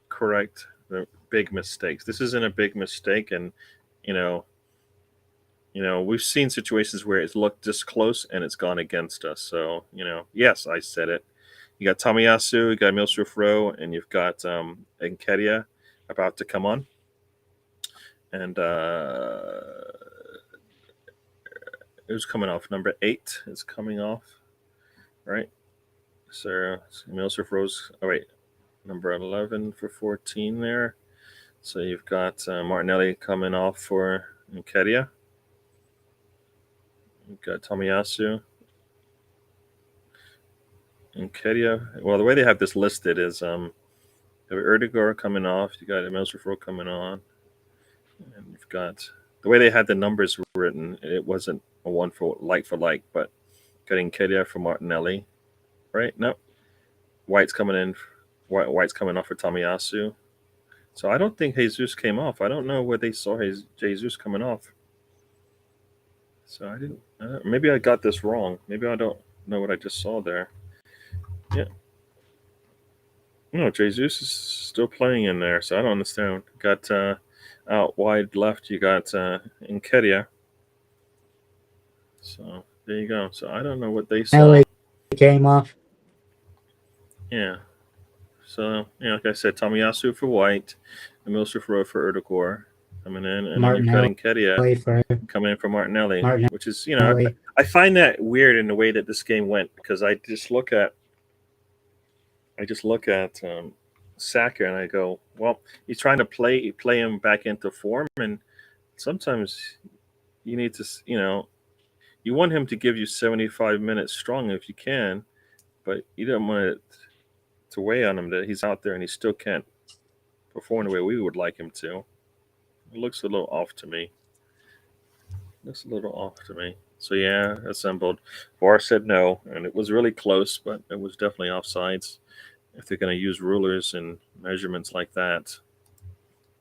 correct the big mistakes. This isn't a big mistake, and we've seen situations where it's looked this close and it's gone against us. So yes, I said it. You got Tomiyasu, you got Milsruf Rowe, and you've got Nketiah about to come on, and who's coming off? Number 8 is coming off, right? So Milsruf Rowe's. Oh wait, number 11 for 14 there. So you've got Martinelli coming off for Nketiah. You've got Tomiyasu. Nketiah. Well, the way they have this listed is you have Erdegaard coming off. You got Milsruf Rowe coming on, and you've got the way they had the numbers written. It wasn't a one for like, but got Nketiah for Martinelli, right? No, White's coming in. White's coming off for Tomiyasu. So I don't think Jesus came off. I don't know where they saw Jesus coming off. So I didn't. Maybe I got this wrong. Maybe I don't know what I just saw there. Yeah. No, Jesus is still playing in there, so I don't understand. Got out wide left. You got Nketiah. So there you go. So I don't know what they saw. He came off. Yeah. So like I said, Tomiyasu for White, and Milsruf Rowe for Erdegaard coming in, and then you've got Nketiah coming in for Martinelli, which is I find that weird in the way that this game went, because I just look at Saka and I go, well, he's trying to play him back into form, and sometimes you need to you want him to give you 75 minutes strong if you can, but you don't want it to weigh on him that he's out there and he still can't perform the way we would like him to. It looks a little off to me. So yeah, assembled. VAR said no, and it was really close, but it was definitely offsides. If they're going to use rulers and measurements like that,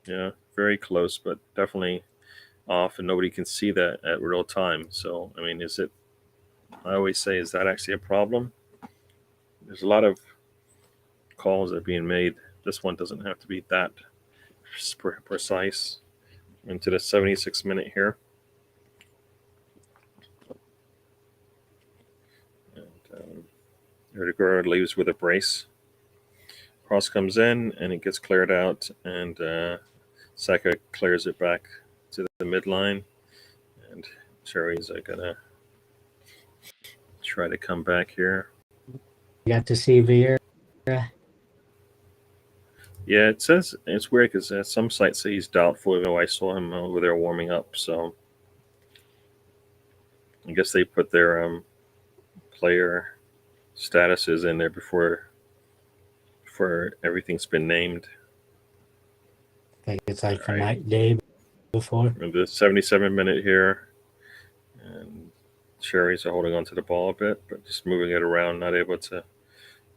yeah, very close, but definitely off, and nobody can see that at real time. So I mean, I always say, is that actually a problem? There's a lot of calls that are being made. This one doesn't have to be that precise. Into the 76th minute here. And Erdegaard leaves with a brace. Cross comes in, and it gets cleared out, and Saka clears it back to the midline. And Cherries are going to try to come back here. You got to see Vieira. Yeah, it says it's weird because some sites say he's doubtful. Though I saw him over there warming up, so I guess they put their player statuses in there before everything's been named. I think it's like for night day. before. The 77-minute here, and Cherries are holding on to the ball a bit, but just moving it around, not able to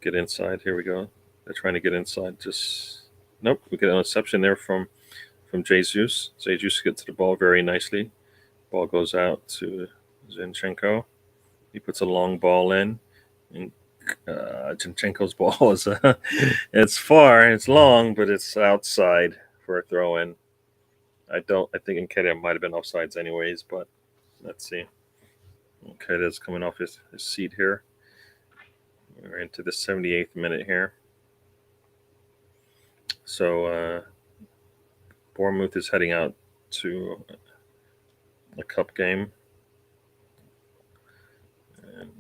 get inside. Here we go. They're trying to get inside. Just nope. We get an interception there from Jesus. Jesus gets to the ball very nicely. Ball goes out to Zinchenko. He puts a long ball in, and Zinchenko's ball is it's far, it's long, but it's outside for a throw in. I think Nketiah might have been offsides anyways, but let's see. Nketiah's coming off his seat here. We're into the 78th minute here. So Bournemouth is heading out to a cup game. And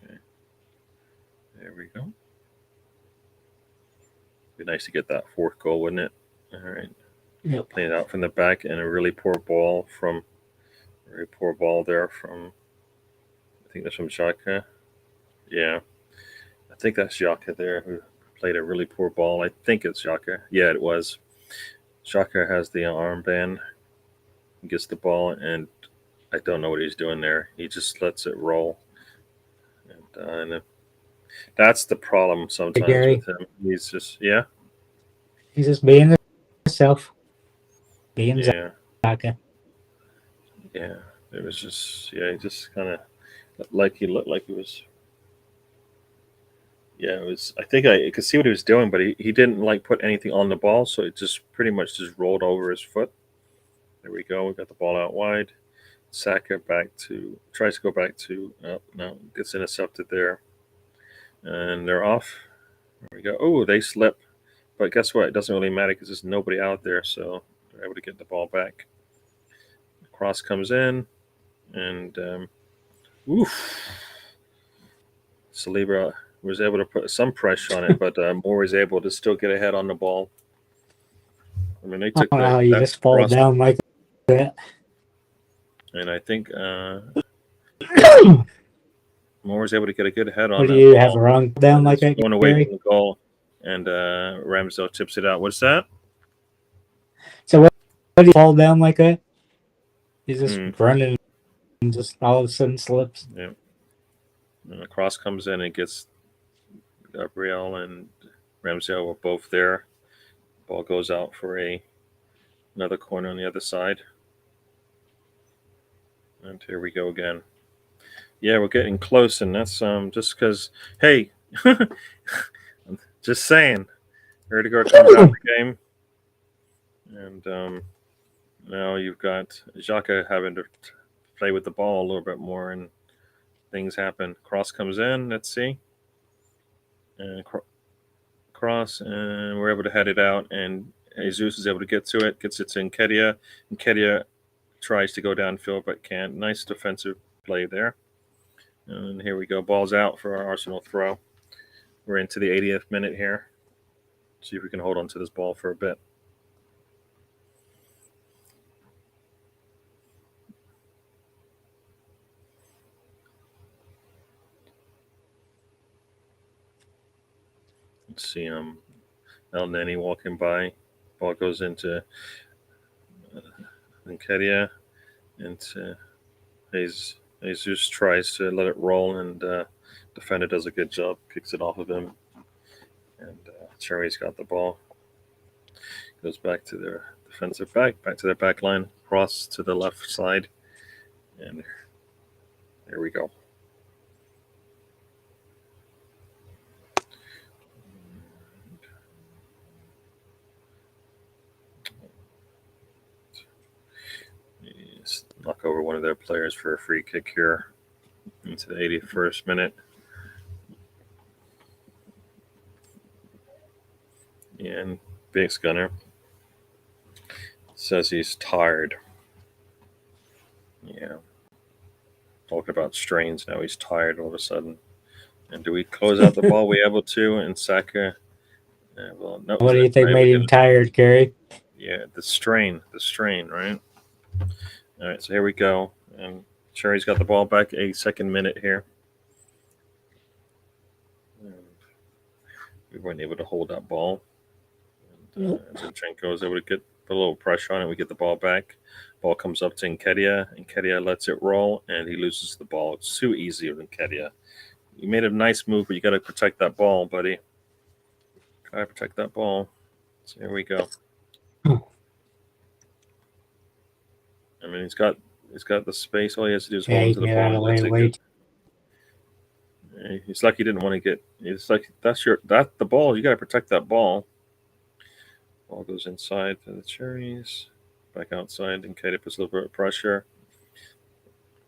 okay. There we go. Be nice to get that fourth goal, wouldn't it? All right. Yep. Playing it out from the back, and a really poor ball there from, I think that's from Xhaka. Yeah. I think that's Xhaka there who played a really poor ball. I think it's Xhaka. Yeah, it was. Xhaka has the armband. He gets the ball, and I don't know what he's doing there. He just lets it roll. And that's the problem sometimes with him. He's just, yeah. He's just being himself. Being Xhaka. Yeah. It was just, he just kind of like he looked like he was. Yeah, it was. I think I could see what he was doing, but he didn't put anything on the ball, so it just pretty much just rolled over his foot. There we go. We got the ball out wide. Saka tries to go back to. Oh, no, gets intercepted there, and they're off. There we go. Oh, they slip, but guess what? It doesn't really matter because there's nobody out there, so they're able to get the ball back. The cross comes in, and Saliba was able to put some pressure on it, but Moore was able to still get ahead on the ball. I mean, they took how you just fall down like that. And I think Moore was able to get a good head on what that. Do you have a wrong down like that? Going away from the goal, and Ramsdale chips it out. What's that? So what do you fall down like that? He's just running and just all of a sudden slips. Yeah. And the cross comes in and gets Gabriel and Ramsdale were both there. Ball goes out for another corner on the other side. And here we go again. Yeah, we're getting close, and that's just because, hey, just saying, Erdegaard comes out of the game, and now you've got Xhaka having to play with the ball a little bit more, and things happen. Cross comes in, let's see, and cross, and we're able to head it out, and Jesus is able to get to it, gets it to Nketiah. Nketiah tries to go downfield but can't. Nice defensive play there. And here we go. Ball's out for our Arsenal throw. We're into the 80th minute here. See if we can hold on to this ball for a bit. Let's see El Neni walking by. Ball goes into Nketiah, and Jesus tries to let it roll, and defender does a good job, kicks it off of him, and Cherry's got the ball. Goes back to their defensive back to their back line, cross to the left side, and there we go. Knock over one of their players for a free kick here into the 81st minute. And Biggs Gunner says he's tired. Yeah. Talking about strains now. He's tired all of a sudden. And do we close out the ball? We able to? And Saka. Well, no. What do you think made him tired, Gary? Yeah, the strain, right? All right, so here we go. And Cherry's got the ball back, a second minute here. And we weren't able to hold that ball. And Zinchenko was able to get a little pressure on it. We get the ball back. Ball comes up to Nketiah. Nketiah lets it roll, and he loses the ball. It's too easy with Nketiah. You made a nice move, but you got to protect that ball, buddy. Try to protect that ball. So here we go. I mean, he's got the space. All he has to do is hold onto the ball. He's like he didn't want to get. It's like that's the ball. You got to protect that ball. Ball goes inside to the Cherries, back outside, and Katie puts a little bit of pressure.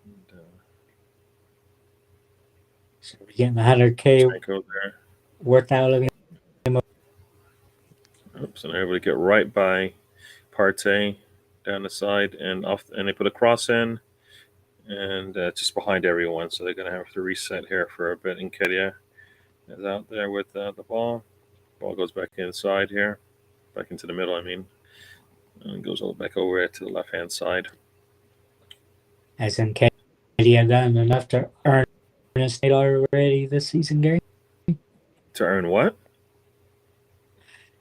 And, so we're getting 100K worth out of him. Oops, and they're able to get right by Partey down the side and off, and they put a cross in, and just behind everyone. So they're going to have to reset here for a bit. Nketiah is out there with the ball. Ball goes back inside here, back into the middle. I mean, and goes all back over to the left-hand side. Has Nketiah done enough to earn a state already this season, Gary? To earn what?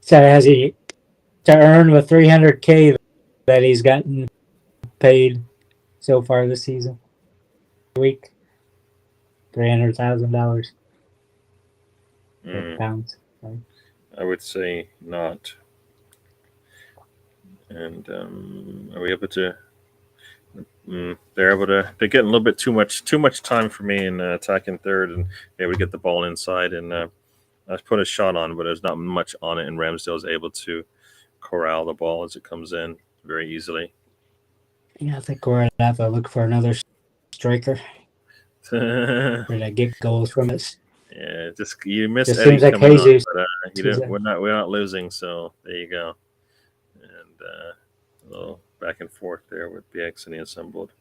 So has he to earn the 300K that he's gotten paid so far this season? Week, $300,000 pounds. Right? I would say not. And are we able to? They're getting a little bit too much time for me in attacking third, and they would get the ball inside. And I put a shot on, but there's not much on it, and Ramsdale is able to corral the ball as it comes in very easily. Yeah, I think we're gonna have to look for another striker. We're gonna get goals from it. Yeah, just you missed Just Eddie seems like coming Jesus. on, but we're not losing, so there you go. And a little back and forth there with BX and the assembled.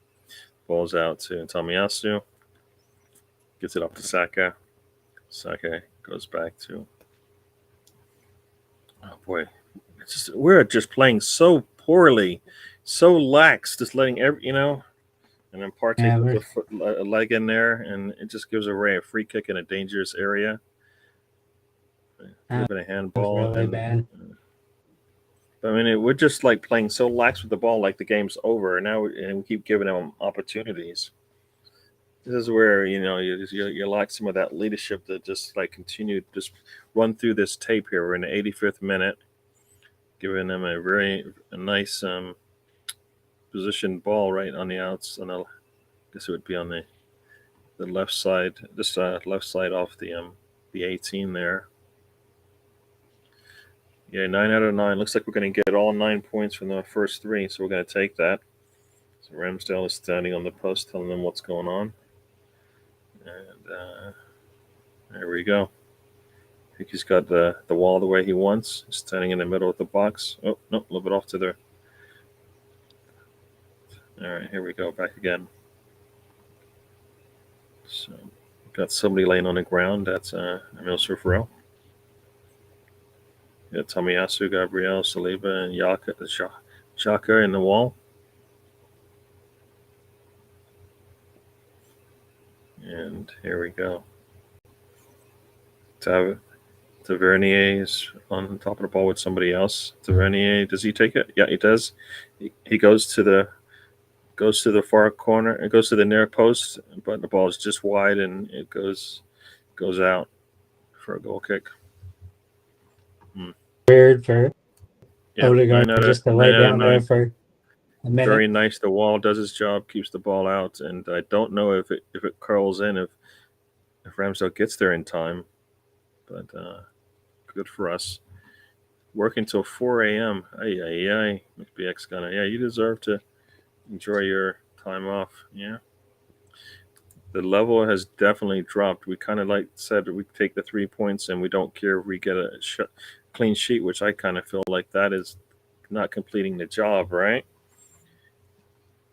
Ball's out to Tomiyasu. Gets it off to Saka. Saka goes back to. Oh boy, we're just playing so poorly, so lax, just letting and then Partey puts a leg in there, and it just gives away a free kick in a dangerous area. A bit of handball. Really bad. I mean, we're just like playing so lax with the ball, like the game's over, and we keep giving them opportunities. This is where you lack some of that leadership to just like continue just run through this tape here. We're in the 85th minute, giving them a nice positioned ball right on the outs. And I guess it would be on the left side, just left side off the 18 there. Yeah, 9 out of 9. Looks like we're going to get all 9 points from the first 3, so we're going to take that. So Ramsdale is standing on the post, telling them what's going on. And there we go. I think he's got the wall the way he wants. He's standing in the middle of the box. Oh, no, a little bit off to there. All right, here we go. Back again. So we've got somebody laying on the ground. That's Emil Surfero. Yeah, Tomiyasu, Gabriel, Saliba, and Xhaka in the wall. And here we go. Tavernier is on top of the ball with somebody else. Tavernier, does he take it? Yeah, he does. He goes to the far corner. It goes to the near post, but the ball is just wide, and it goes out for a goal kick. Weird for Odegaard just to lay down there for a minute. Very nice. The wall does its job, keeps the ball out, and I don't know if it curls in if Ramsdale gets there in time, but good for us. Working till 4 a.m. Ay, McBX Gunner. Yeah, you deserve to enjoy your time off. Yeah. The level has definitely dropped. We kind of said we take the 3 points and we don't care if we get a clean sheet, which I kind of feel like that is not completing the job, right?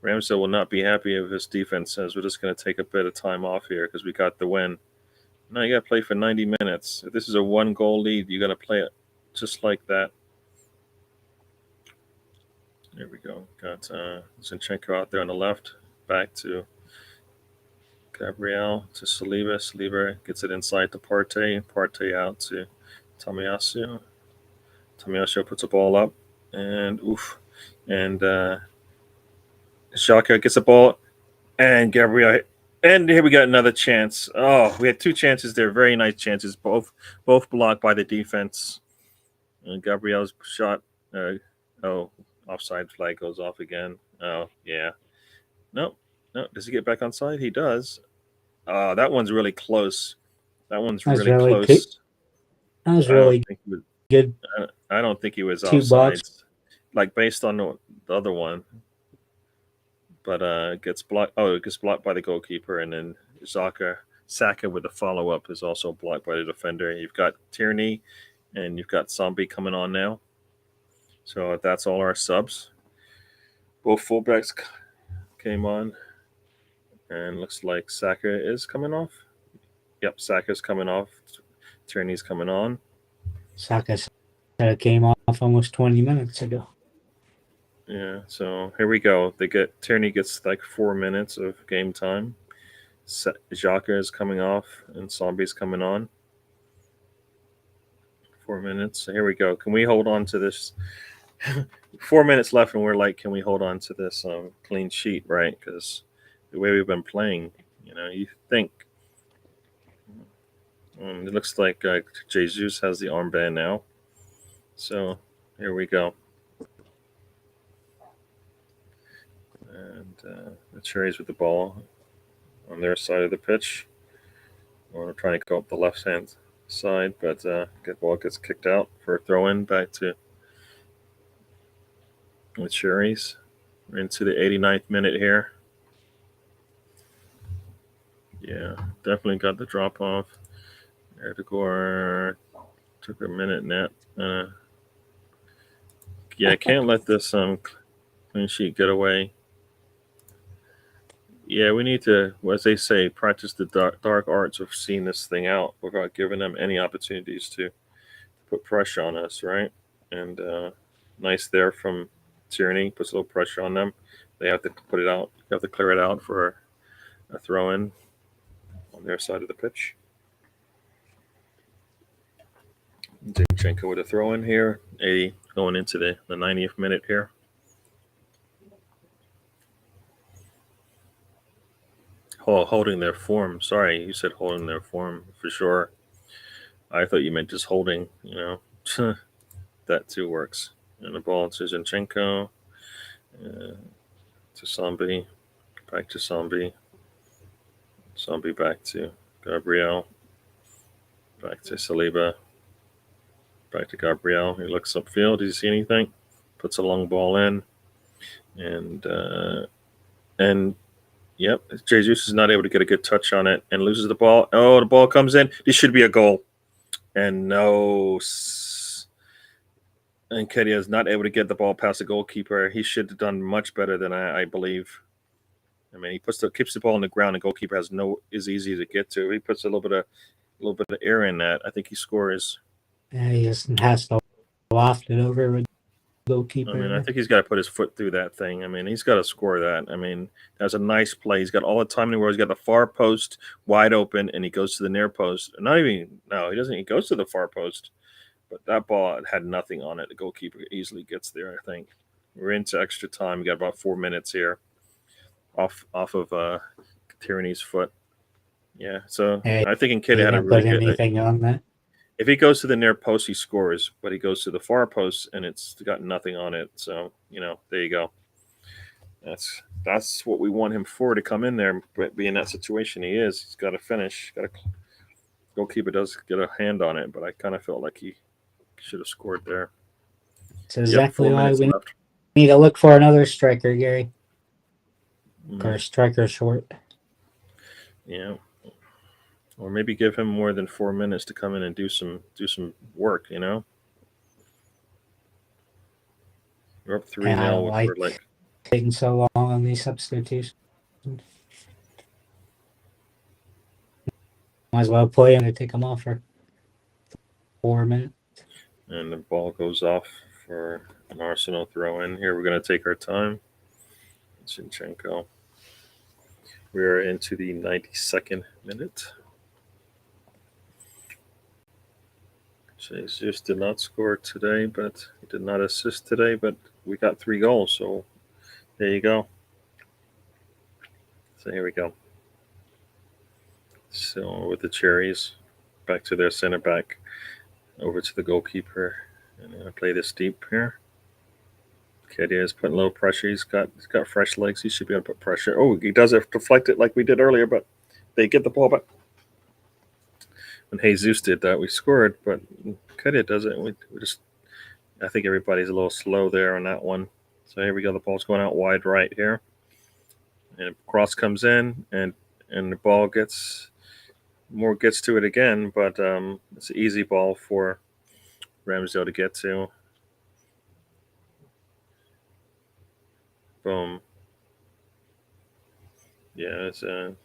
Ramsdale will not be happy if his defense says we're just going to take a bit of time off here because we got the win. No, you got to play for 90 minutes. If this is a 1-goal lead, you got to play it just like that. There we go. Got Zinchenko out there on the left. Back to Gabriel to Saliba. Saliba gets it inside to Partey. Partey out to Tomiyasu puts a ball up, and oof, and Xhaka gets a ball, and Gabriel, and here we got another chance. Oh, we had two chances there, very nice chances, both blocked by the defense. And Gabriel's shot, oh, offside flag goes off again. Oh yeah, no, does he get back on side? He does. That one's really close. That one's That was really really good. close. That was I don't really think he was. good. I don't think he was Two blocks. offsides, like based on the other one. But it gets blocked. Oh, it gets blocked by the goalkeeper, and then Saka with the follow up is also blocked by the defender. You've got Tierney, and you've got Zombie coming on now. So that's all our subs. Both fullbacks came on, and looks like Saka is coming off. Yep, Saka's coming off. Tierney's coming on. Saka came off almost 20 minutes ago. Yeah, so here we go. Tierney gets like 4 minutes of game time. Xhaka is coming off, and Zombie's coming on. 4 minutes. So here we go. Can we hold on to this? 4 minutes left, and we're like, can we hold on to this clean sheet, right? Because the way we've been playing, you think. It looks like Jesus has the armband now. So here we go. And the Cherries with the ball on their side of the pitch. We're trying to go up the left-hand side, but the ball gets kicked out for a throw-in back to the Cherries. We're into the 89th minute here. Yeah, definitely got the drop-off. Erdogan took a minute net. Yeah, can't let this clean sheet get away. Yeah, we need to, as they say, practice the dark arts of seeing this thing out without giving them any opportunities to put pressure on us, right? And nice there from Tierney, puts a little pressure on them. They have to put it out. You have to clear it out for a throw-in on their side of the pitch. Zinchenko with a throw-in here. 80 going into the 90th minute here. Oh, holding their form. Sorry, you said holding their form for sure. I thought you meant just holding, that too works. And the ball to Zinchenko, to Zombie, back to Zombie, Zombie back to Gabriel, back to Saliba, back to Gabriel. He looks upfield. Does he see anything? Puts a long ball in, and yep, Jesus is not able to get a good touch on it and loses the ball. Oh, the ball comes in. This should be a goal, and no. And Kedia is not able to get the ball past the goalkeeper. He should have done much better than I believe. I mean, he keeps the ball on the ground, and goalkeeper is easy to get to. He puts a little bit of air in that. I think he scores. Yeah, he just has to loft it over with the goalkeeper. I mean, I think he's got to put his foot through that thing. I mean, he's got to score that. I mean, that's a nice play. He's got all the time in the world. He's got the far post wide open, and he goes to the near post. He doesn't. He goes to the far post. But that ball had nothing on it. The goalkeeper easily gets there, I think. We're into extra time. We got about 4 minutes here off of Tierney's foot. Yeah, so I think Nketiah had a really put good anything on that. If he goes to the near post, he scores. But he goes to the far post, and it's got nothing on it. So, there you go. That's what we want him for, to come in there, but be in that situation he is. He's got to finish. Goalkeeper does get a hand on it, but I kind of felt like he should have scored there. That's exactly why we need to look for another striker, Gary. Or a striker short. Yeah. Or maybe give him more than 4 minutes to come in and do some work, We're up 3-0. We're like taking so long on these substitutions. Might as well play him to take him off for 4 minutes. And the ball goes off for an Arsenal throw in. Here we're going to take our time. Zinchenko. We are into the 92nd minute. Jesus did not score today, but he did not assist today, but we got 3 goals, so there you go. So here we go. So with the Cherries, back to their center back, over to the goalkeeper, and I'm gonna play this deep here. Kedia is putting low pressure. He's got fresh legs. He should be able to put pressure. Oh, he does it, deflect it like we did earlier, but they get the ball back. When Jesus did that, we scored, but Kedia does it. We just, I think everybody's a little slow there on that one. So here we go. The ball's going out wide right here, and cross comes in, and the ball gets to it again, but it's an easy ball for Ramsdale to get to. Boom. Yeah, it's our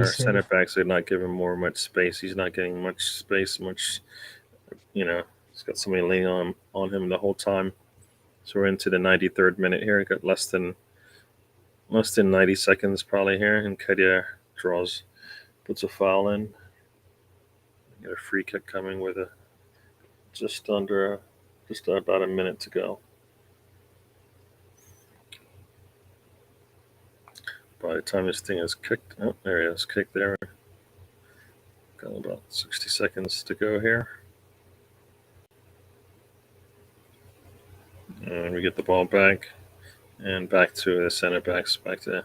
center backs are not giving much space. He's not getting much space, he's got somebody leaning on him the whole time. So we're into the 93rd minute here. Got less than 90 seconds probably here, and Kedia puts a foul in. Got a free kick coming with just about a minute to go. By the time this thing is kicked, oh, there it is, kicked there. Got about 60 seconds to go here. And we get the ball back, and back to the center backs, back to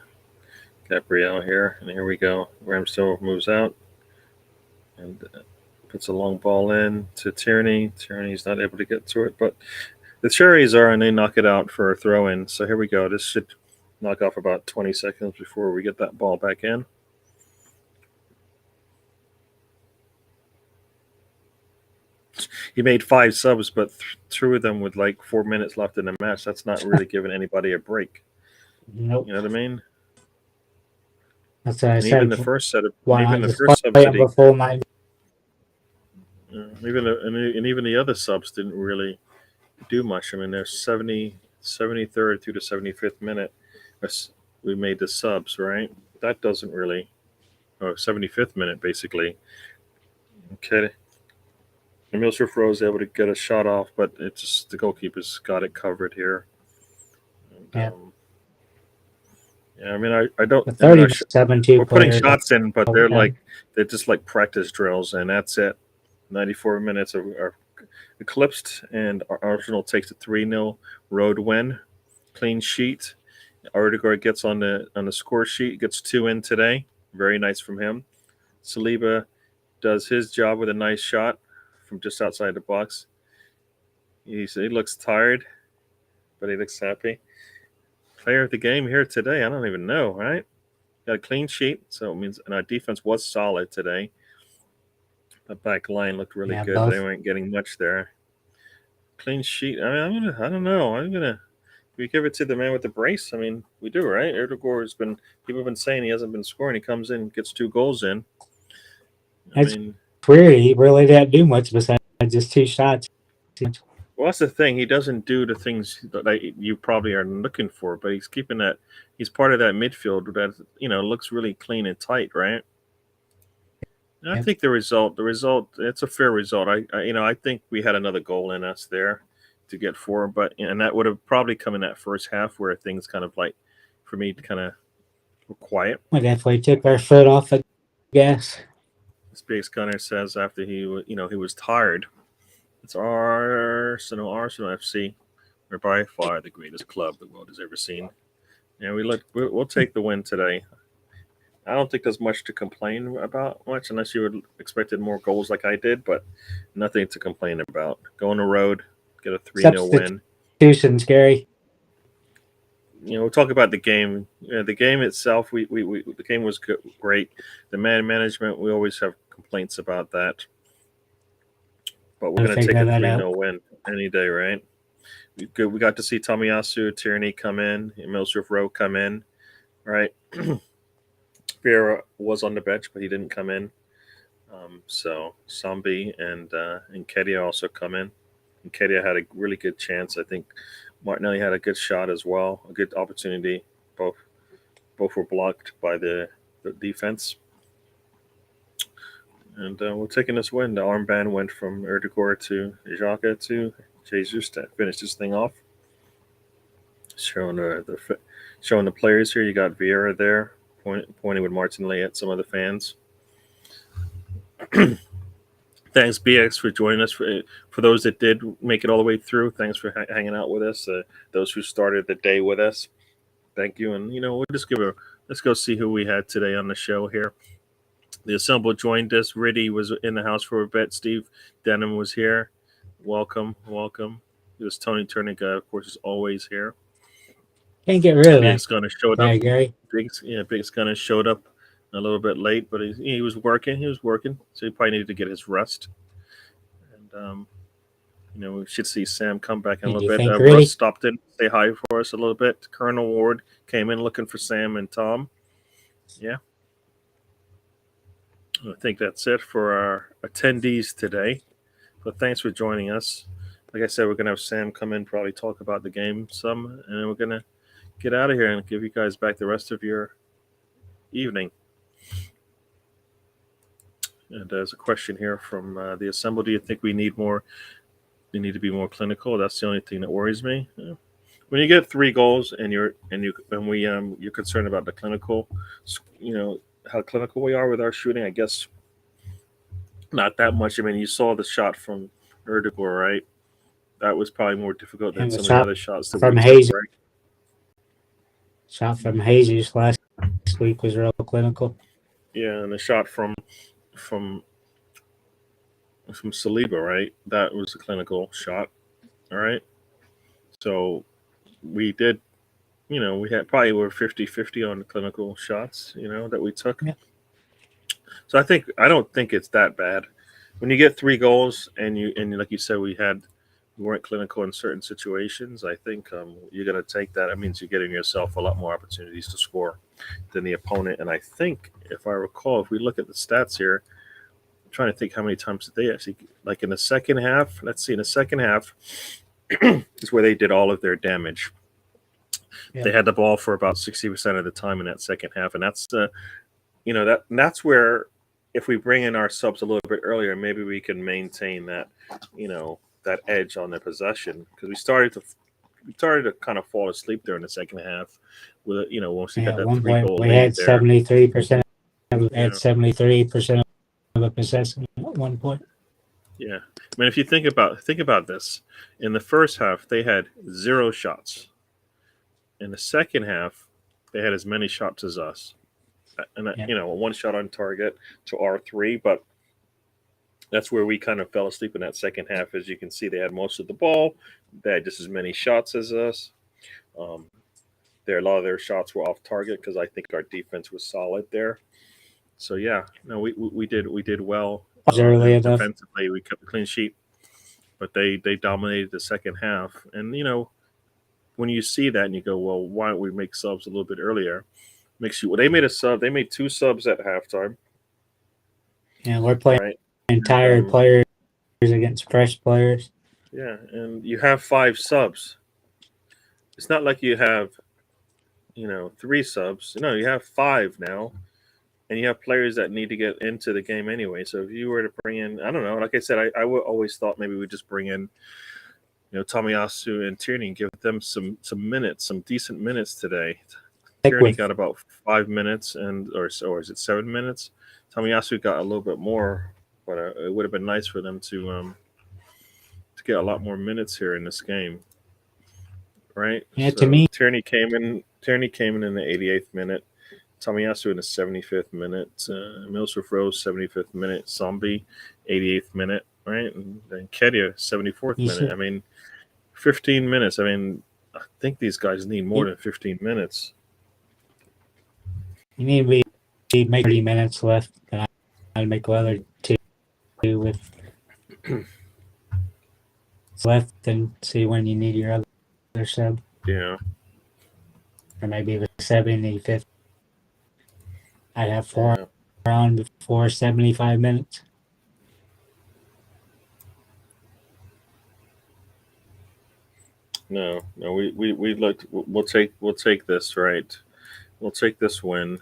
Gabriel here. And here we go. Ramsdale moves out and puts a long ball in to Tierney. Tierney's not able to get to it, but the Cherries are, and they knock it out for a throw in. So here we go. This should knock off about 20 seconds before we get that ball back in. He made 5 subs, but 2 of them with like 4 minutes left in the match. That's not really giving anybody a break. Nope. You know what I mean? That's what I said. Even the first set of even the other subs didn't really do much. I mean, they're 73rd through the 75th minute. We made the subs, right? That doesn't really. 75th minute, basically. Okay. Emil Smith-Rowe was able to get a shot off, but it's just the goalkeeper's got it covered here. Yeah. Yeah, I mean, I don't. We're putting shots in, but they're just like practice drills, and that's it. 94 minutes are eclipsed, and Arsenal takes a 3-0 road win, clean sheet. Odegaard gets on the score sheet, gets 2 in today. Very nice from him. Saliba does his job with a nice shot from just outside the box. He looks tired, but he looks happy. Player of the game here today, I don't even know, right? Got a clean sheet, so it means, and our defense was solid today. The back line looked really good. Both. They weren't getting much there. Clean sheet. I mean, I don't know. We give it to the man with the brace. I mean, we do, right? Erdogan has been. People have been saying he hasn't been scoring. He comes in, gets 2 goals in. That's weird. He really didn't do much besides just 2 shots. Well, that's the thing. He doesn't do the things that you probably are looking for, but he's keeping that. He's part of that midfield that looks really clean and tight, right? And I think the result, it's a fair result. I think we had another goal in us there to get 4, and that would have probably come in that first half where things kind of like, for me, kind of were quiet. We definitely took our foot off the gas. Space Gunner says after he was tired. It's Arsenal FC. We're by far the greatest club the world has ever seen. And we'll take the win today. I don't think there's much to complain about unless you would expected more goals like I did, but nothing to complain about. Go on the road, get a 3-0 win. Substitution, scary. We'll talk about the game. The game itself, the game was great. The man management, we always have complaints about that. But we're going to take a 3-0 win any day, right? We got to see Tomiyasu, Tierney come in, Emil Smith-Rowe come in, right? Vieira was on the bench, but he didn't come in. So Sambi and Kedia also come in. And Kedia had a really good chance. I think Martinelli had a good shot as well, a good opportunity. Both were blocked by the defense. And we're taking this win. The armband went from Erdegaard to Xhaka to Jesus to finish this thing off. Showing showing the players here. You got Vieira there, pointing with Martinelli at some of the fans. Thanks, BX, for joining us. For those that did make it all the way through, thanks for hanging out with us. Those who started the day with us, thank you. And we'll just let's go see who we had today on the show here. The Assemble joined us. Riddy was in the house for a bit. Steve Denham was here. Welcome. There's Tony Turniga, of course, is always here. Can't get rid of Big's that. Gunner showed Guy, up. Gary. Big's Gunner showed up a little bit late, but he was working. So he probably needed to get his rest. And we should see Sam come back in a And little you bit. think really? Russ stopped in, say hi for us a little bit. Colonel Ward came in looking for Sam and Tom. Yeah. I think that's it for our attendees today. But thanks for joining us. Like I said, we're going to have Sam come in, probably talk about the game some, and then we're going to get out of here and give you guys back the rest of your evening. And there's a question here from the Assemble. Do you think we need to be more clinical? That's the only thing that worries me. Yeah. When you get 3 goals and you're concerned about the clinical, how clinical we are with our shooting, I guess not that much. I mean, you saw the shot from Erdegaard, right? That was probably more difficult than And the some of the shot other shots that from we Jesus. took, right? Shot from Jesus last week was real clinical. Yeah, and the shot from Saliba, right? That was a clinical shot, all right? So we did, we had probably were 50-50 on the clinical shots, that we took. Yeah. So I don't think it's that bad. When you get 3 goals and like you said, we weren't clinical in certain situations, I think you're going to take that. That means you're getting yourself a lot more opportunities to score than the opponent. And I think, if I recall, if we look at the stats here, I'm trying to think how many times did they actually, like in the second half, let's see, in the second half is where they did all of their damage. Yeah. They had the ball for about 60% of the time in that second half. And that's, that's where, if we bring in our subs a little bit earlier, maybe we can maintain that, that edge on the possession, because we started to kind of fall asleep there in the second half. With once we got that 3-goal lead, we had 73%. Had 73% of the possession at one point. Yeah, I mean, if you think about this, in the first half they had 0 shots. In the second half, they had as many shots as us. And 1 shot on target to R3, but that's where we kind of fell asleep in that second half. As you can see, they had most of the ball. They had just as many shots as us. A lot of their shots were off target because I think our defense was solid there. So yeah, no, we did well. Defensively, we kept a clean sheet, but they dominated the second half. And when you see that and you go, well, why don't we make subs a little bit earlier? Makes you. Well, they made a sub. They made 2 subs at halftime. Yeah, we're playing tired players against fresh players. Yeah, and you have 5 subs. It's not like you have, 3 subs. No, you have 5 now, and you have players that need to get into the game anyway. So if you were to bring in, I don't know, like I said, I always thought maybe we'd just bring in, Tomiyasu and Tierney and give them some minutes, some decent minutes today. Tierney got about 5 minutes, or is it 7 minutes? Tomiyasu got a little bit more, but it would have been nice for them to get a lot more minutes here in this game, right? Yeah, so to me, Tierney came in in the 88th minute. Tomiyasu in the 75th minute. Milsworth Rose 75th minute. Zombie 88th minute, right? And then Kedia 74th minute. I mean, 15 minutes. I mean, I think these guys need more than 15 minutes. You need to make 30 minutes left, and I'd make another 2 with left and see when you need your other sub. Yeah. Or maybe the 75th. I'd have 4 on before 75 minutes. No, we looked. We'll take this, right? We'll take this win.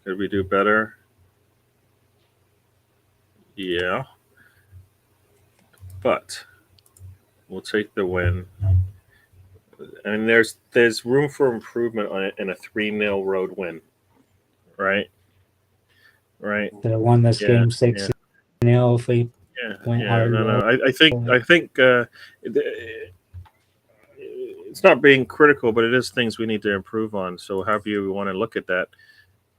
Could we do better? Yeah, but we'll take the win. And there's room for improvement on it in a 3-0 road win, right? Right. The one this Yeah. game 6-0 if we Yeah. went Yeah. hard. No. I think it's not being critical, but it is things we need to improve on. So, however you want to look at that,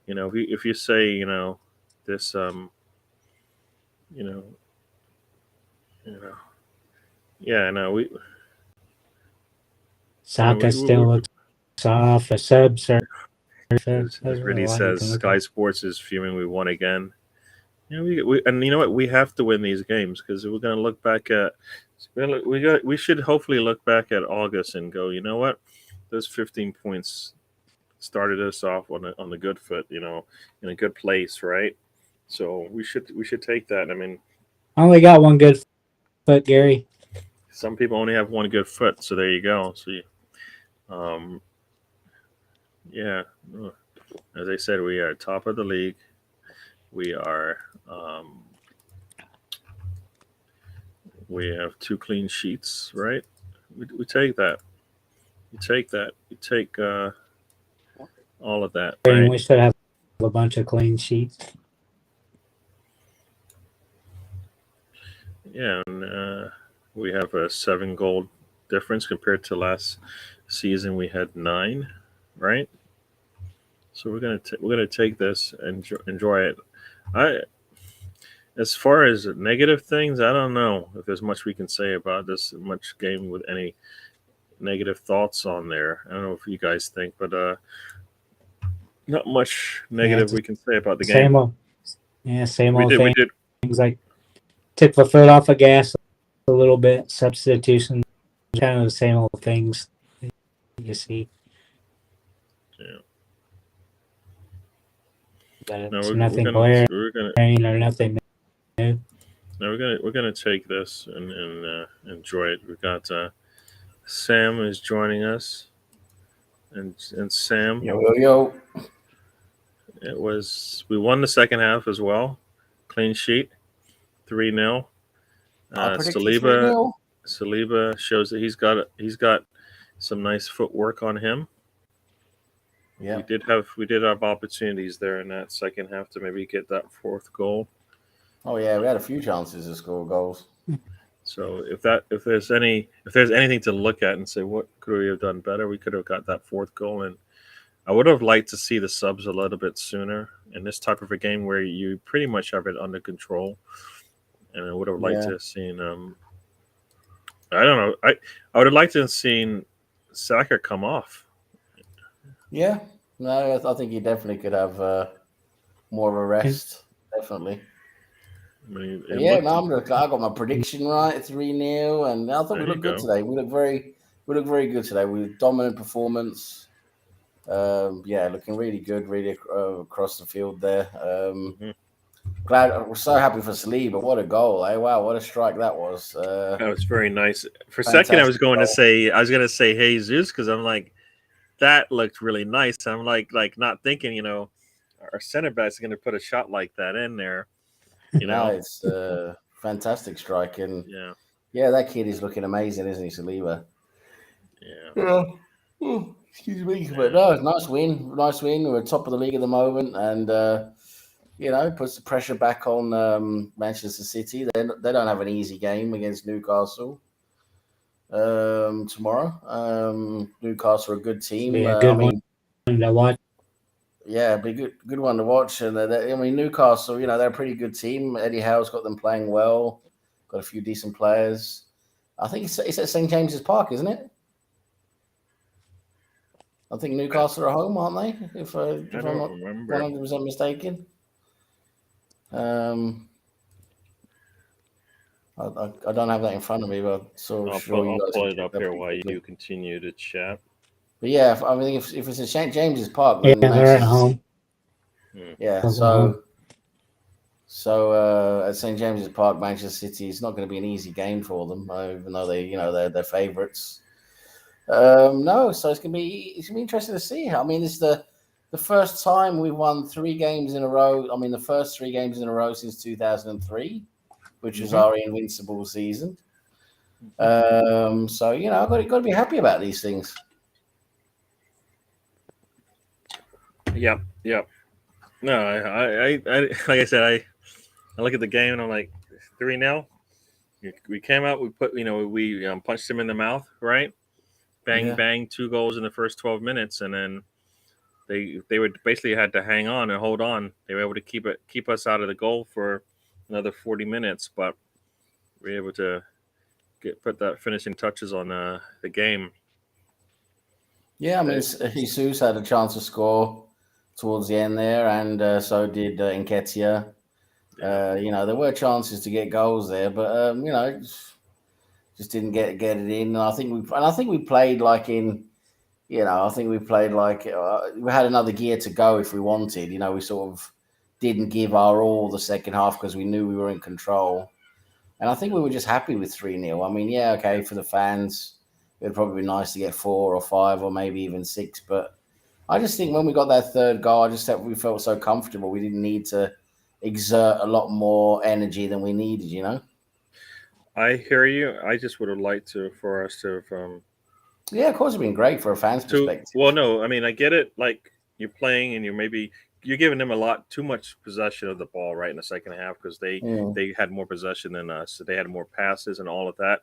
if you say, this, you know, you know, yeah, no, Saka still looks off. A subs are as there's really Riddy a lot you says, can look Sky at. Sports is fuming. We won again. And you know what? We have to win these games because we're going to look back at. We should hopefully look back at August and go. You know what? Those 15 points started us off on the good foot. In a good place, right? So we should take that. I mean, I only got one good foot, Gary. some people only have one good foot, so there you go. So, um, yeah, as I said, we are top of the league. We are. We have 2 clean sheets, right? We take that. You take that. You take all of that, And right? we should have a bunch of clean sheets. Yeah, and we have a 7 goal difference compared to last season. We had 9, right? So we're gonna take this and enjoy it. As far as negative things, I don't know if there's much we can say about this much game with any negative thoughts on there. I don't know if you guys think, but not much negative we can say about the game. Same We old did. We thing. did. Things like took the foot off the gas a little bit. Substitution, kind of the same old things you see. Yeah. But No, it's we're nothing gonna glaring we're gonna or nothing new. no, we're gonna take this and enjoy it. We got Sam is joining us, and Sam, Yo. we won the second half as well, clean sheet, 3-0. I predicted 3-0. Saliba shows that he's got some nice footwork on him. Yeah. We did have opportunities there in that second half to maybe get that 4th goal. Oh yeah, we had a few chances to score goals. So if there's anything to look at and say what could we have done better, we could have got that 4th goal. And I would have liked to see the subs a little bit sooner in this type of a game where you pretty much have it under control. And I would have liked to have seen I don't know. I would have liked to have seen Saka come off. Yeah, no, I think you definitely could have more of a rest. Definitely. I mean, I got my prediction right. It's 3-0, and I thought we looked good today. We look very good today. We dominant performance. Looking really good, really across the field there. We're so happy for Saliba. What a goal! Wow, what a strike that was. That was very nice. For a second, I was going to say Jesus because I'm like, that looked really nice. I'm like not thinking, our center back's going to put a shot like that in there. No, it's a fantastic strike, and that kid is looking amazing, isn't he, Saliba? Yeah. Oh, excuse me, but no, nice win. We're top of the league at the moment, and puts the pressure back on Manchester City. They don't have an easy game against Newcastle tomorrow. Newcastle are a good team. Be a good one to watch. Yeah, be good one to watch. And Newcastle, they're a pretty good team. Eddie Howe's got them playing well. Got a few decent players. I think it's at St James's Park, isn't it? I think Newcastle are home, aren't they? If I'm not 100% mistaken. I don't have that in front of me, but I'll pull it up here while you continue to chat. But yeah, if it's at St James's Park, then they're at home. Yeah, so at St James's Park, Manchester City, it's not going to be an easy game for them, even though they're favourites. So it's gonna be interesting to see. I mean, it's the the first time we won 3 games in a row. I mean, the first 3 games in a row since 2003, which was our invincible season. So I've got to be happy about these things. Yep. No, I like I said, I look at the game and I'm like 3-0. We came out, we put, we punched him in the mouth, right? Bang, Yeah. bang, 2 goals in the first 12 minutes, and then they would basically had to hang on and hold on. They were able to keep us out of the goal for another 40 minutes, but we were able to put that finishing touches on the game. Yeah, I mean, Jesus had a chance to score towards the end there, and so did Nketiah. There were chances to get goals there, but just didn't get it in. And I think we played like in, I think we played like we had another gear to go if we wanted. We sort of didn't give our all the second half because we knew we were in control. And I think we were just happy with 3-0. I mean, yeah, okay, for the fans, it would probably be nice to get 4 or 5 or maybe even 6. But I just think when we got that third goal, I just thought we felt so comfortable. We didn't need to exert a lot more energy than we needed. I hear you. I just would have liked for us to Yeah, of course, it's been great for a fan's perspective. Well, no, I mean, I get it. Like, you're playing and you're giving them a lot too much possession of the ball right in the second half because they had more possession than us. So they had more passes and all of that.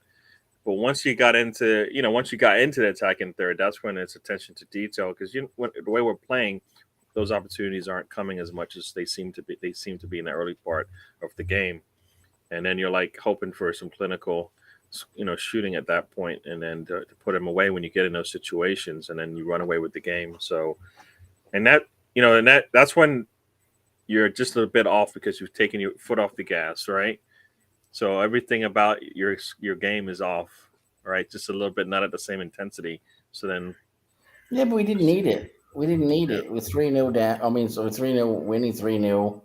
But once you got into the attacking third, that's when it's attention to detail because the way we're playing, those opportunities aren't coming as much as they seem to be. They seem to be in the early part of the game, and then you're like hoping for some clinical, shooting at that point, and then to put them away when you get in those situations, and then you run away with the game. So, and that's when you're just a little bit off because you've taken your foot off the gas, right? So everything about your game is off, right? Just a little bit, not at the same intensity. So then, yeah, but we didn't need it. We didn't need it. We're 3-0 down. I mean, so we're 3-0 winning 3-0.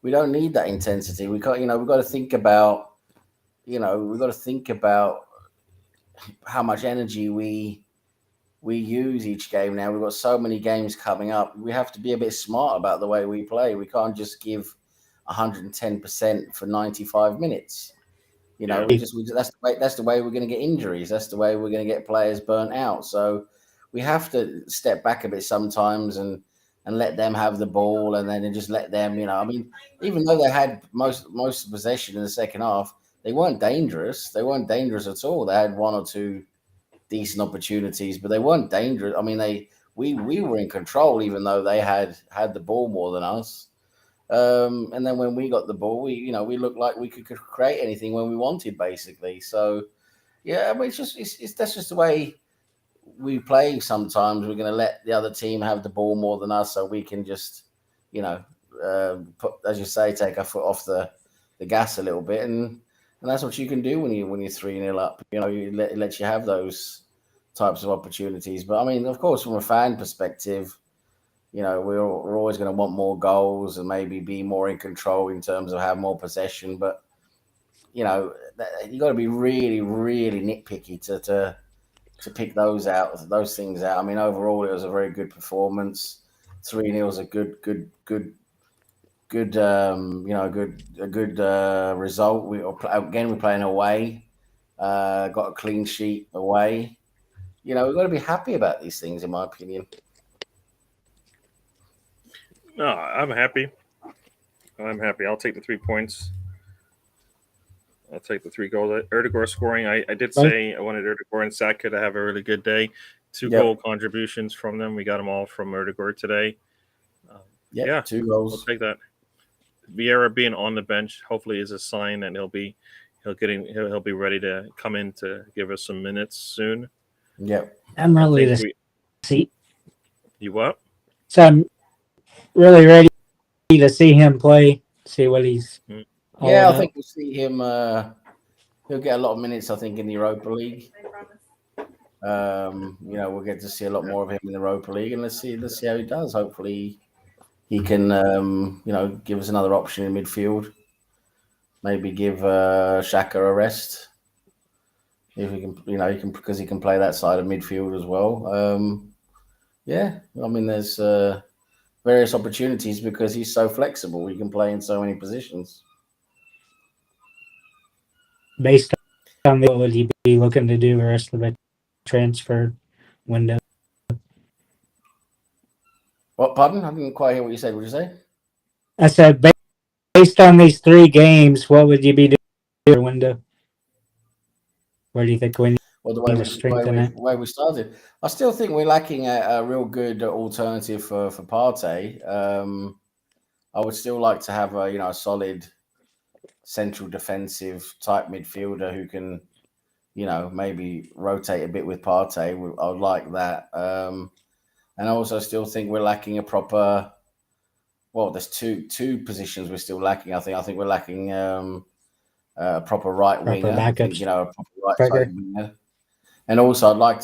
We don't need that intensity. We've got to think about, we've got to think about how much energy we use each game now. We've got so many games coming up. We have to be a bit smart about the way we play. We can't just give 110% for 95 minutes. That's the way we're going to get injuries. That's the way we're going to get players burnt out. So we have to step back a bit sometimes and let them have the ball, and then just let them. I mean, even though they had most of the possession in the second half, they weren't dangerous. They weren't dangerous at all. They had 1 or 2 decent opportunities, but they weren't dangerous. I mean, we were in control, even though they had the ball more than us. And then when we got the ball, we looked like we could create anything when we wanted, basically. So, yeah, I mean, that's just the way we play. Sometimes we're going to let the other team have the ball more than us, so we can just, put, as you say, take our foot off the gas a little bit, and that's what you can do when you're 3-0 up. It lets you have those types of opportunities. But I mean, of course, from a fan perspective, we're always going to want more goals and maybe be more in control in terms of have more possession. But you got to be really, really nitpicky to pick those things out. I mean, overall, it was a very good performance. 3-0 is a good result. We're playing away. Got a clean sheet away. We've got to be happy about these things, in my opinion. no, I'm happy. I'll take the 3 points. I'll take the 3 goals. Erdegaard scoring. I did say I wanted Erdegaard and Saka to have a really good day. 2 goal contributions from them. We got them all from Erdegaard today. 2 goals. I'll take that. Vieira being on the bench hopefully is a sign that he'll be ready to come in to give us some minutes soon. Yep. I'm really to see. You what? So I'm really ready to see him play. See what he's. I think we'll see him. He'll get a lot of minutes, I think, in the Europa League. We'll get to see a lot more of him in the Europa League, and let's see how he does. Hopefully, he can, give us another option in midfield. Maybe give Xhaka a rest if he can, because he can play that side of midfield as well. I mean, there's various opportunities because he's so flexible. He can play in so many positions. Based on what would he be looking to do the rest of the transfer window? What? Pardon? I didn't quite hear what you said. What did you say? I said, based on these 3 games, what would you be doing in the window? Where do you think we need to strengthen it? The way we started, I still think we're lacking a real good alternative for Partey. I would still like to have a solid central defensive type midfielder who can maybe rotate a bit with Partey. I would like that. And I also still think we're lacking a proper. Well, there's two positions we're still lacking. I think we're lacking a proper right winger. I think, a proper right side winger. And also, I'd like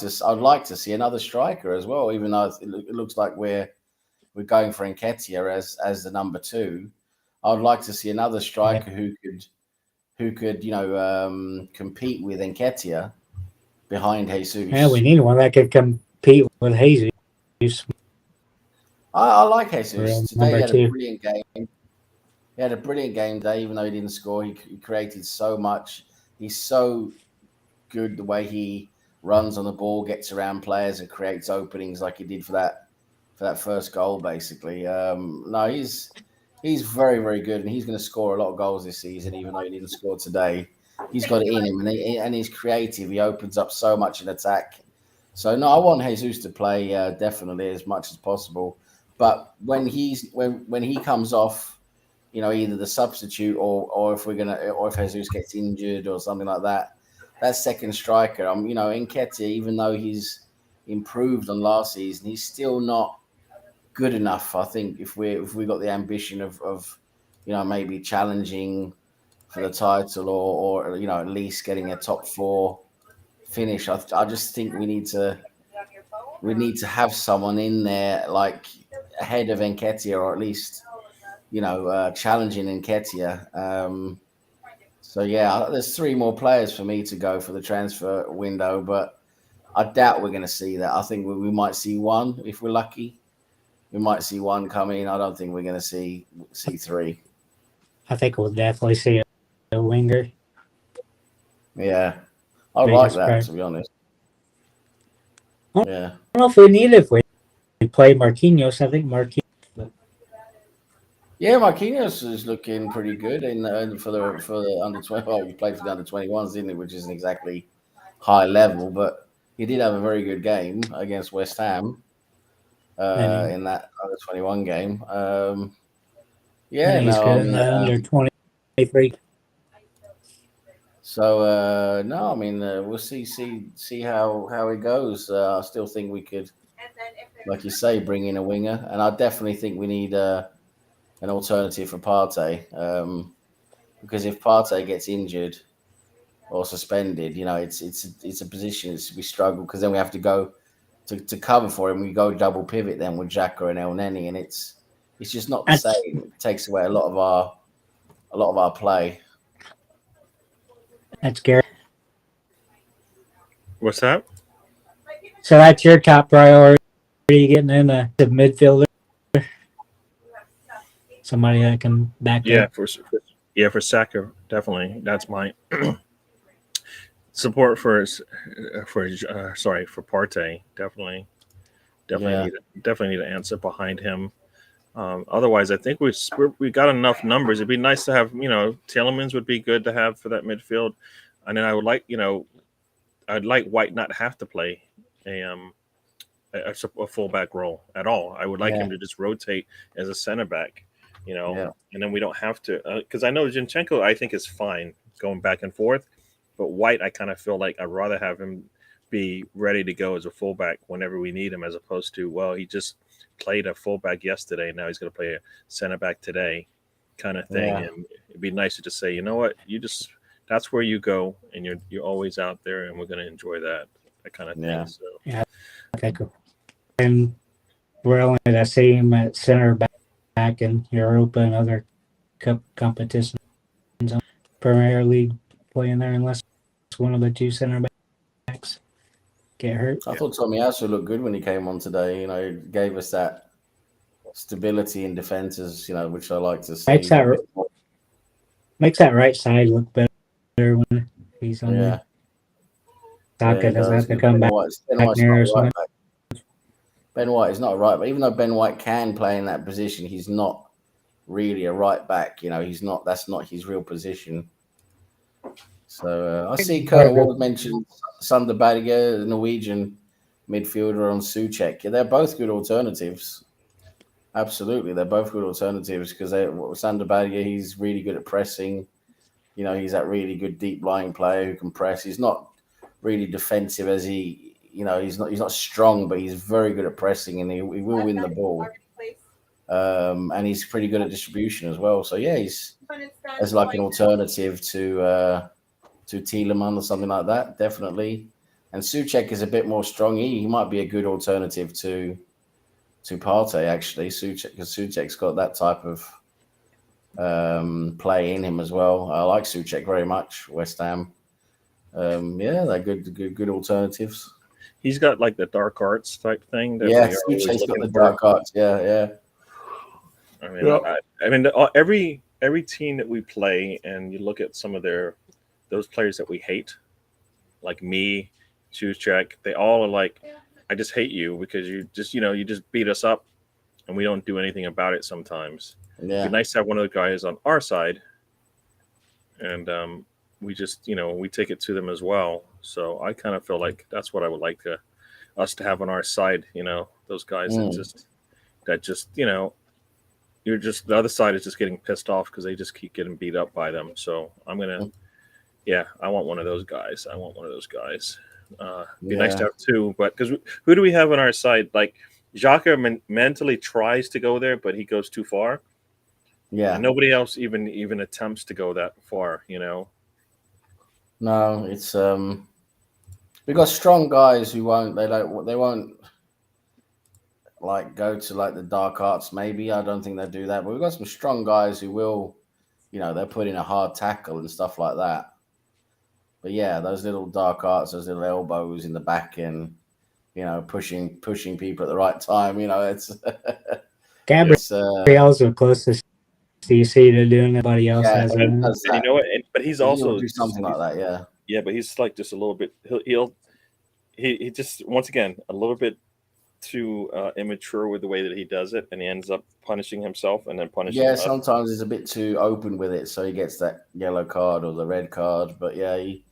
to see another striker as well. Even though it looks like we're going for Nketiah as the number 2, I'd like to see another striker who could compete with Nketiah behind Jesus. Yeah, we need one that could compete with Jesus. I like Jesus. Today he had 2. a brilliant game. He had a brilliant game today, even though he didn't score. He created so much. He's so good the way he runs on the ball, gets around players, and creates openings like he did for that first goal. Basically, no, he's very, very good, and he's going to score a lot of goals this season, even though he didn't score today. He's got it in him, and he's creative. He opens up so much in attack. So no, I want Jesus to play definitely as much as possible. But when he comes off, either the substitute or if Jesus gets injured or something like that, that second striker, Nketiah, even though he's improved on last season, he's still not good enough. I think if we got the ambition of maybe challenging for the title or at least getting a top 4 finish, I just think we need to have someone in there like ahead of Nketiah, or at least challenging Nketiah. So yeah, there's 3 more players for me to go for the transfer window, but I doubt we're going to see that. I think we might see 1 if we're lucky. We might see 1 come in. I don't think we're going to see 3. I think we'll definitely see a winger. Yeah, I like that, to be honest. Yeah. I don't know if we need it if we play Marquinhos. I think Marquinhos. Yeah, Marquinhos is looking pretty good for the under 20. Well, he played for the under 21s, didn't he? Which isn't exactly high level, but he did have a very good game against West Ham in that under 21 game. He's good in the under 23. So we'll see how it goes. I still think we could, like you say, bring in a winger, and I definitely think we need an alternative for Partey, because if Partey gets injured or suspended, it's a position we struggle, because then we have to go to cover for him. We go double pivot then with Xhaka and El Neni, and it's just not the same. It takes away a lot of our play. That's Gary. What's that? So that's your top priority, getting in the midfielder, somebody that can back up. For Saka, definitely. That's my support for Partey. Definitely need an answer behind him. Otherwise, I think we got enough numbers. It'd be nice to have, Tielemans would be good to have for that midfield, and then I would like, I'd like White not have to play a fullback role at all. I would like him to just rotate as a center back, and then we don't have to, because I know Zinchenko I think is fine going back and forth, but White I kind of feel like I'd rather have him be ready to go as a fullback whenever we need him, as opposed to, he just played a fullback yesterday, now he's going to play a center back today, kind of thing. And it'd be nice to just say, you know what, that's where you go, and you're always out there, and we're going to enjoy that kind of thing. So I think, and we're only to see him at center back in Europa and other cup competitions, Premier League playing there, unless one of the 2 center backs get hurt. I thought Tomiyasu looked good when he came on today. He gave us that stability in defenses, which I like to see. Makes that right side look better when he's on there. Saka he doesn't does. have to come Ben back White's there not or a right something. back. Ben White is not a right back. Even though Ben White can play in that position, he's not really a right back. He's not. That's not his real position. So I see Colonel Ward mentioned Sander Berge, the Norwegian midfielder, on Souček. Yeah, they're both good alternatives. Absolutely, they're both good alternatives because Sander Berge, he's really good at pressing. He's that really good deep lying player who can press. He's not really defensive as he's not strong, but he's very good at pressing and he will win the ball. And he's pretty good at distribution as well. So yeah, he's as like an alternative to Tielemans or something like that, definitely. And Souček is a bit more strong. He might be a good alternative to Partey, actually. Because Souček's got that type of play in him as well. I like Souček very much. West Ham. They're good alternatives. He's got like the dark arts type thing. That Souček's got the dark arts. Yeah. I mean, every team that we play, and you look at some of those players that we hate, like me, Souček, they all are like, I just hate you because you just beat us up, and we don't do anything about it sometimes. Yeah. It'd be nice to have one of the guys on our side, and we just we take it to them as well. So I kind of feel like that's what I would like us to have on our side. Those guys that just you're just the other side is just getting pissed off because they just keep getting beat up by them. So I want one of those guys. Be nice to have two, but because who do we have on our side? Like Xhaka mentally tries to go there, but he goes too far. Yeah. And nobody else even attempts to go that far. No, it's we got strong guys who won't like go to like the dark arts. Maybe I don't think they do that, but we've got some strong guys who will, they'll put in a hard tackle and stuff like that. But yeah, those little dark arts, those little elbows in the back, and pushing people at the right time. It's Gabriel's the closest you see to doing anybody else has. And you know what? But he's also do something like that. Yeah. Yeah, but he's like just a little bit. He just once again a little bit too immature with the way that he does it, and he ends up punishing himself and then punishing. Yeah, sometimes he's a bit too open with it, so he gets that yellow card or the red card. But yeah, he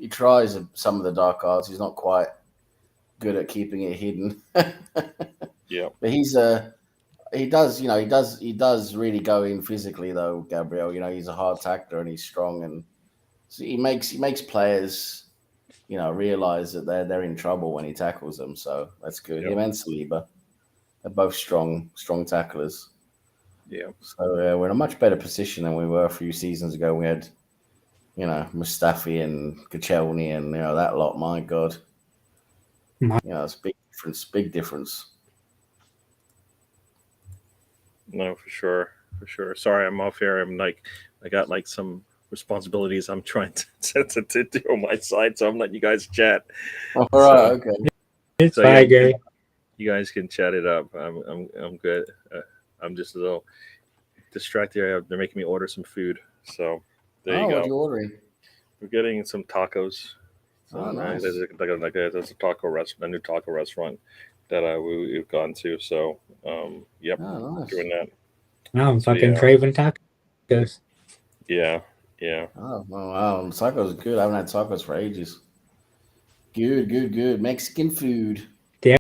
tries some of the dark arts. He's not quite good at keeping it hidden. Yeah, but he does really go in physically though, Gabriel. He's a hard tackler and he's strong, and so he makes players realize that they're in trouble when he tackles them. So that's good. Him and Saliba, they're both strong tacklers. Yeah. So we're in a much better position than we were a few seasons ago. We had, Mustafi and Koscielny and that lot. My God, it's big difference. No, for sure. Sorry, I'm off here. I got like some responsibilities I'm trying to do on my side, so I'm letting you guys chat. All right, okay. It's fine, Gary. You guys can chat it up. I'm good. I'm just a little distracted. They're making me order some food, so there you go. What are you ordering? We're getting some tacos. So nice. There's a taco restaurant, a new taco restaurant that we've gone to. So yep, nice. Doing that. No, I'm fucking craving tacos. Yeah. Oh wow, tacos are good. I haven't had tacos for ages. Good. Mexican food. Do you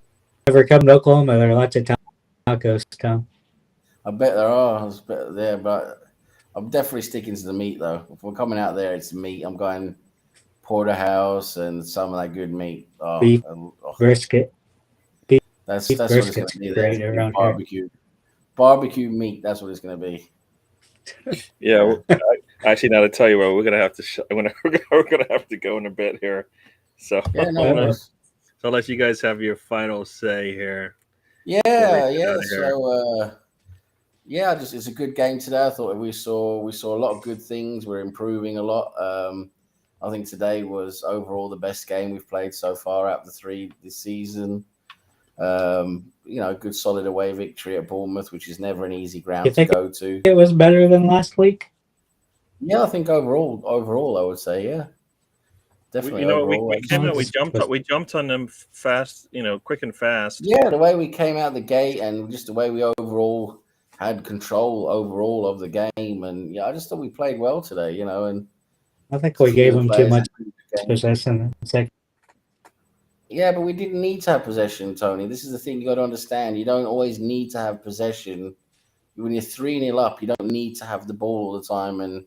ever come to Oklahoma? There are lots of tacos, Tom. I bet there are. There, but I'm definitely sticking to the meat though. If we're coming out there, it's meat. I'm going porterhouse and some of that good meat. Beef brisket. That's what it's going to be. Great around barbecue meat. That's what it's going to be. Yeah. Actually, now to tell you what, we're gonna have to we're gonna have to go in a bit here. So so I'll let you guys have your final say here. Yeah. So it's a good game today. I thought we saw a lot of good things. We're improving a lot. I think today was overall the best game we've played so far out of the 3 this season. a good solid away victory at Bournemouth, which is never an easy You ground to think go to. it was better than last week? Yeah, I think overall, I would say, yeah, definitely overall. We came out, Well, we jumped on them fast, quick and fast. Yeah, the way we came out the gate and just the way we overall had control overall of the game, and yeah, I just thought we played well today, and I think we gave them too players much had a good game. possession. It's like, Yeah, but we didn't need to have possession, Tony. This is the thing you got to understand. You don't always need to have possession. When you're 3-0 up, you don't need to have the ball all the time, and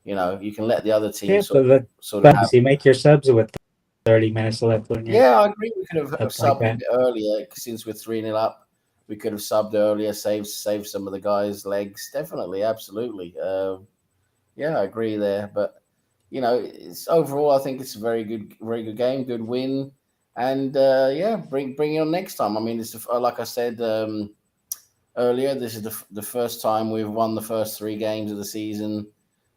you can let the other team yeah, sort but of have. subs, you make your subs with 30 minutes left when you're Yeah, I agree. We could have up like subbed a that. bit earlier since we're 3-0 up. We could have subbed earlier, saved some of the guys' legs. Definitely, absolutely. Yeah, I agree there. But it's overall, I think it's a very good game, good win, and yeah, bring it on next time. I mean, it's like I said earlier. This is the first time we've won the first 3 games of the season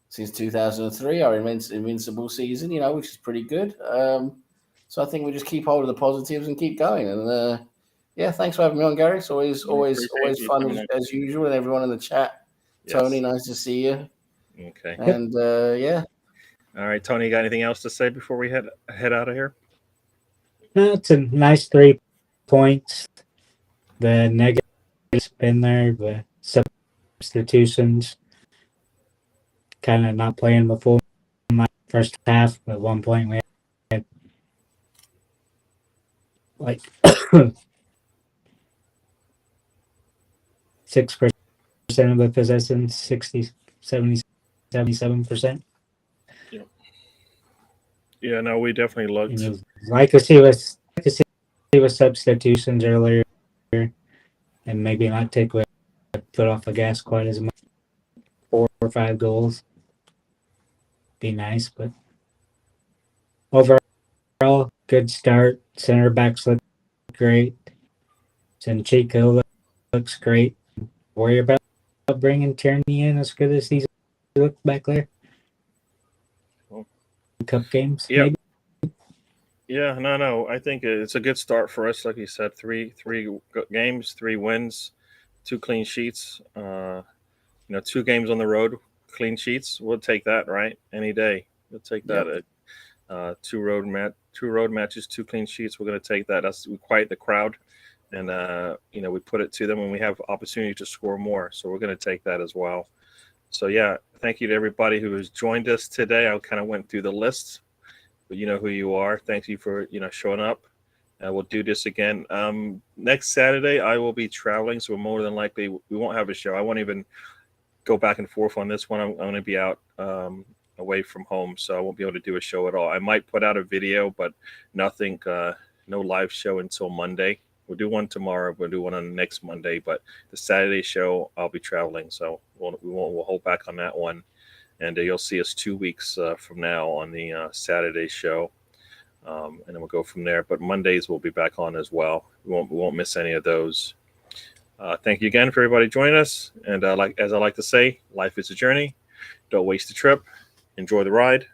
since 2003, our invincible season. Which is pretty good. So I think we just keep hold of the positives and keep going. And yeah, thanks for having me on, Gary. It's always appreciate you fun coming in. as usual, and everyone in the chat. Yes. Tony, nice to see you. Okay. And yeah. All right, Tony, you got anything else to say before we head out of here? No, it's a nice 3 points. The negatives been there, the substitutions, kind of not playing the full first half. At one point, we had like 6% of the possession, 60, 70, 77%. Yeah, no, we definitely looked. Like to see with substitutions earlier, and maybe not take foot off the gas quite as much. 4 or 5 goals, be nice, but overall, good start. Center backs look great. Chico looks great. Worry about bringing Tierney in as good as he's looked back there. Cup games, yeah. maybe. Yeah, no. I think it's a good start for us. Like you said, three games, 3 wins, 2 clean sheets. 2 games on the road, clean sheets. We'll take that, right? Any day. We'll take that. Yep. 2 road matches, 2 clean sheets. We're going to take that. We quiet the crowd, and we put it to them, and we have opportunity to score more. So we're going to take that as well. So yeah, thank you to everybody who has joined us today. I kind of went through the list, but you know who you are. Thank you for showing up. We'll do this again next Saturday. I will be traveling, so more than likely we won't have a show. I won't even go back and forth on this one. I'm going to be out away from home, so I won't be able to do a show at all. I might put out a video, but nothing, no live show until Monday. We'll do one tomorrow. We'll do one on next Monday, but the Saturday show I'll be traveling, so we'll hold back on that one. And you'll see us 2 weeks from now on the Saturday show, and then we'll go from there. But Mondays we'll be back on as well. We won't miss any of those. Thank you again for everybody joining us. And as I like to say, life is a journey. Don't waste the trip. Enjoy the ride.